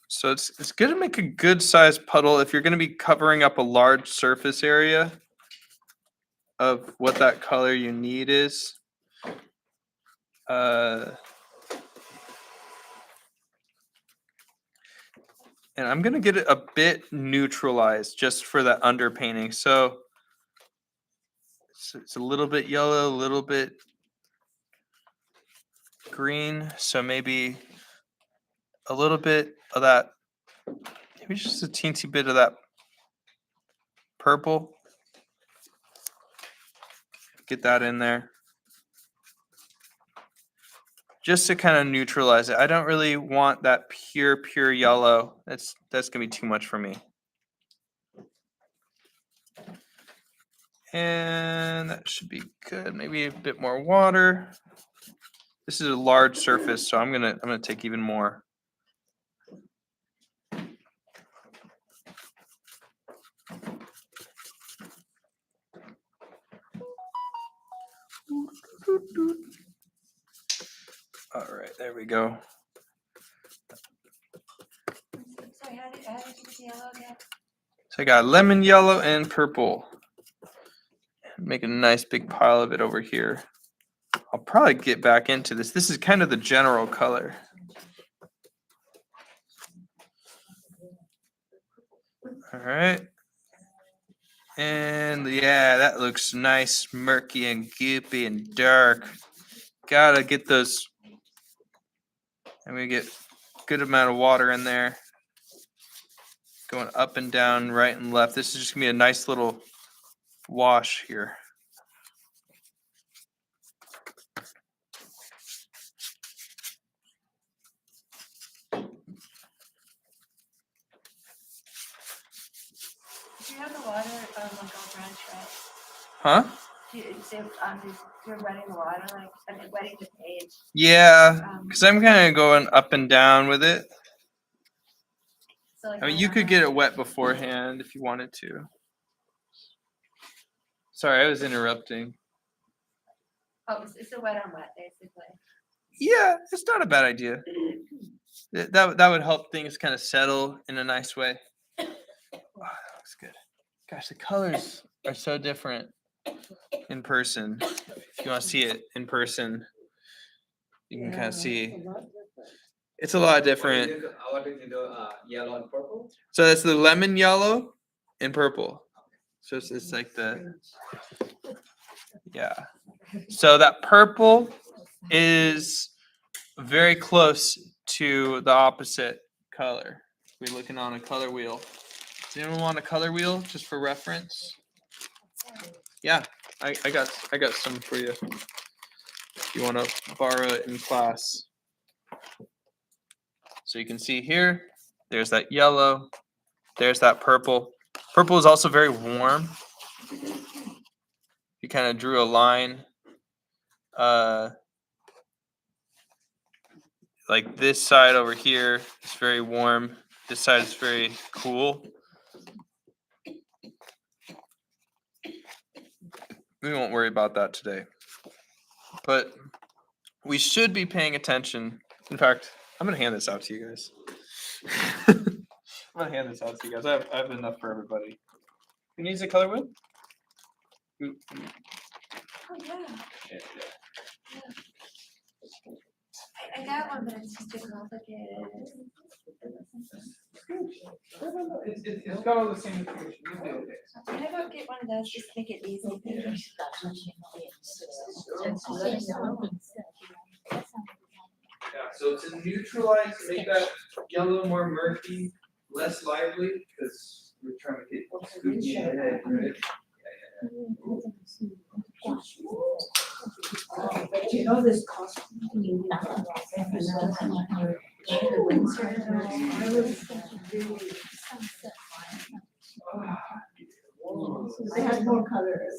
So it's good to make a good sized puddle if you're going to be covering up a large surface area of what that color you need is. And I'm going to get it a bit neutralized just for that underpainting. So it's a little bit yellow, a little bit green. So maybe a little bit of that, maybe just a teensy bit of that purple. Get that in there. Just to kind of neutralize it. I don't really want that pure yellow. That's gonna be too much for me. And that should be good. Maybe a bit more water. This is a large surface, so I'm gonna take even more. All right, there we go.
Sorry, how did you get the yellow again?
So I got lemon yellow and purple. Make a nice big pile of it over here. I'll probably get back into this. This is kind of the general color. All right. And yeah, that looks nice, murky and goopy and dark. Gotta get those. And we get good amount of water in there. Going up and down, right and left. This is just gonna be a nice little wash here.
Do you have the water like all drenched, right?
Huh?
Do you, so, you're wetting the water, like, I mean, wetting the page.
Yeah, because I'm kind of going up and down with it.
So like
I mean,
right
you
on
could
the-
get it wet beforehand if you wanted to. Sorry, I was interrupting.
Oh, it's a wet on wet, basically.
Yeah, it's not a bad idea. That would help things kind of settle in a nice way. Oh, that looks good. Gosh, the colors are so different in person. If you want to see it in person, you can kind of see. It's a lot different.
Yellow and purple.
So that's the lemon yellow and purple. So it's like the, yeah. So that purple is very close to the opposite color. We're looking on a color wheel. Does anyone want a color wheel just for reference? Yeah, I got some for you. If you want to borrow it in class. So you can see here, there's that yellow, there's that purple. Purple is also very warm. You kind of drew a line. Like this side over here is very warm. This side is very cool. We won't worry about that today. But we should be paying attention. In fact, I'm going to hand this out to you guys. I'm going to hand this out to you guys. I have enough for everybody. Who needs a color wheel?
Oh, yeah.
Yeah.
I got one, but it's just too complicated.
It's got all the same information. You'll be okay.
Can I go get one of those, just make it easy?
Yeah, so to neutralize, make that yellow more murky, less lively, because we're trying to get spooky in the head, right?
But you know this cost. They have more colors.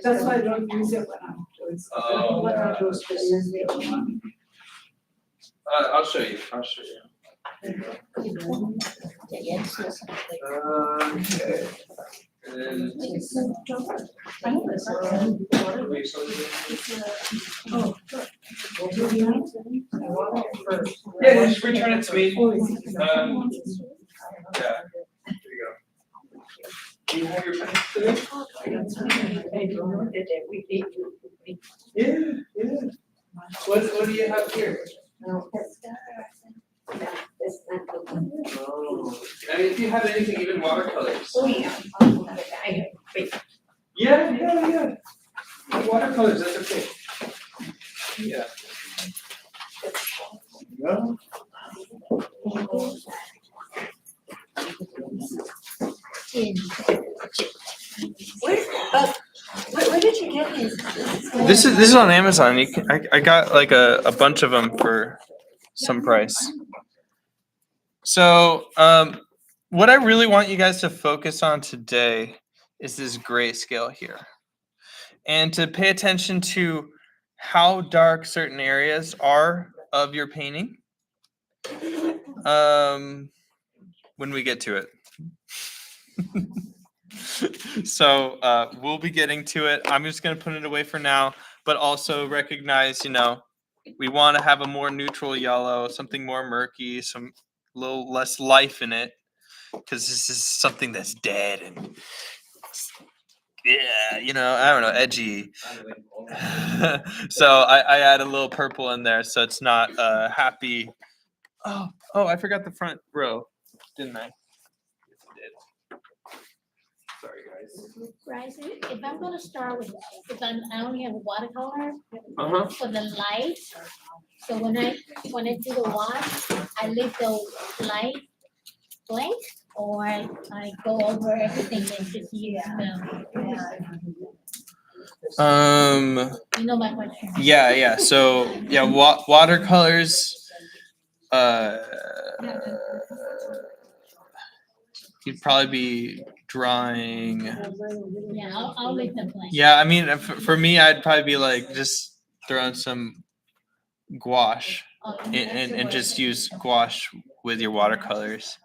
That's why I don't use it when I'm doing stuff.
Oh.
What I do is just use the other one.
I'll show you. Okay. And yeah, just return it to me. Yeah. Here you go. Do you have your pens today? Yeah. What do you have here? Oh. I mean, if you have anything, even watercolors. Yeah. Watercolors, that's okay. Yeah.
No?
Where did you get these?
This is on Amazon. You can, I got like a bunch of them for some price. So what I really want you guys to focus on today is this grayscale here, and to pay attention to how dark certain areas are of your painting. When we get to it. So we'll be getting to it. I'm just going to put it away for now, but also recognize, we want to have a more neutral yellow, something more murky, some little less life in it, because this is something that's dead and yeah, I don't know, edgy. So I add a little purple in there, so it's not happy. Oh, I forgot the front row, didn't I? Sorry, guys.
Right, so if I'm gonna start with, I only have watercolor
Uh-huh.
for the light. So when I do the wash, I leave the light blank, or I go over everything and just use them. You know my question.
Yeah. So yeah, watercolors. You'd probably be drawing.
Yeah, I'll leave them blank.
Yeah, I mean, for me, I'd probably be like just throwing some gouache and just use gouache with your watercolors.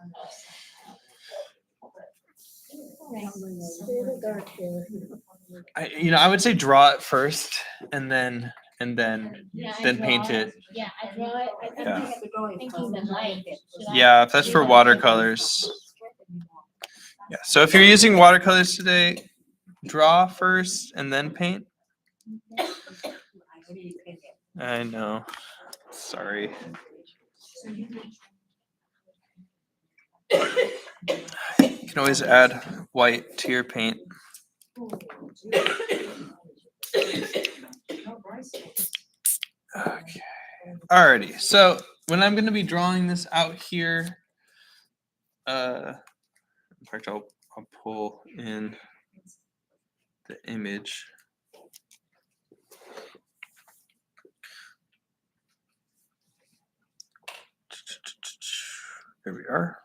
I would say draw it first and then paint it.
Yeah, I draw it.
Yeah.
Thinking the light.
Yeah, if that's for watercolors. Yeah. So if you're using watercolors today, draw first and then paint. I know. Sorry. You can always add white to your paint. Okay. Alrighty. So when I'm going to be drawing this out here, in fact, I'll pull in the image. There we are.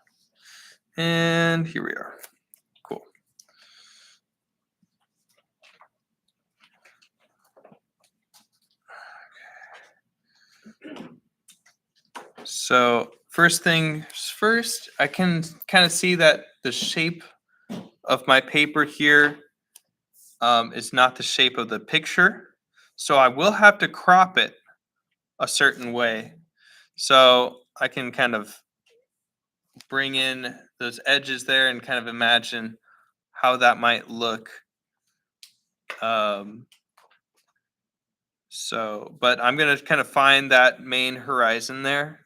And here we are. Cool. So first things first, I can kind of see that the shape of my paper here is not the shape of the picture. So I will have to crop it a certain way. So I can kind of bring in those edges there and kind of imagine how that might look. But I'm going to kind of find that main horizon there.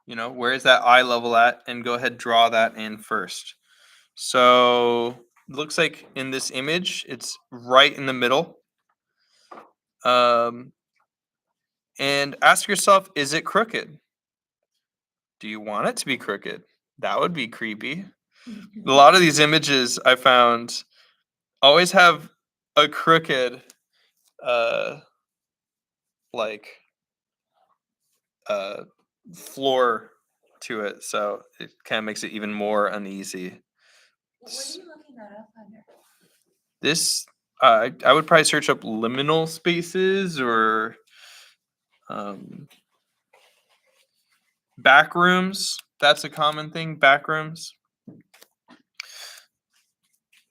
Where is that eye level at? And go ahead, draw that in first. So it looks like in this image, it's right in the middle. And ask yourself, is it crooked? Do you want it to be crooked? That would be creepy. A lot of these images I found always have a crooked, floor to it, so it kind of makes it even more uneasy.
What are you looking that up under?
This, I would probably search up liminal spaces or back rooms. That's a common thing, back rooms.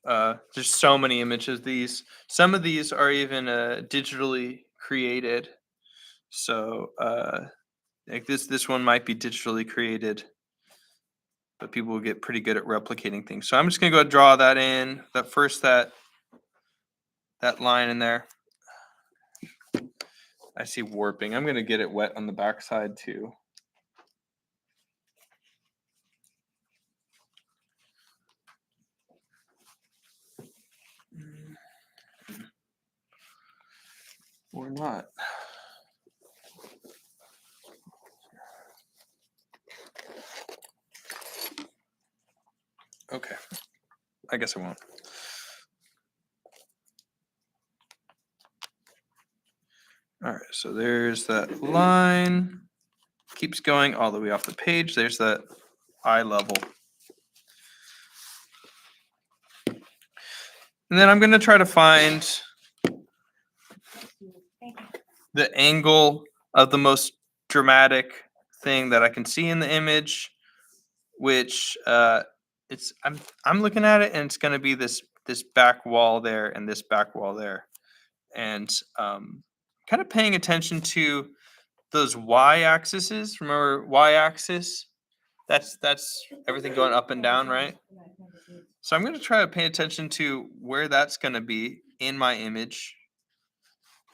There's so many images of these. Some of these are even digitally created. So like this one might be digitally created, but people will get pretty good at replicating things. So I'm just gonna go draw that in, that line in there. I see warping. I'm gonna get it wet on the backside too. Or not. Okay. I guess I won't. All right, so there's that line. Keeps going all the way off the page. There's that eye level. And then I'm going to try to find the angle of the most dramatic thing that I can see in the image, which I'm looking at it and it's going to be this back wall there and this back wall there, and kind of paying attention to those y-axes. Remember y-axis? That's everything going up and down, right? So I'm going to try to pay attention to where that's going to be in my image,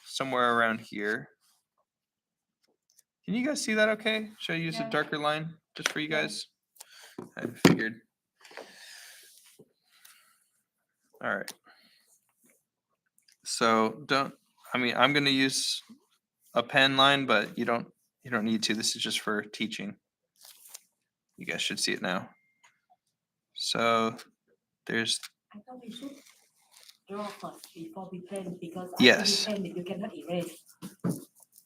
somewhere around here. Can you guys see that okay? Should I use a darker line just for you guys? I figured. All right. So I'm going to use a pen line, but you don't need to. This is just for teaching. You guys should see it now. So there's
I thought we should draw first before we pen because
Yes.
after you pen it, you cannot erase.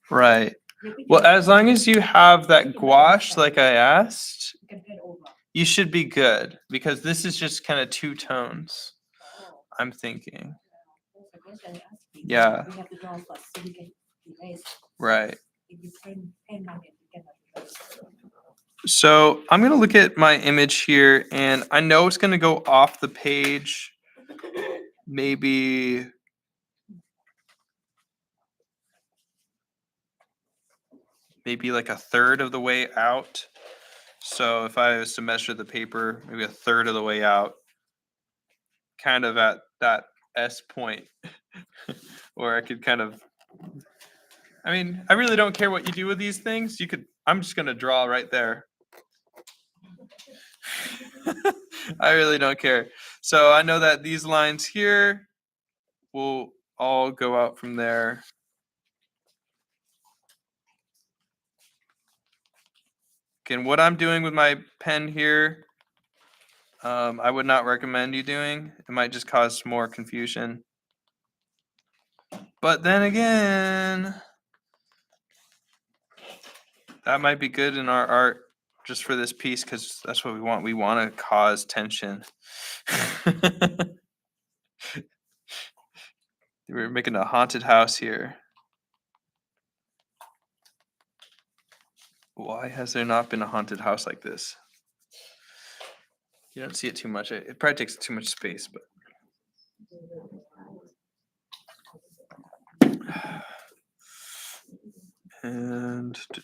right.
You
Well,
can-
as long as you have that gouache like I asked,
you can pen over.
you should be good because this is just kind of two tones,
Oh,
I'm thinking.
that's the question I asked you.
Yeah.
We have to draw first so we can erase.
Right.
If you pen on it, you cannot erase.
So I'm going to look at my image here and I know it's going to go off the page maybe like a third of the way out. So if I was to measure the paper, maybe a third of the way out, kind of at that S point, or I could kind of, I really don't care what you do with these things. I'm just going to draw right there. I really don't care. So I know that these lines here will all go out from there. Again, what I'm doing with my pen here, I would not recommend you doing. It might just cause more confusion. But then again, that might be good in our art just for this piece because that's what we want. We want to cause tension. We're making a haunted house here. Why has there not been a haunted house like this? You don't see it too much. It probably takes too much space, but. And so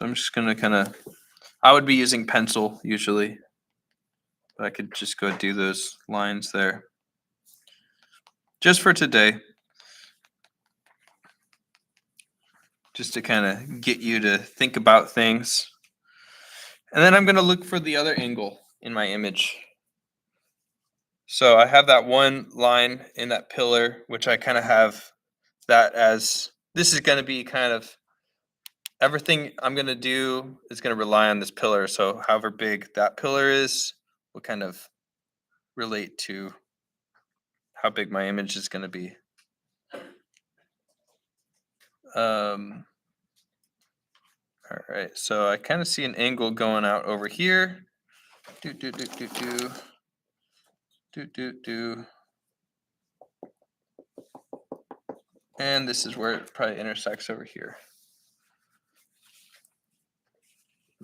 I'm just gonna I would be using pencil usually, but I could just go do those lines there. Just for today. Just to kind of get you to think about things. And then I'm going to look for the other angle in my image. So I have that one line in that pillar, which I kind of have that as, this is going to be kind of, everything I'm going to do is going to rely on this pillar. So however big that pillar is will kind of relate to how big my image is going to be. All right, so I kind of see an angle going out over here. And this is where it probably intersects over here.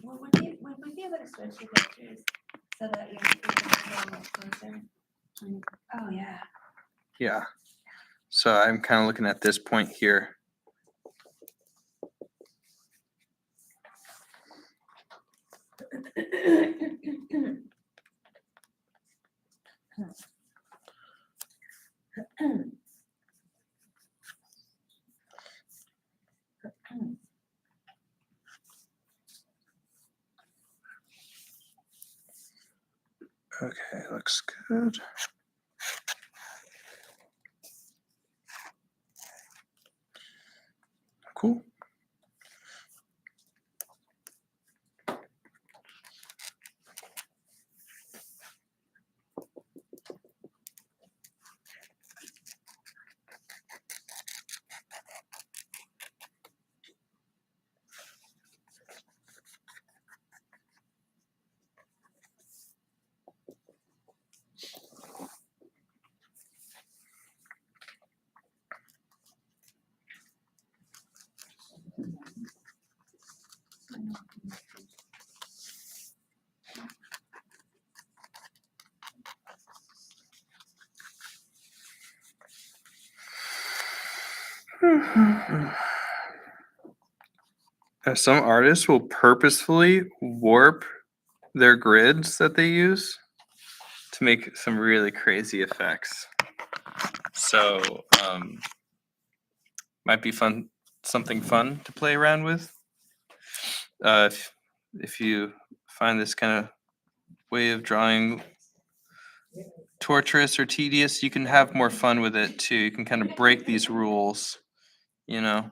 Well, would you be able to switch your pictures so that you're a much closer? Oh, yeah.
Yeah. So I'm kind of looking at this point here. Okay, looks good. Cool. Some artists will purposefully warp their grids that they use to make some really crazy effects. So, might be fun, something fun to play around with. If you find this kind of way of drawing torturous or tedious, you can have more fun with it too. You can kind of break these rules, you know.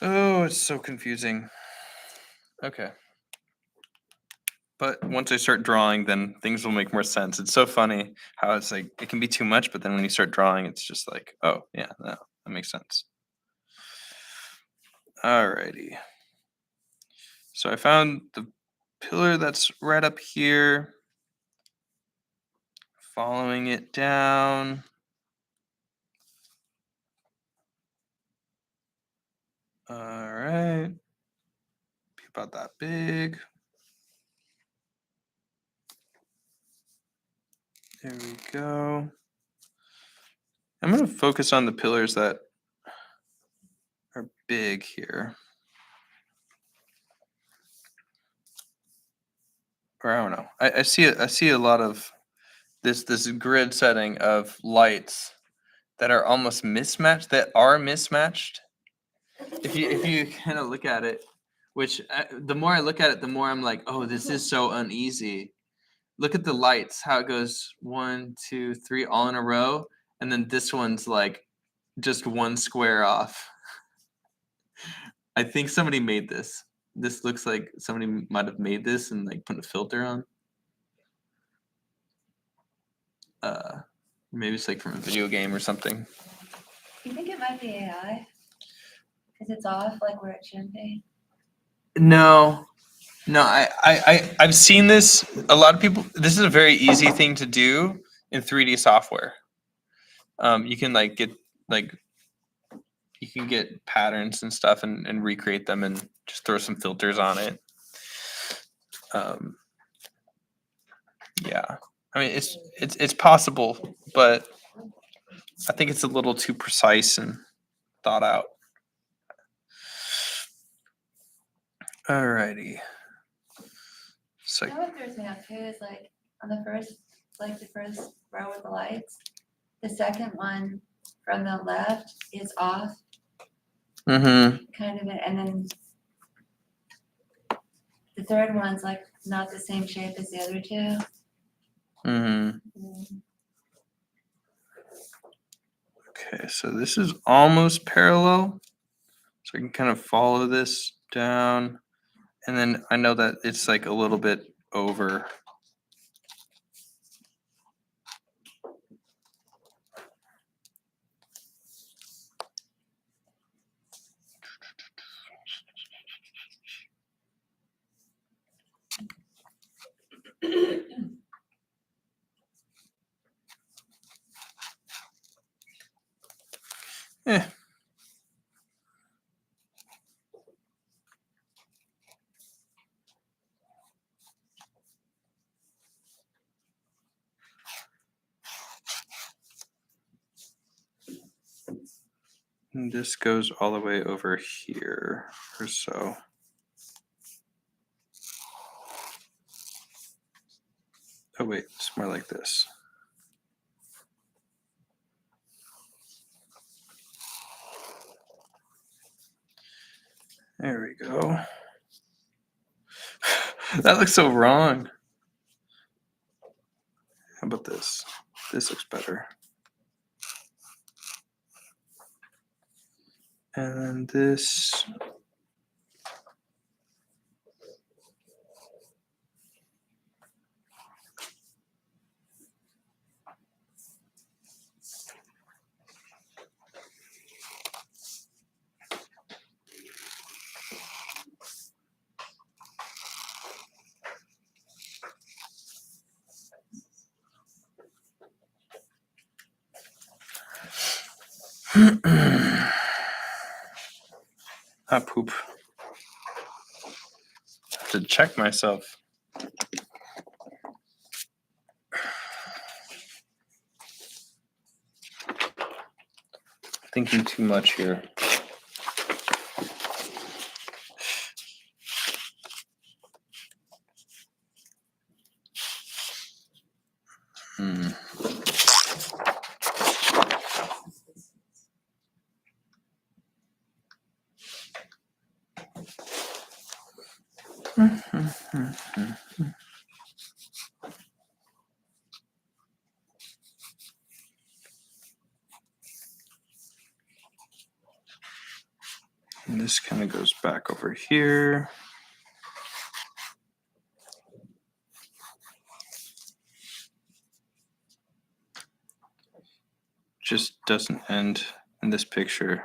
Oh, it's so confusing. Okay. But once I start drawing, then things will make more sense. It's so funny how it's like it can be too much, but then when you start drawing, it's just like, oh yeah, no, that makes sense. Alrighty. So I found the pillar that's right up here. Following it down. Alright. Be about that big. There we go. I'm going to focus on the pillars that are big here. Or I don't know. I see a lot of this grid setting of lights that are almost mismatched, that are mismatched. If you kind of look at it, which the more I look at it, the more I'm like, oh, this is so uneasy. Look at the lights, how it goes 1, 2, 3, all in a row, and then this one's like just one square off. I think somebody made this. This looks like somebody might have made this and like put a filter on. Maybe it's like from a video game or something.
You think it might be AI? Because it's off like where it should be.
No, I've seen this. A lot of people. This is a very easy thing to do in 3D software. You can like get like you can get patterns and stuff and recreate them and just throw some filters on it. Yeah, I mean it's possible, but I think it's a little too precise and thought out. Alrighty. So
You know what throws me off too is like on the first row with the lights, the second one from the left is off,
mm-hmm.
kind of, and then the third one's like not the same shape as the other two.
Mm-hmm. Okay, so this is almost parallel. So I can kind of follow this down. And then I know that it's like a little bit over. Eh. And this goes all the way over here or so. Oh wait, it's more like this. There we go. That looks so wrong. How about this? This looks better. And then this. Ah, poop. I have to check myself. thinking too much here. Hmm. And this kind of goes back over here. Just doesn't end in this picture.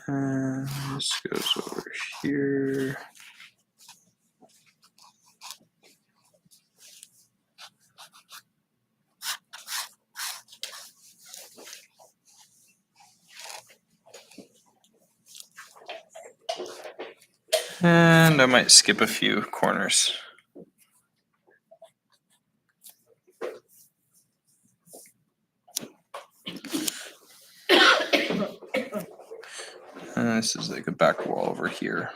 And this goes over here. And I might skip a few corners. And this is like a back wall over here.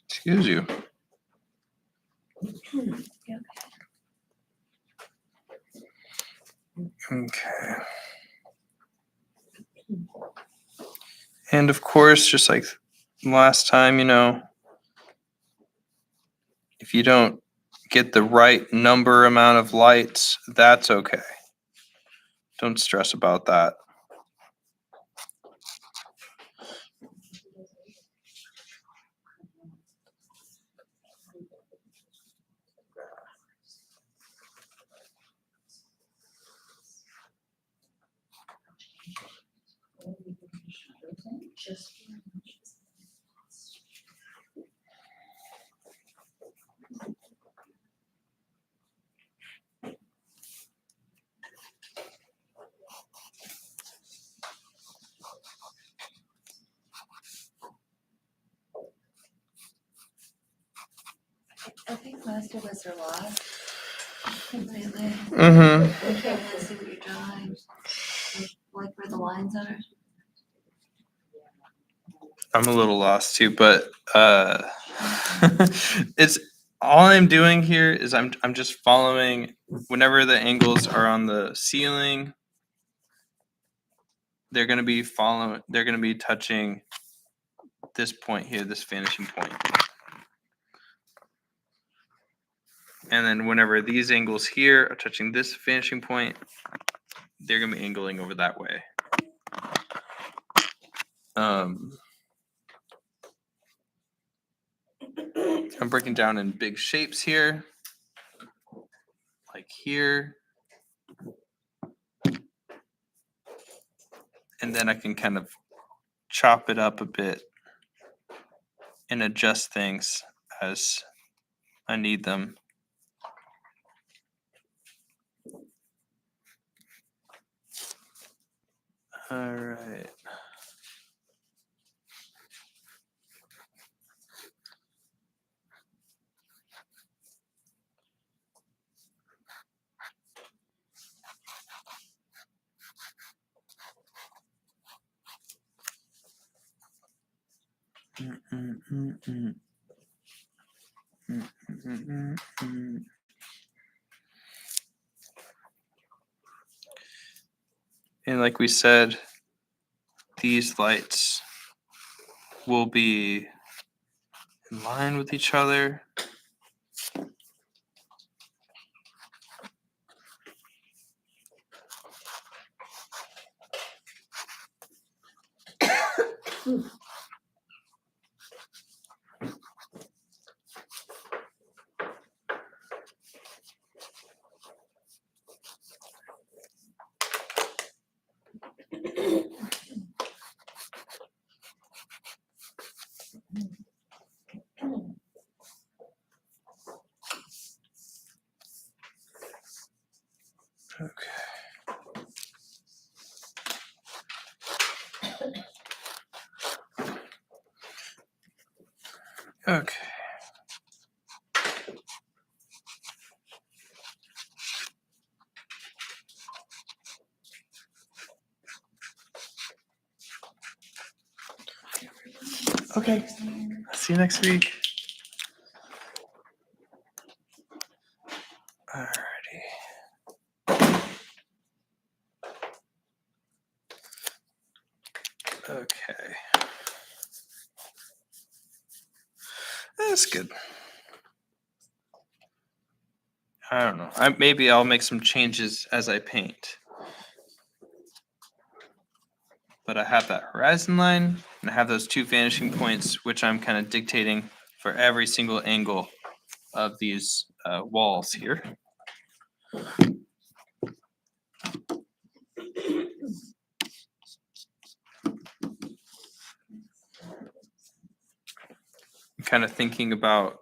Excuse you. Okay. And of course, just like last time, if you don't get the right amount of lights, that's okay. Don't stress about that.
I think most of us are lost completely.
Mm-hmm.
I can't really see what you're drawing, like where the lines are.
I'm a little lost too, but it's all I'm doing here is I'm just following whenever the angles are on the ceiling, they're gonna be touching this point here, this vanishing point. And then whenever these angles here are touching this vanishing point, they're gonna be angling over that way. I'm breaking down in big shapes here, like here. And then I can kind of chop it up a bit and adjust things as I need them. All right. And like we said, these lights will be in line with each other. Okay. Okay. Okay. See you next week. Alrighty. Okay. That's good. I don't know. Maybe I'll make some changes as I paint. But I have that horizon line, and I have those 2 vanishing points, which I'm kind of dictating for every single angle of these walls here. I'm kind of thinking about,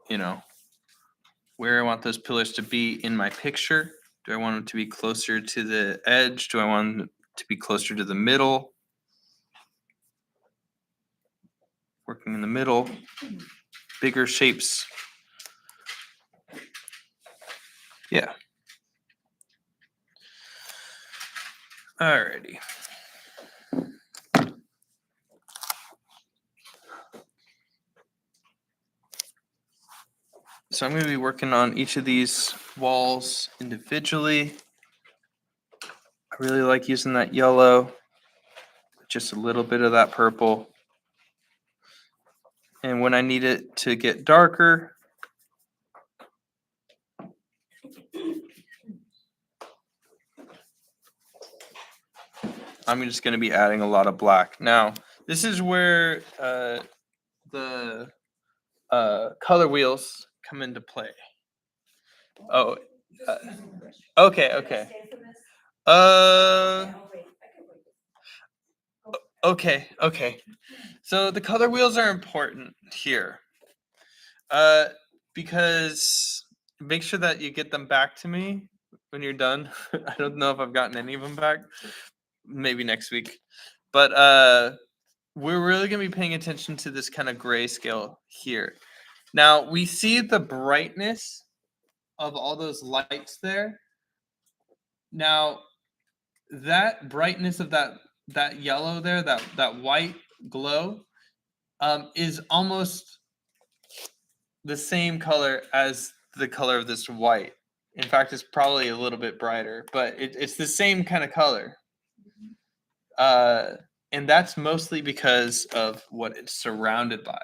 where I want those pillars to be in my picture. Do I want them to be closer to the edge? Do I want them to be closer to the middle? Working in the middle, bigger shapes. Yeah. Alrighty. So I'm going to be working on each of these walls individually. I really like using that yellow, just a little bit of that purple. And when I need it to get darker, I'm just going to be adding a lot of black. Now, this is where the color wheels come into play. Oh, okay. Okay. So the color wheels are important here. Because make sure that you get them back to me when you're done. I don't know if I've gotten any of them back. Maybe next week. But we're really going to be paying attention to this kind of grayscale here. Now, we see the brightness of all those lights there. Now, that brightness of that yellow there, that white glow, is almost the same color as the color of this white. In fact, it's probably a little bit brighter, but it's the same kind of color. And that's mostly because of what it's surrounded by.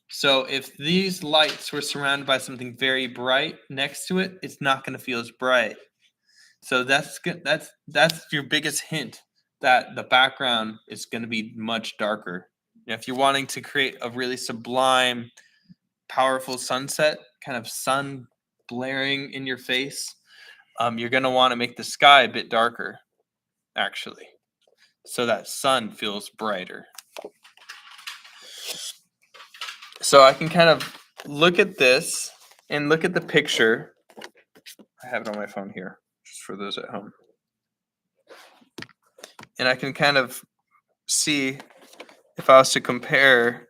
So if these lights were surrounded by something very bright next to it, it's not going to feel as bright. So that's your biggest hint that the background is going to be much darker. If you're wanting to create a really sublime, powerful sunset, kind of sun blaring in your face, you're going to want to make the sky a bit darker, actually, so that sun feels brighter. So I can kind of look at this and look at the picture. I have it on my phone here, just for those at home. And I can kind of see if I was to compare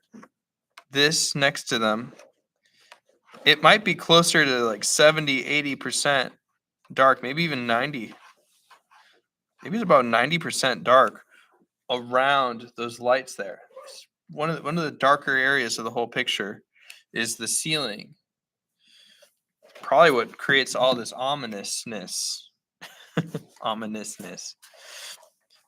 this next to them, it might be closer to like 70, 80% dark, maybe even 90. Maybe it's about 90% dark around those lights there. One of the darker areas of the whole picture is the ceiling. Probably what creates all this ominousness.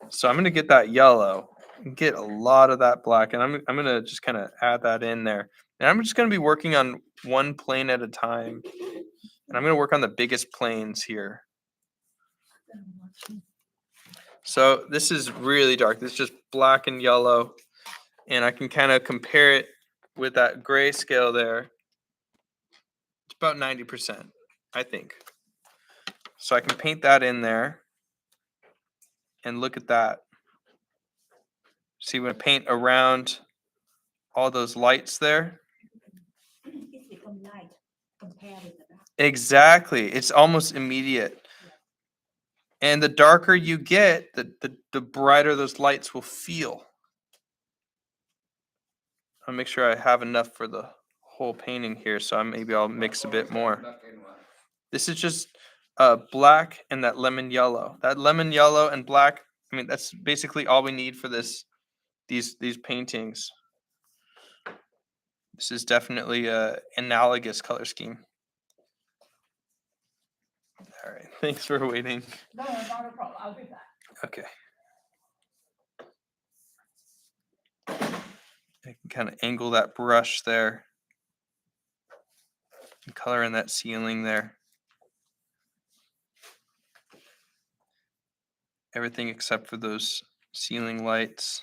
So I'm going to get that yellow and get a lot of that black, and I'm going to just kind of add that in there. And I'm just going to be working on one plane at a time. And I'm going to work on the biggest planes here. So this is really dark. This is just black and yellow. And I can kind of compare it with that grayscale there. It's about 90%, I think. So I can paint that in there. And look at that. See, when I paint around all those lights there,
It's become light. compare with the dark.
Exactly. It's almost immediate. And the darker you get, the brighter those lights will feel. I'll make sure I have enough for the whole painting here, so maybe I'll mix a bit more.
Black and white.
This is just black and that lemon yellow. That lemon yellow and black, I mean, that's basically all we need for these paintings. This is definitely a analogous color scheme. All right, thanks for waiting.
No, not a problem. I'll be back.
Okay. I can kind of angle that brush there and color in that ceiling there. Everything except for those ceiling lights.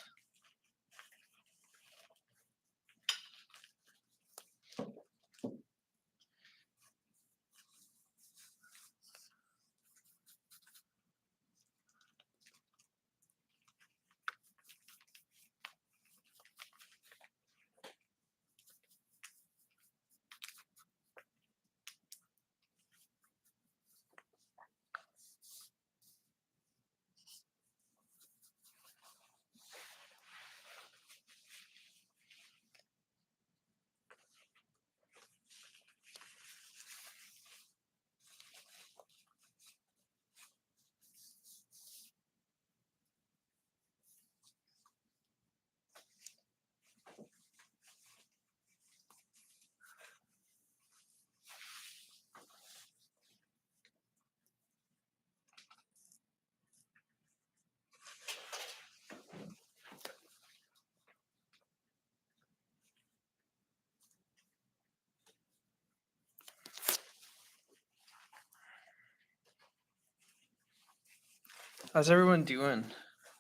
How's everyone doing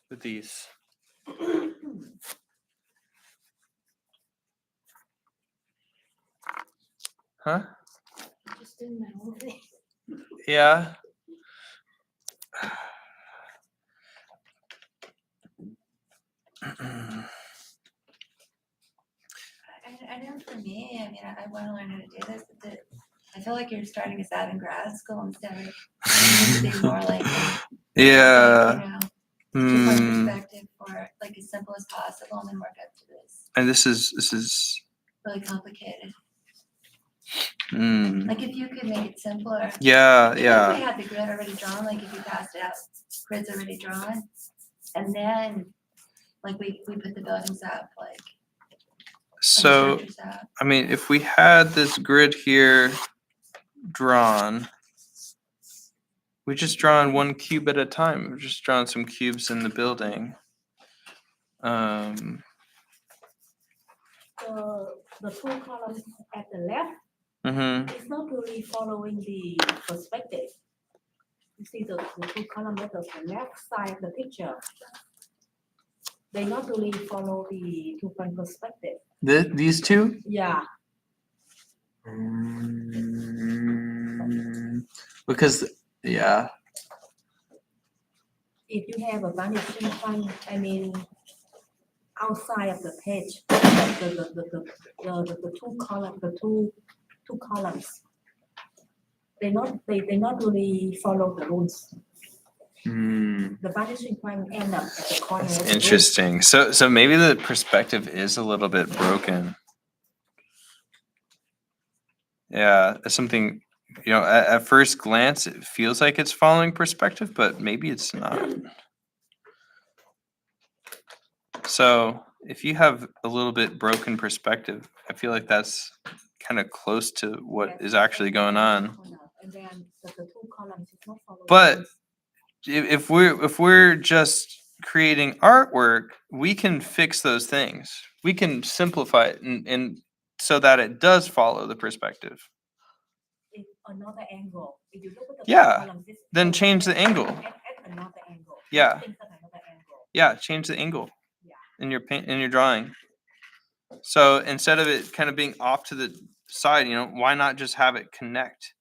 with these? Huh?
Just doing my own thing.
Yeah.
I know for me, I mean, I want to learn how to do this, but I feel like you're starting us out in grad school instead of learning to be more like,
Yeah.
you know,
Hmm.
two-point perspective for like as simple as possible and then work up to this
And this is.
really complicated.
Hmm.
Like if you could make it simpler.
Yeah.
Even if
Yeah.
we had the grid already drawn, like if you passed it out, grids already drawn, and then like we put the buildings up, like. and the
So,
structures up.
I mean, if we had this grid here drawn, we just drawn one cube at a time. We're just drawing some cubes in the building.
The two columns at the left
Mm-hmm.
is not really following the perspective. You see the two columns at the left side of the picture. They not really follow the two-point perspective.
These two?
Yeah,
Because, yeah.
if you have a vanishing point, I mean, outside of the page, the two columns, they not really follow the rules. The vanishing point end up at the corner.
That's
of the room.
interesting. So maybe the perspective is a little bit broken. Yeah, it's something, at first glance, it feels like it's following perspective, but maybe it's not. So if you have a little bit broken perspective, I feel like that's kind of close to what is actually going on.
And then the two columns is not following.
But
rules.
if we're just creating artwork, we can fix those things. We can simplify it and so that it does follow the perspective.
In another angle. If you look at the
Yeah,
two columns,
then change the angle.
At another angle.
Yeah.
Things at another angle.
Yeah, change the angle
Yeah.
in your drawing. So instead of it kind of being off to the side, why not just have it connect?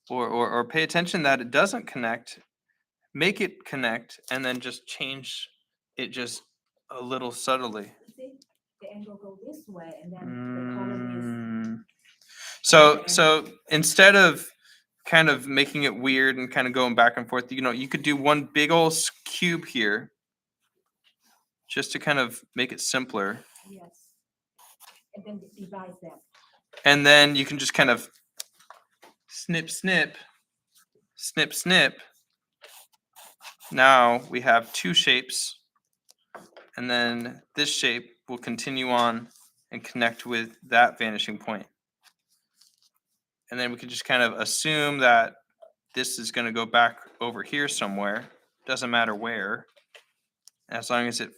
Or pay attention that it doesn't connect, make it connect, and then just change it just a little subtly.
You see, the angle go this way, and then the column
So instead of kind of making it weird and kind of going back and forth, you could do one big old cube here, just to kind of make it simpler.
Yes. And then divide them.
And then you can just kind of snip, snip, snip, snip. Now we have two shapes. And then this shape will continue on and connect with that vanishing point. And then we can just kind of assume that this is going to go back over here somewhere. Doesn't matter where. As long as it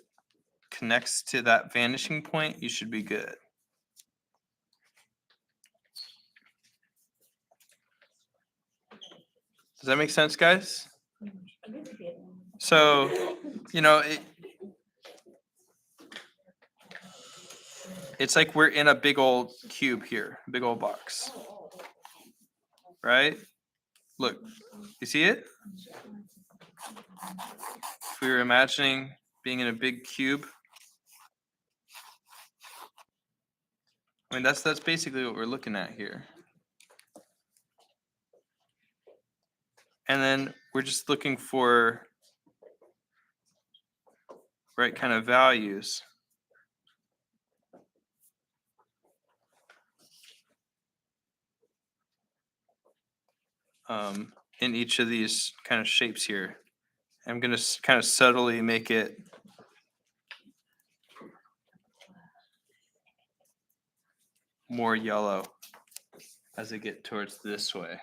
connects to that vanishing point, you should be good. Does that make sense, guys?
A little bit.
So, it's like we're in a big old cube here, big old box. Right? Look, you see it? If we were imagining being in a big cube, I mean, that's basically what we're looking at here. And then we're just looking for right kind of values. In each of these kind of shapes here. I'm going to kind of subtly make it more yellow as I get towards this way.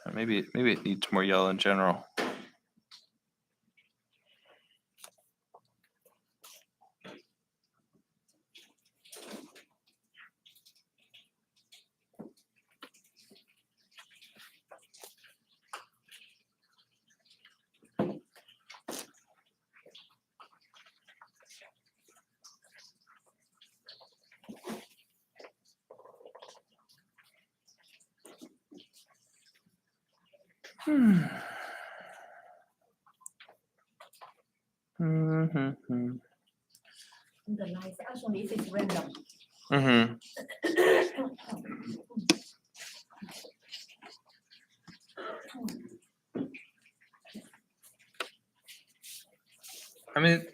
Or maybe it needs more yellow in general. Mm-hmm.
The lines actually it is random.
Mm-hmm. I mean,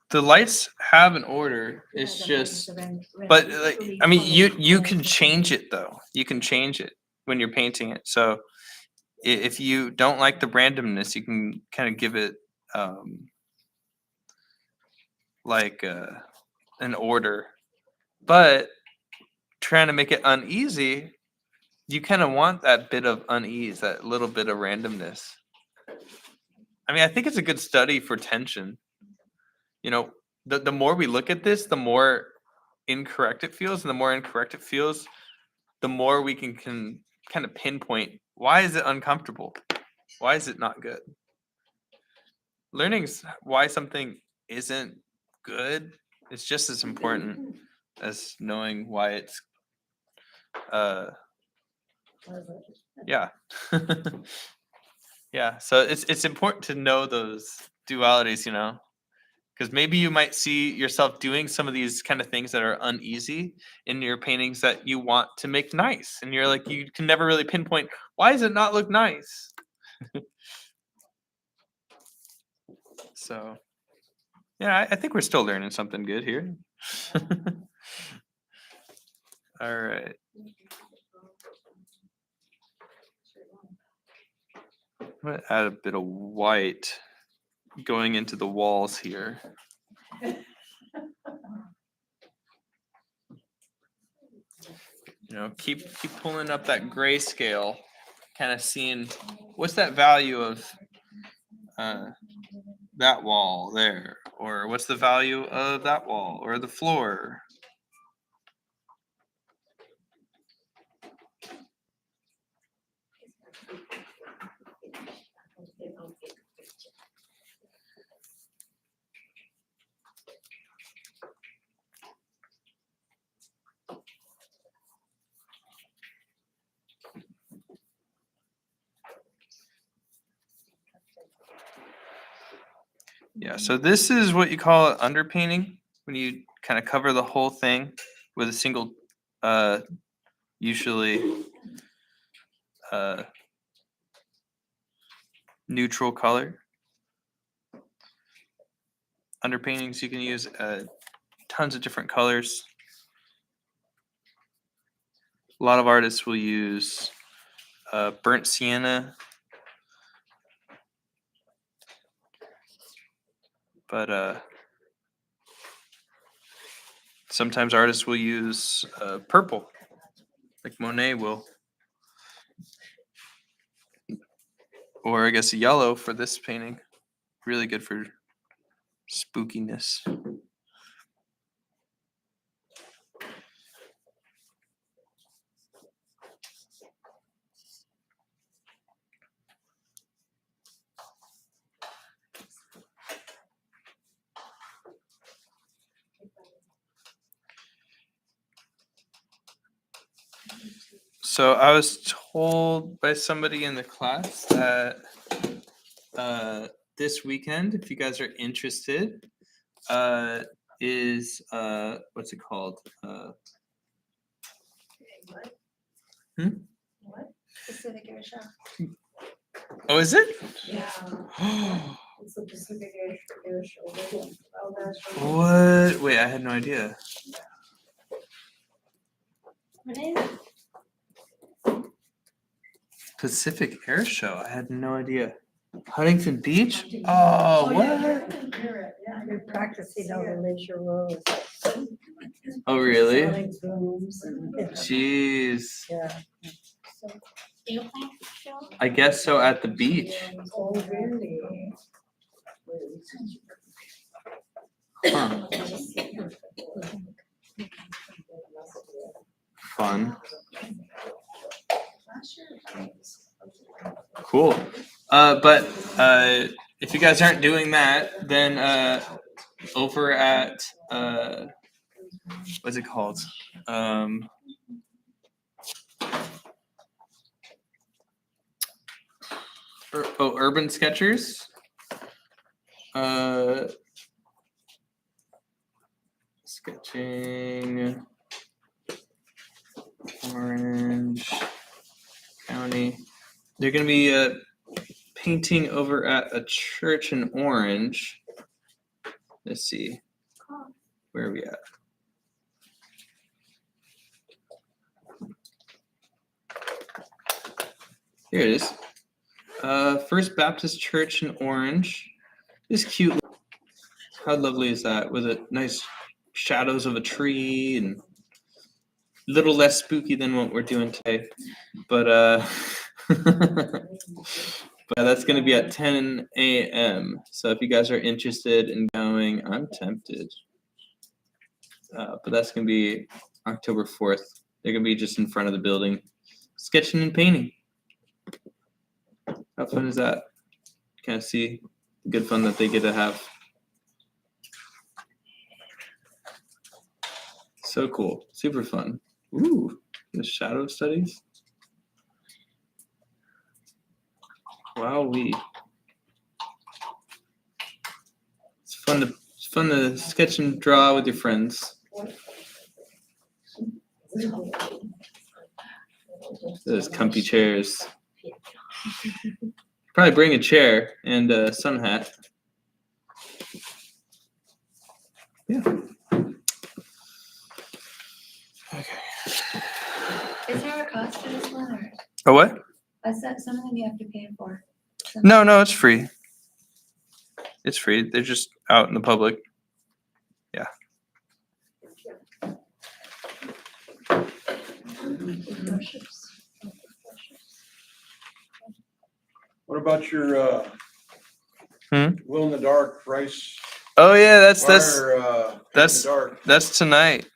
the lights have an order. It's just, but like, I mean, you can change it though. You can change it when you're painting it. So if you don't like the randomness, you can kind of give it like an order. But trying to make it uneasy, you kind of want that bit of unease, that little bit of randomness. I mean, I think it's a good study for tension. The more we look at this, the more incorrect it feels, and the more incorrect it feels, the more we can kind of pinpoint, why is it uncomfortable? Why is it not good? Learning why something isn't good is just as important as knowing why it's yeah. Yeah, so it's important to know those dualities, because maybe you might see yourself doing some of these kind of things that are uneasy in your paintings that you want to make nice, and you're like, you can never really pinpoint, why does it not look nice? So yeah, I think we're still learning something good here. All right. I'm gonna add a bit of white going into the walls here. Keep pulling up that grayscale, kind of seeing what's that value of that wall there, or what's the value of that wall or the floor. Yeah, so this is what you call it underpainting. when you kind of cover the whole thing with a single, usually neutral color. Underpaintings, you can use tons of different colors. A lot of artists will use burnt sienna, but sometimes artists will use purple, like Monet will. Or I guess yellow for this painting. Really good for spookiness. So I was told by somebody in the class that this weekend, if you guys are interested, is what's it called?
Pacific Air Show.
Oh, is it?
Yeah. It's the Pacific Air Show.
What? Wait, I had no idea.
What is it?
Pacific Air Show. I had no idea. Huntington Beach? Oh, what?
You're practicing on the leisure road.
Oh, really?
Sonic booms and-
Jeez.
Yeah.
So, airplane show?
I guess so at the beach.
Oh, really?
Huh. Fun. Cool. But if you guys aren't doing that, then over at what's it called? Urban Sketchers. Sketching Orange County. They're gonna be painting over at a church in Orange. Let's see. Where are we at? Here it is. First Baptist Church in Orange. This cute. How lovely is that? With a nice shadows of a tree and a little less spooky than what we're doing today. But but that's gonna be at 10 a.m. So if you guys are interested in going, I'm tempted. But that's gonna be October 4th. They're gonna be just in front of the building, sketching and painting. How fun is that? Kind of see the good fun that they get to have. So cool, super fun. Ooh, the shadow studies. Wowee. It's fun to sketch and draw with your friends. Those comfy chairs. Probably bring a chair and a sun hat. Yeah. Okay.
Is there a cost to this one or
Oh, what?
is that something you have to pay for?
No, it's free. It's free. They're just out in the public. Yeah.
What about your glow in the dark rice
Oh yeah, that's
fire, in
that's
the dark?
that's tonight.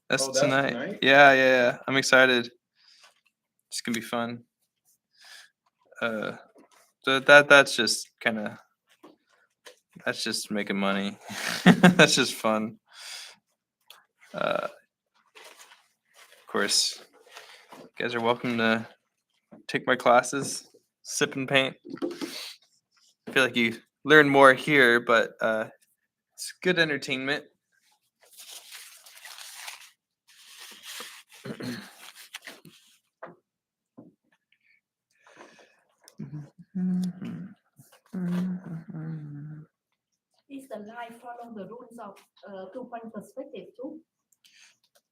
That's
Oh, that's
tonight.
tonight?
Yeah. I'm excited. It's gonna be fun. So that's just that's just making money. That's just fun. Of course, you guys are welcome to take my classes, sip and paint. I feel like you learn more here, but it's good entertainment.
Is the line follow the rules of 2-point perspective too?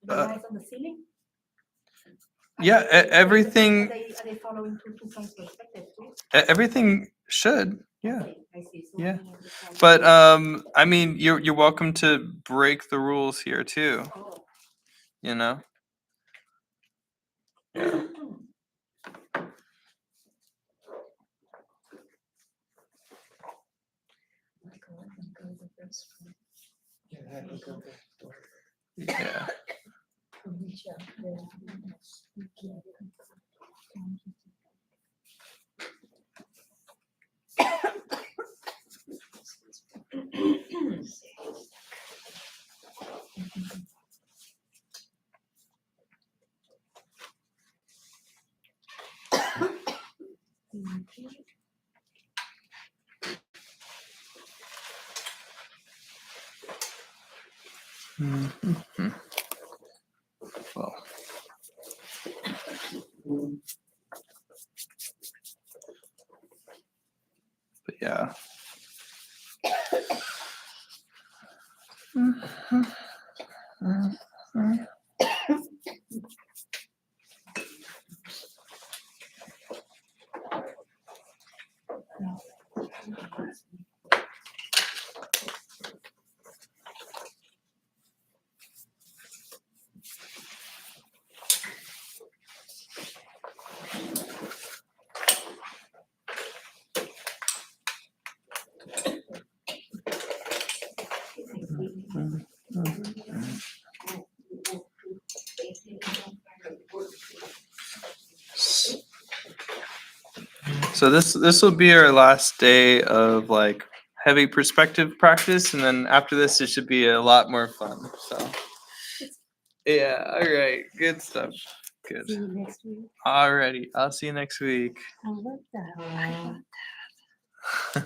The
Uh,
lines on the ceiling?
Yeah, everything
Are they following 2-point perspective too?
everything should. Yeah.
I see. So
Yeah.
we understand.
But I mean, you're welcome to break the rules here too.
Oh.
You know. Yeah. Yeah. Mhm. Well. But yeah. So this will be our last day of like heavy perspective practice, and then after this, it should be a lot more fun. So yeah, all right, good stuff. Good.
See you next week.
Alrighty, I'll see you next week.
I love that. I love that.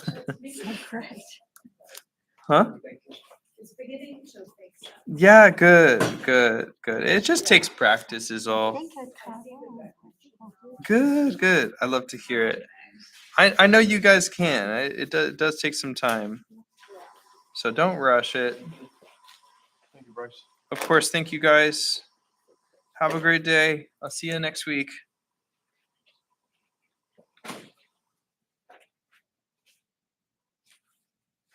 So great.
Huh?
It's beginning to make sense.
Yeah, good. It just takes practice, is
I
all.
think I caught on.
Good. I love to hear it. I know you guys can. It does take some time. So don't rush it.
Thank you, Bryce.
Of course, thank you guys. Have a great day. I'll see you next week.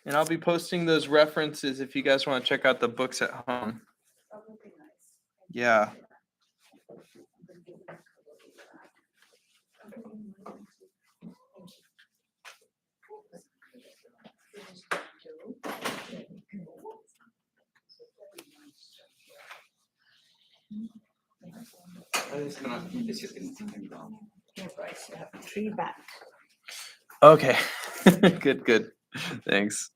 And I'll be posting those references if you guys want to check out the books at home. Yeah.
Here, Bryce, you have a tree back.
Okay. Good. Thanks.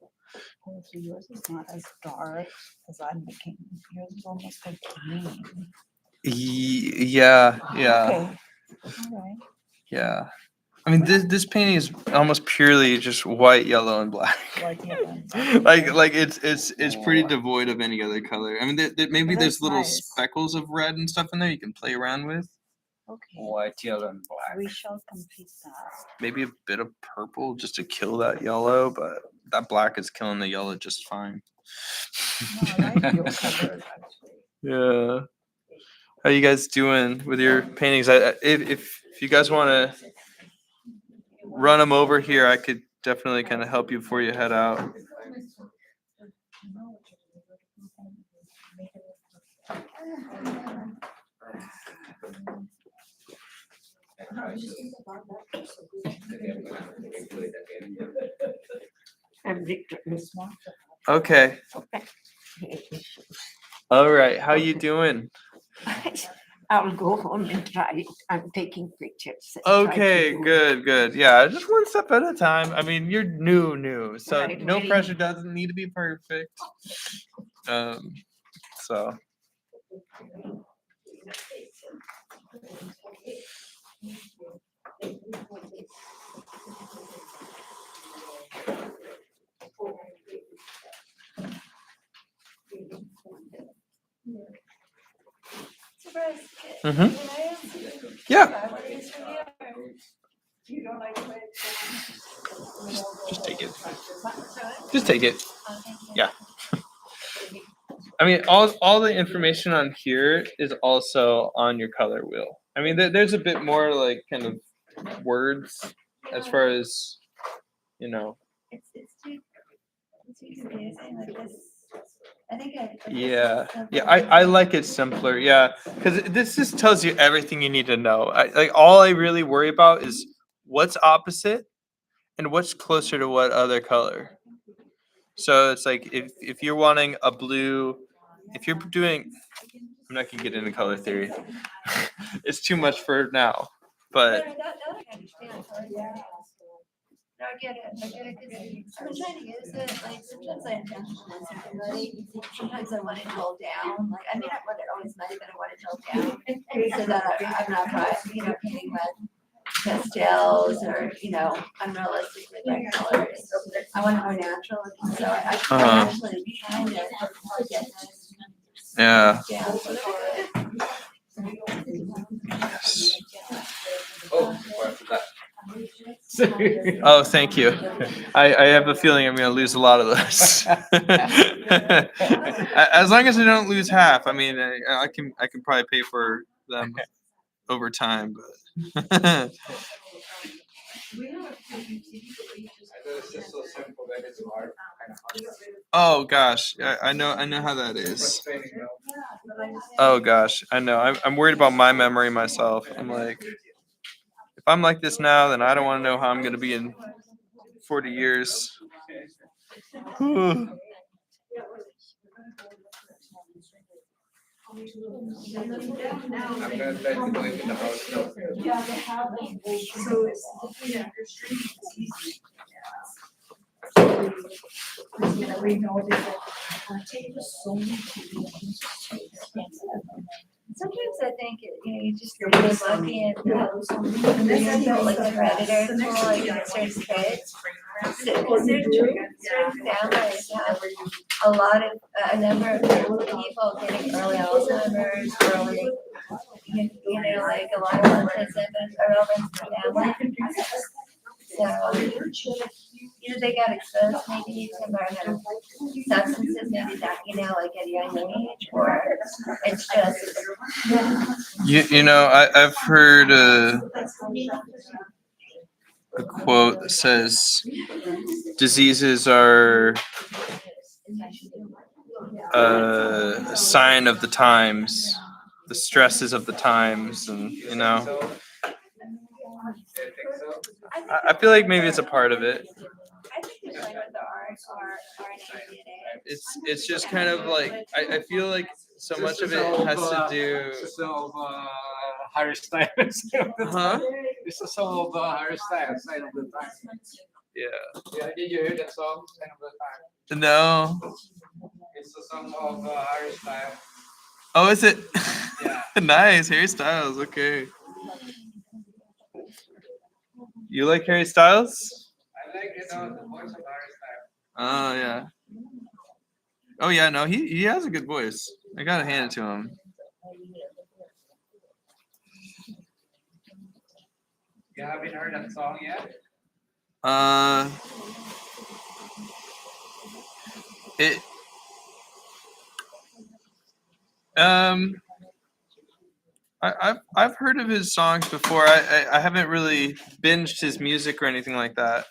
Oh, so yours is not as dark as I'm making. Yours is almost like green.
Yeah.
Okay. All right.
Yeah. I mean, this painting is almost purely just white, yellow, and black.
White, yellow, and black.
like it's pretty devoid of any other color. I mean, maybe
But
there's
that's
little
nice.
speckles of red and stuff in there you can play around with.
Okay.
White, yellow, and black.
We shall complete that.
Maybe a bit of purple just to kill that yellow, but that black is killing the yellow just fine.
No, I like your color, actually.
Yeah. How you guys doing with your paintings? If you guys want to run them over here, I could definitely kind of help you before you head out.
And Victor is one.
Okay. All right. How you doing?
I'll go home and try it. I'm taking pictures. and try to
Okay,
do it.
good. Yeah, just one step at a time. I mean, you're new, so
Right,
no
very
pressure. Doesn't need to be perfect. So.
first.
Mhm.
Can I ask
Yeah.
try one of these from you, or-
You don't like it?
Just take it. Just take it.
Oh, thank you.
Yeah. I mean, all the information on here is also on your color wheel. I mean, there's a bit more like kind of words as far as, you know.
It's too confusing, like this. I think I. like, this is
Yeah,
simpler
yeah. I
than-
like it simpler. Yeah, because this just tells you everything you need to know. Like all I really worry about is what's opposite and what's closer to what other color. So it's like if you're wanting a blue, if you're doing, I'm not gonna get into color theory. It's too much for now. But
No, that I understand. No, I get it, 'cause I've been trying to use it, like, sometimes I intentionally say somebody, sometimes I want it held down, like, I mean, I want it always muddy, but I want it held down. So that I'm not, painting with pastels or, unrealistically bright colors. I want it more natural looking, so I actually trying to get this
yeah.
down.
Oh, sorry for that.
Oh, thank you. I have a feeling I'm gonna lose a lot of those. As long as I don't lose half, I mean, I can probably pay for them over time. But
I know it's just so simple that it's hard, kind of hard.
oh gosh, I know how that is.
Frustrating though.
Oh gosh, I know. I'm worried about my memory myself. I'm like, if I'm like this now, then I don't want to know how I'm gonna be in 40 years.
I'm gonna try to do it in the house though.
So it's, yeah, your street is easy. We know that so many people.
Sometimes I think, you just really lucky and, like the Predator tool, like in certain states. Because certain families have a lot of, a number of people getting early Alzheimer's, early, like a lot of autism are over in the family. So, they got exposed maybe to environmental substances, maybe that, like at a young age, or it's just.
I've heard a quote that says diseases are a sign of the times, the stresses of the times, and I feel like maybe it's a part of it.
I think it's like with the art and DNA.
It's just kind of like I feel like so much of it has to do.
Harry Styles.
Huh?
It's a song of Harry Styles, Sign of the Times.
Yeah.
Yeah, did you hear that song, Sign of the Times?
No.
It's a song of Harry Styles.
Oh, is it?
Yeah.
Nice, Harry Styles. Okay. You like Harry Styles?
I like the voice of Harry Styles.
Oh yeah. Oh yeah, no, he has a good voice. I gotta hand it to him.
You haven't heard that song yet?
It I've heard of his songs before. I haven't really binged his music or anything like that.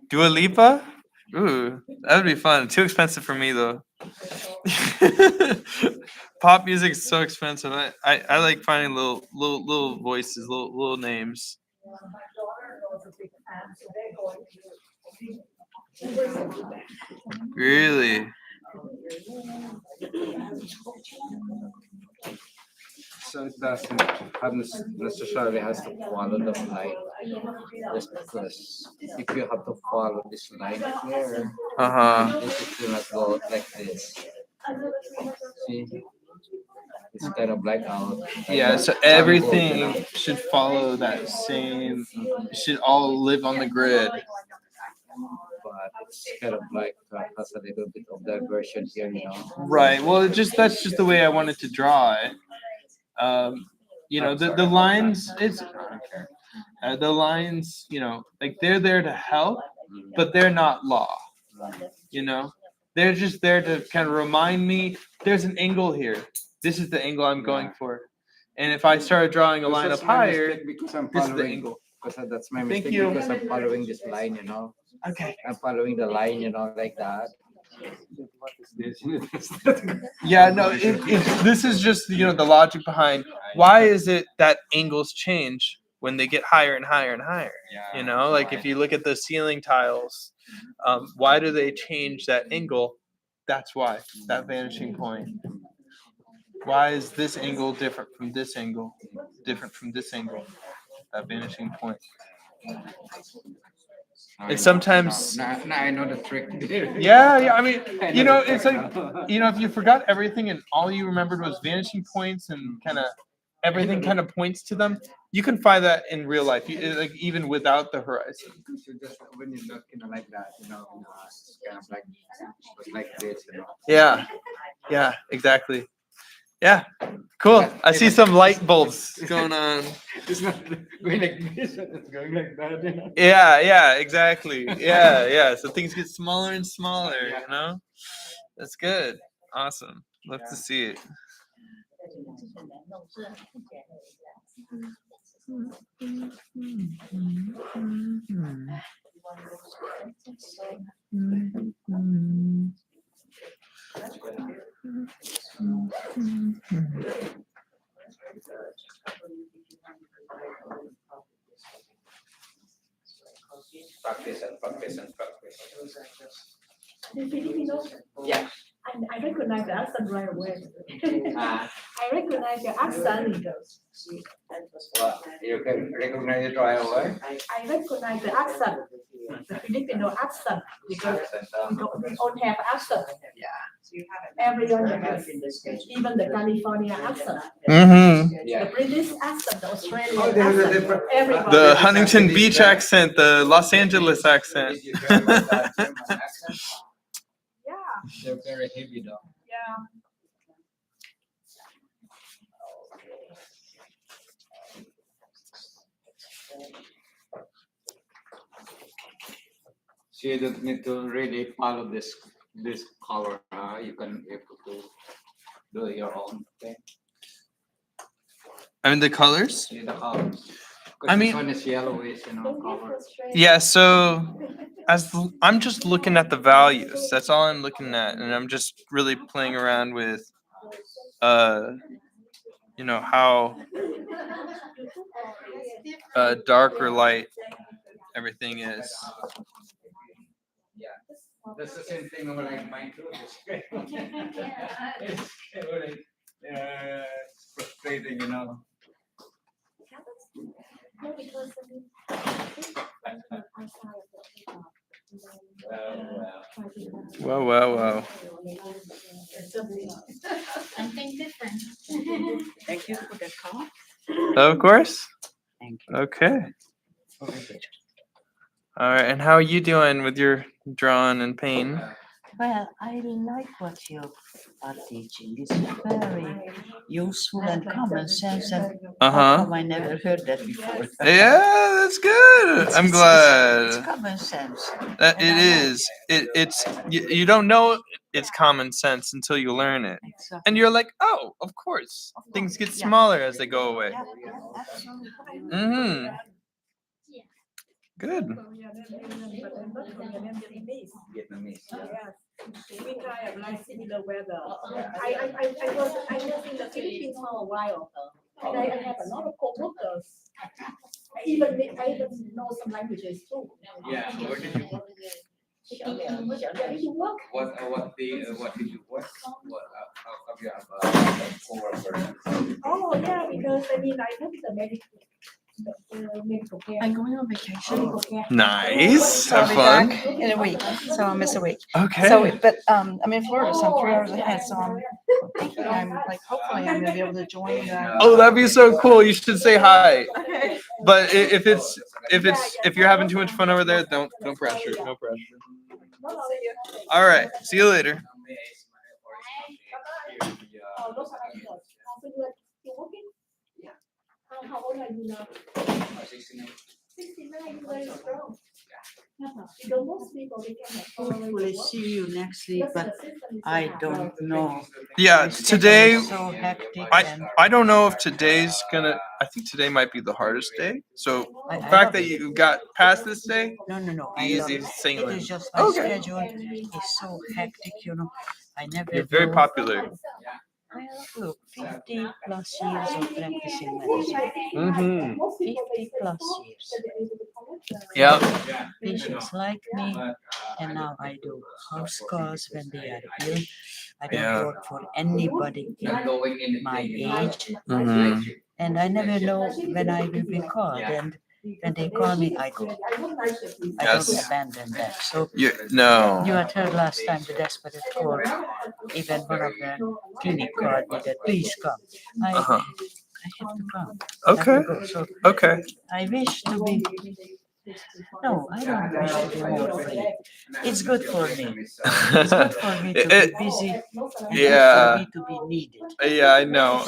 Dua Lipa? Ooh, that would be fun. Too expensive for me though. Pop music is so expensive. I like finding little voices, little names. Really?
So it doesn't have necessarily has to follow the line. Just because if you have to follow this line here, it will not go like this. See? It's kind of like out.
Yeah, so everything should follow that same, should all live on the grid.
But it's kind of like has a little bit of diversion here,
Right. Well, that's just the way I wanted to draw it. The lines. The lines. Like they're there to help, but they're not law. They're just there to kind of remind me there's an angle here. This is the angle I'm going for. And if I started drawing a line up higher,
because I'm
this is the
following.
angle.
Because that's my
Thank
mistake.
you.
Because I'm following this line,
Okay.
I'm following the line, like that. What is this?
Yeah, no, this is just the logic behind why is it that angles change when they get higher and higher and higher. Like if you look at the ceiling tiles, why do they change that angle? That's why, that vanishing point. Why is this angle different from this angle? Different from this angle? That vanishing point. And sometimes
Now I know the trick.
yeah, I mean,
I know the
it's
trick
like
now.
if you forgot everything and all you remembered was vanishing points and kind of everything kind of points to them, you can find that in real life, like even without the horizon.
So just when you look, like that, it's kind of like this,
Yeah, exactly. Yeah, cool. I see some light bulbs going on.
It's not going like this, it's going like that,
Yeah, exactly. Yeah. So things get smaller and smaller, That's good. Awesome. Love to see it.
Practice and practice and practice.
In Filipino,
Yeah.
I recognize the accent right away.
Ah.
I recognize the accent.
Well, you can recognize it right away.
I recognize the accent, the Filipino accent, because we don't have accent. Everyone has, even the California accent,
Mm-hmm.
the British accent, the Australian
Oh, there's a
accent,
different.
everybody.
The Huntington Beach accent, the Los Angeles accent.
Did you hear about that German accent?
Yeah,
They're very heavy though.
yeah.
So you don't need to really follow this color. You can do your own thing.
I mean the colors.
See the colors.
I mean-
this one is yellowish, color.
Yeah, so I'm just looking at the values. That's all I'm looking at, and I'm just really playing around with, how dark or light everything is.
Yeah, that's the same thing like mine too. It's it's frustrating,
No, because
Whoa.
something different.
Thank you for the call.
Of course.
Thank you.
Okay. All right. And how are you doing with your drawing and painting?
Well, I like what you are teaching. It's very useful and common sense, and how come I never heard that before?
Yeah, that's good. I'm
It's
glad.
common sense.
That
and
it
I like
is. It's you don't know it's common sense until you learn it,
Exactly.
and you're like, oh, of course. Things get smaller as they go away.
Yeah, absolutely.
Mm-hmm. Good.
But I'm not Korean, Vietnamese.
Vietnamese.
Yes, we kind of like similar weather. I was in the Philippines for a while, and I have a lot of co-workers. I even know some languages too.
Yeah. Where did you work?
Where did you work?
What did you work? How come you have a coworker?
Oh yeah, because I work in the medical care.
I'm going on vacation.
Medical care.
Nice.
So I'll
Have
be
fun.
back in a week, so I'll miss a week.
Okay.
So, but I'm in Florida, so I'm 3 hours ahead, so I'm thinking hopefully I'm gonna be able to join.
Oh, that'd be so cool. You should say hi.
Okay.
But if you're having too much fun over there, don't pressure. No pressure. All right. See you later.
Oh, those are yours. Also, you're working? Yeah. How old are you now? 69, you're very strong. You know, most people, they can have.
Hopefully see you next week, but I don't know.
Yeah,
My schedule
today
is so hectic
I
and
I don't know if today's gonna. I think today might be the hardest day. So
I
the fact
love
that
it.
you got past this day,
No, I love
easy
it. It
sailing.
is just my
Okay.
schedule is so hectic, I never
You're very
know.
popular.
Look, 50 plus years of practicing medicine.
Mm-hmm.
50 plus years.
Yeah.
Patients like me, and now I do house calls when they are ill. I don't
Yeah.
work for anybody in my age,
Mm-hmm.
and I never know when I will be called. And when they call me, I go. I don't
Yes.
abandon that. So
No.
you had heard last time the desperate call. Even one of the clinic called me that please come. I
Uh-huh.
have to come. I have
Okay.
to go. So
Okay.
I wish to be. No, I don't wish to be more free. It's good for me. It's good for me to be busy and
Yeah.
good for me to be needed.
Yeah, I know.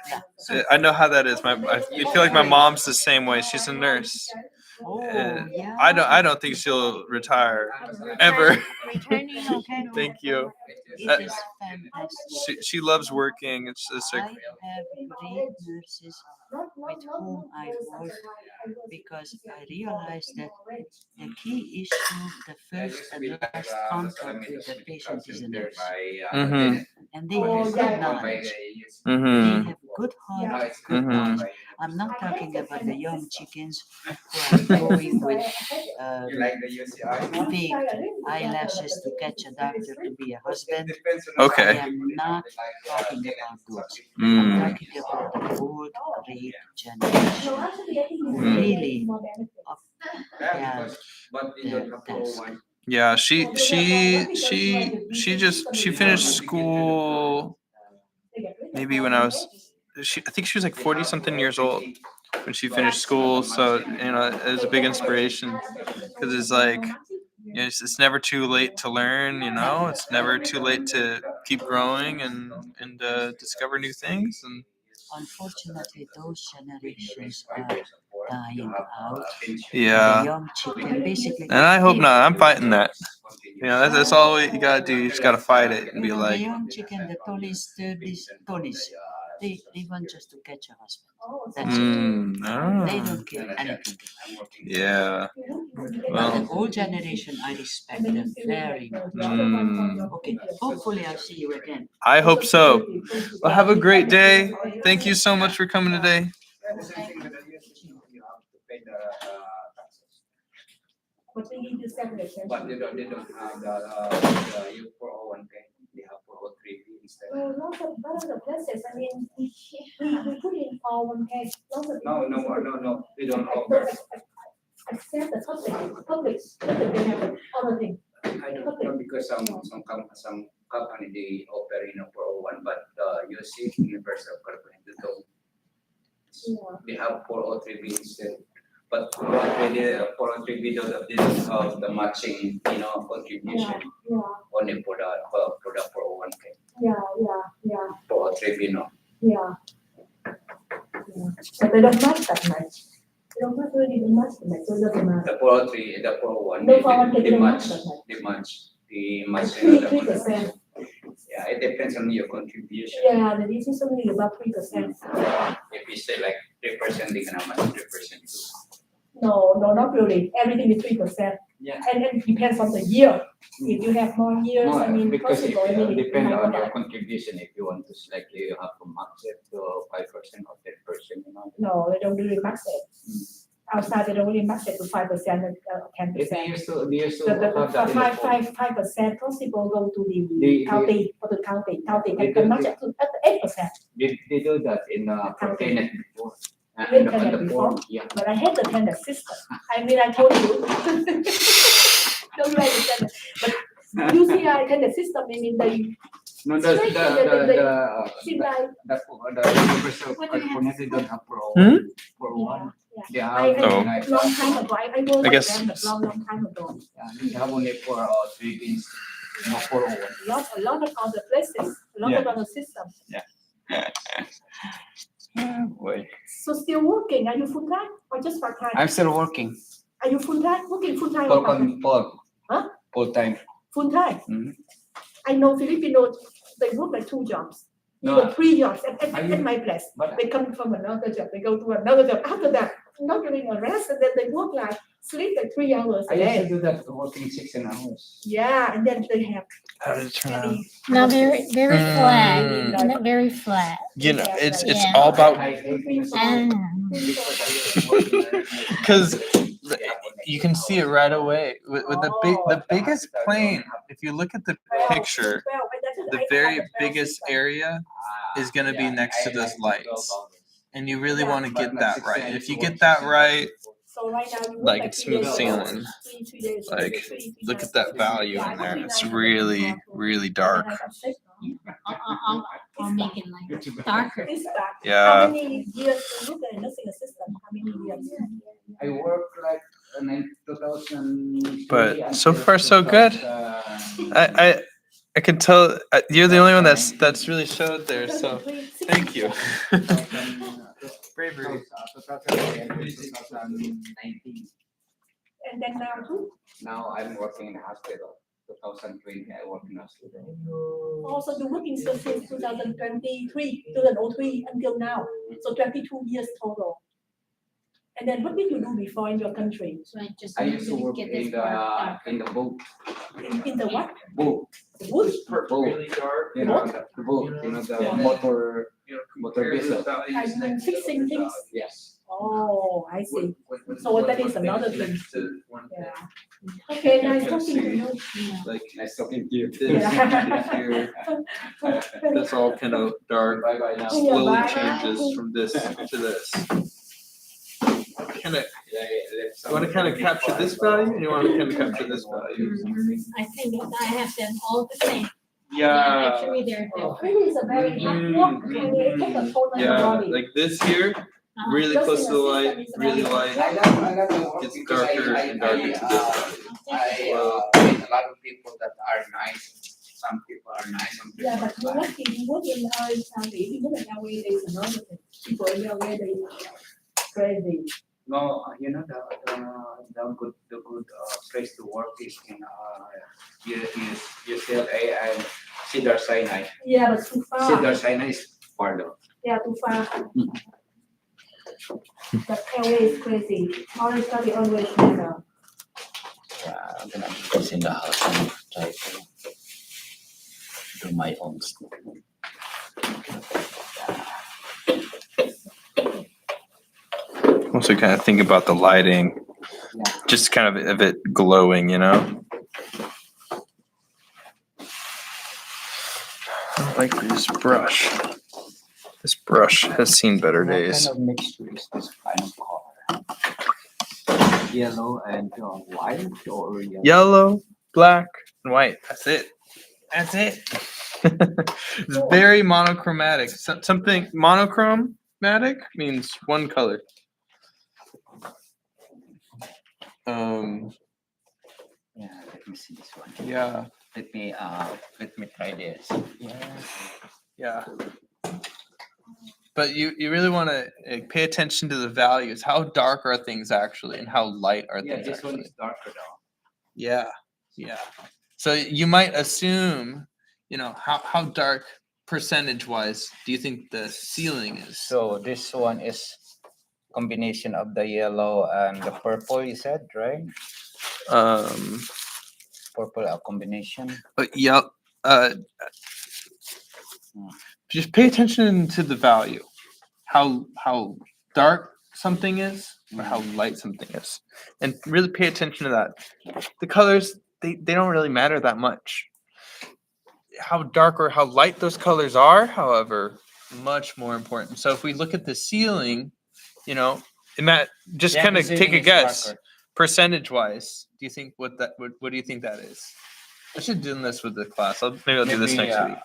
Yeah. So,
I know how that is. I feel like my mom's the same way. She's a nurse.
oh, yeah.
I don't think she'll retire ever.
Returning, okay.
Thank you.
It is fantastic.
She loves working. It's just
I
like
have great nurses with whom I work because I realized that the key issue, the first and last contact with the patient is the nurse.
mm-hmm.
And they have good knowledge. They
Mm-hmm.
have good heart, good
Mm-hmm.
knowledge. I'm not talking about the young chickens who are going with big eyelashes to catch a doctor to be a husband. I
Okay.
am not talking about those.
Mm.
I'm talking about the old great generation who really have the task.
Yeah, she finished school maybe when I think she was like 40 something years old when she finished school. So it was a big inspiration because it's like it's never too late to learn. It's never too late to keep growing and discover new things. And
Unfortunately, those generations are dying out.
yeah,
The young chicken, basically.
and I hope not. I'm fighting that. That's all you gotta do. You just gotta fight it and be
The
like,
young chicken, the 20s, 30s, 20s, they want just to catch a husband. That's it. They don't care anything.
Yeah.
But the
Well,
old generation, I respect them very much. Okay, hopefully I'll see you again.
I hope so. Well, have a great day. Thank you so much for coming today.
But they need to separate.
But they don't have the 401k. They have 403 instead.
Lots of places, I mean, we put in 401k, lots of.
No, they don't offer.
Except the public, they have other thing.
I don't know because some company they offer 401, but you see Universal Corporation they don't. They have 403b instead. But 403b doesn't have the matching contribution only for the 401k.
Yeah.
403b no.
Yeah. But they don't match that much. They don't really match that much, so it doesn't matter.
The 403, the 401,
No 401k
they
don't
match.
match that much.
They match. They match.
3%.
Yeah, it depends on your contribution.
Yeah, the this is only about 3%.
If you say like 3%, they're gonna match 3% too.
No, not really. Everything is 3%.
Yeah.
And it depends on the year. If you have more years, I mean,
because
possible, I mean,
it
it
depends
might
on
go
your
up.
contribution. If you want to select, you have to max it to 5% or 10%.
No, they don't really max it. Outside, they don't really max it to 5% and 10%.
If they used to have
The
that in the
5%, most people go to the county, for the county, they can match it to 8%.
They do that in
County.
Tenet before.
You
And
can have
the
before.
form, yeah.
But I hate the tender system. I mean, I told you. Don't like the tender. But UCI tender system, I mean, they.
No, the
See, like,
universal California, they don't have for
Hmm?
one. They
I,
have
Oh.
like,
long time ago, I worked
I
with
guess-
them, but long time ago.
they have only for 3 pins, not for all.
A lot of other places, a lot of other systems.
Boy.
So still working, are you full time or just part time?
I'm still working
Are you full time, working full time or part time? Huh?
full time.
Full time?
Mhm.
I know Filipinos, they work like 2 jobs,
No,
even 3 jobs
I
at my place.
but
They come from another job, they go to another job, after that, not getting a rest, and then they work like, sleep like 3 hours
I
a
used to
day.
do that, working 16 hours.
Yeah, and then they have.
How did it turn out?
heavy
No, very flat,
Mm.
not very flat.
You know, it's
Yeah.
all about
I hate it.
Ah.
because you can see it right away with the biggest plane. If you look at the picture, the very biggest area is going to be next to those lights, and you really want to get that right. If you get that right,
So right now you work
like it's
3
smooth
days a
sailing.
week, 3 days,
Like,
3
look at that value in there. It's really, really dark.
I'll make it like darker.
It's dark. How
Yeah.
many years you look at a nursing assistant? How many years?
I work like 2000.
But so far so good. I can tell you're the only one that's really showed there. So thank you. Bravery.
2019.
And then now too?
Now I'm working in the hospital. 2020, I work in the hospital.
Also, you working since 2023, 2003 until now. So 22 years total. And then what did you do before in your country?
So I just
I
need
used to work
get
in
this part
the boat.
In the what?
Boat.
The wood?
Boat. You know, the boat. You know, the motor vessel.
Are you fixing things?
Yes.
Oh, I see. So that is another thing. Yeah. Okay, nice talking to you.
Like
Nice talking to you.
this
Yeah.
here, this all kind of dark
Bye bye now.
slowly
bye.
changes from this to this. Kind of,
Yeah,
you want to kind of capture this value, and you want to kind of capture this value.
I think I have them all the same.
Yeah.
Actually, they're
Oh,
different.
it is a very hard work. I mean, it takes a toll on your
Yeah,
body.
like this here, really close to the light, really light.
I love the work
Gets
because
darker
I
and darker to this value.
meet a lot of people that are nice. Some people are nice, some people
Yeah,
are
but you
bad.
work in Orange County, if you look at LA, there's another thing. People in LA, they crazy.
No, you know the good place to work is in UCLA and Cedar Sinai.
Yeah, but too far.
Cedar Sinai is far though.
Yeah, too far. But LA is crazy. Orange County always better.
Yeah, I'm gonna just in the house and try to do my own stuff.
Also, kind of think about the lighting, just kind of it glowing, you know. I like this brush. This brush has seen better
What
days.
kind of mixture is this kind of color? Yellow and white or yellow?
Yellow, black, and white. That's it. That's it. It's very monochromatic. Something monochromatic means one color.
Yeah, let me see this one.
Yeah,
Let me try this.
yeah. But you really want to pay attention to the values. How dark are things actually, and how light are
Yeah,
things
this one
actually?
is darker though.
Yeah, yeah. So you might assume, how dark percentage wise do you think the ceiling is?
So this one is combination of the yellow and the purple. You said right? Purple combination.
But yeah, just pay attention to the value, how dark something is or how light something is, and really pay attention to that. The colors they don't really matter that much. How dark or how light those colors are, however, much more important. So if we look at the ceiling, just
Yeah,
kind
the
of take
ceiling
a
is
guess,
darker.
percentage wise. Do you think what do you think that is? I should do this with the class. Maybe I'll do this next week.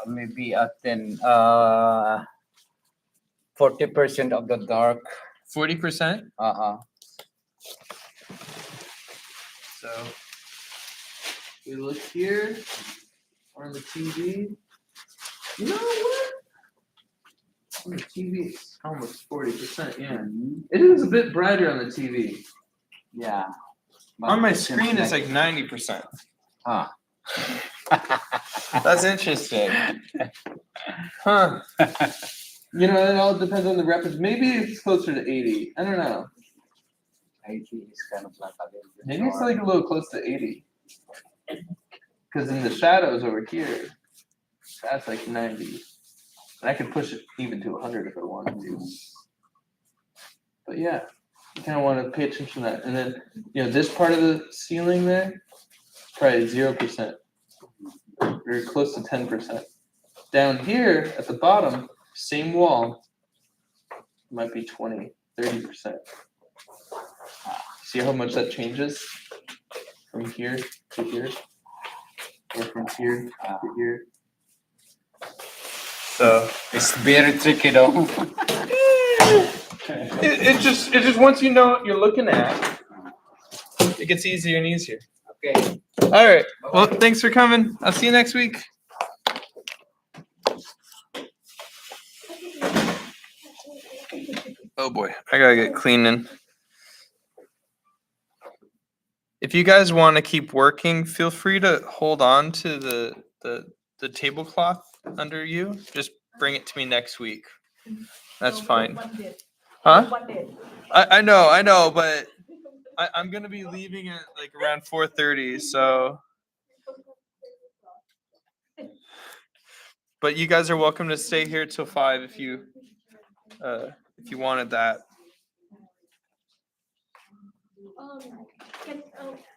Maybe 40% of the dark,
40%. So we look here on the TV. You know what? On the TV, it's almost 40%. Yeah, it is a bit brighter on the TV.
Yeah.
On my screen, it's like 90%.
Huh.
That's interesting. Huh. You know, it all depends on the reference. Maybe it's closer to 80. I don't know.
80 is kind of like a little bit
Maybe it's
more.
like a little close to 80. Because in the shadows over here, that's like 90. And I could push it even to 100 if I wanted to. But yeah, you kind of want to pay attention to that. And then, you know, this part of the ceiling there, probably 0%. Or close to 10%. Down here at the bottom, same wall, might be 20, 30%. See how much that changes from here to here, or from here to here. So
It's very tricky though.
it just once you know what you're looking at, it gets easier and easier.
Okay.
All right. Well, thanks for coming. I'll see you next week. Oh boy, I gotta get cleaning. If you guys want to keep working, feel free to hold on to the tablecloth under you. Just bring it to me next week. That's fine. Huh? I know, but I'm gonna be leaving at like around 4:30, so. But you guys are welcome to stay here till 5 if you wanted that.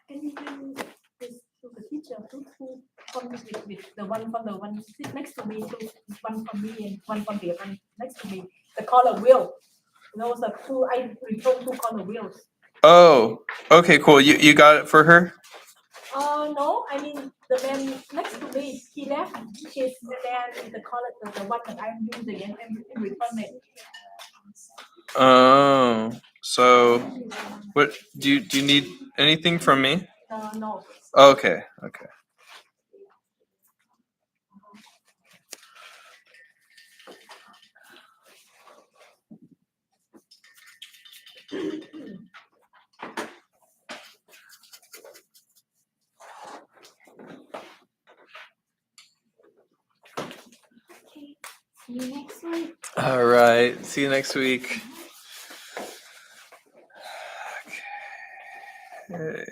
Can you bring this to the teacher to with the one from the one sit next to me, to one from me and one from the one next to me, the color wheel. Those are two, I returned two color wheels.
Oh, okay, cool. You got it for her?
No, I mean, the man next to me, he left his man, the color, the one that I'm using and return it.
Oh, so what do you need anything from me?
No.
Okay.
See you next week.
All right. See you next week. Okay.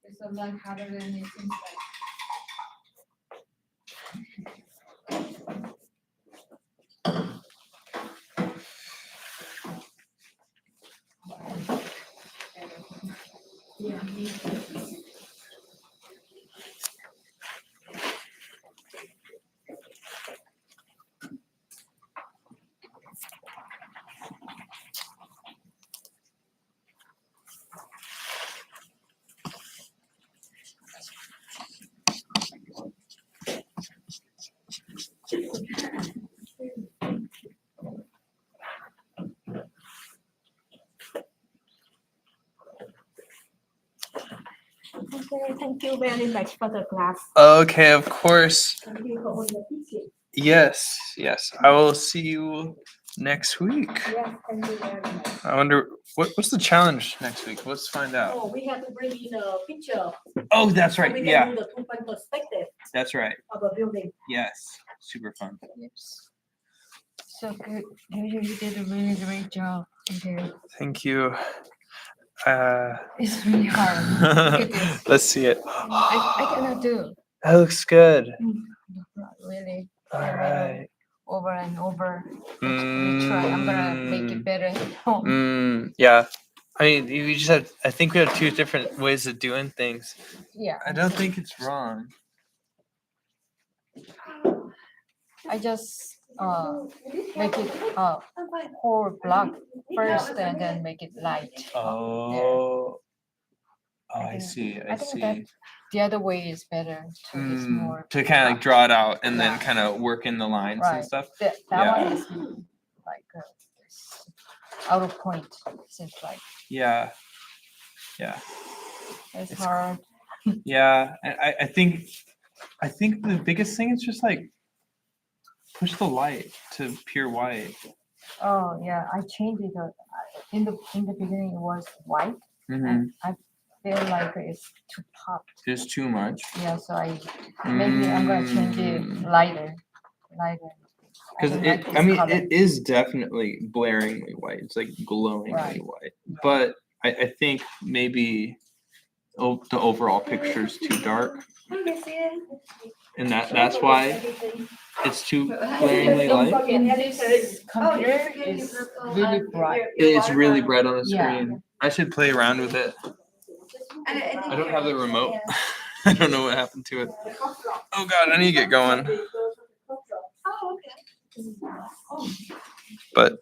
It's a lot harder than it seems like.
Okay, thank you very much for the class.
Okay, of course.
Thank you for all the teaching.
Yes. I will see you next week.
Yes, thank you very much.
I wonder what's the challenge next week. Let's find out.
Oh, we have to bring in a picture.
Oh, that's
So
right.
we can
Yeah,
do the two-point perspective
that's right.
of a building.
Yes, super fun.
Yes. So good. You did a really great job.
Thank you.
It's really hard. Look at this.
Let's see it.
I cannot do.
That looks good.
Not really.
All right.
Over and over. Let me try. I'm gonna make it better at home.
Yeah. I mean, we just have. I think we have two different ways of doing things.
Yeah.
I don't think it's wrong.
I just make it whole block first and then make it light.
Oh. Oh, I
think-
see.
I think that the other way is better. It's more
to kind of like draw it out and then
Yeah.
kind of work in the lines and
Right.
stuff.
That
Yeah.
one is like out of point. Seems like
Yeah.
it's
It's-
hard.
Yeah. I think the biggest thing is just like push the light to pure white.
Oh yeah, I changed it. In the beginning it was white,
Mm-hmm.
and I feel like it's too pop.
It's too much.
Yeah, so maybe I'm gonna change it lighter.
Because
don't like
I
this
mean,
color.
it is definitely blaringly white. It's like glowingly
Right.
white. But I think maybe the overall picture is too dark,
Okay, see it.
and that's why it's too blaringly light.
In this computer
forgetting
is
your purple,
really
your-
bright.
It's really bright on the
Yeah.
screen. I should play around with it.
I think
I don't have the
you're-
remote.
yeah.
I don't know what happened to it. Oh God, I need to get going.
Oh, okay.
But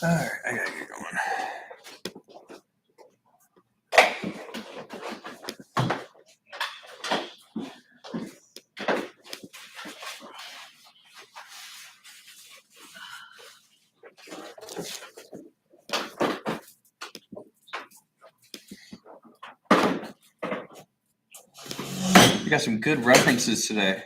all right, I gotta get going. You got some good references today.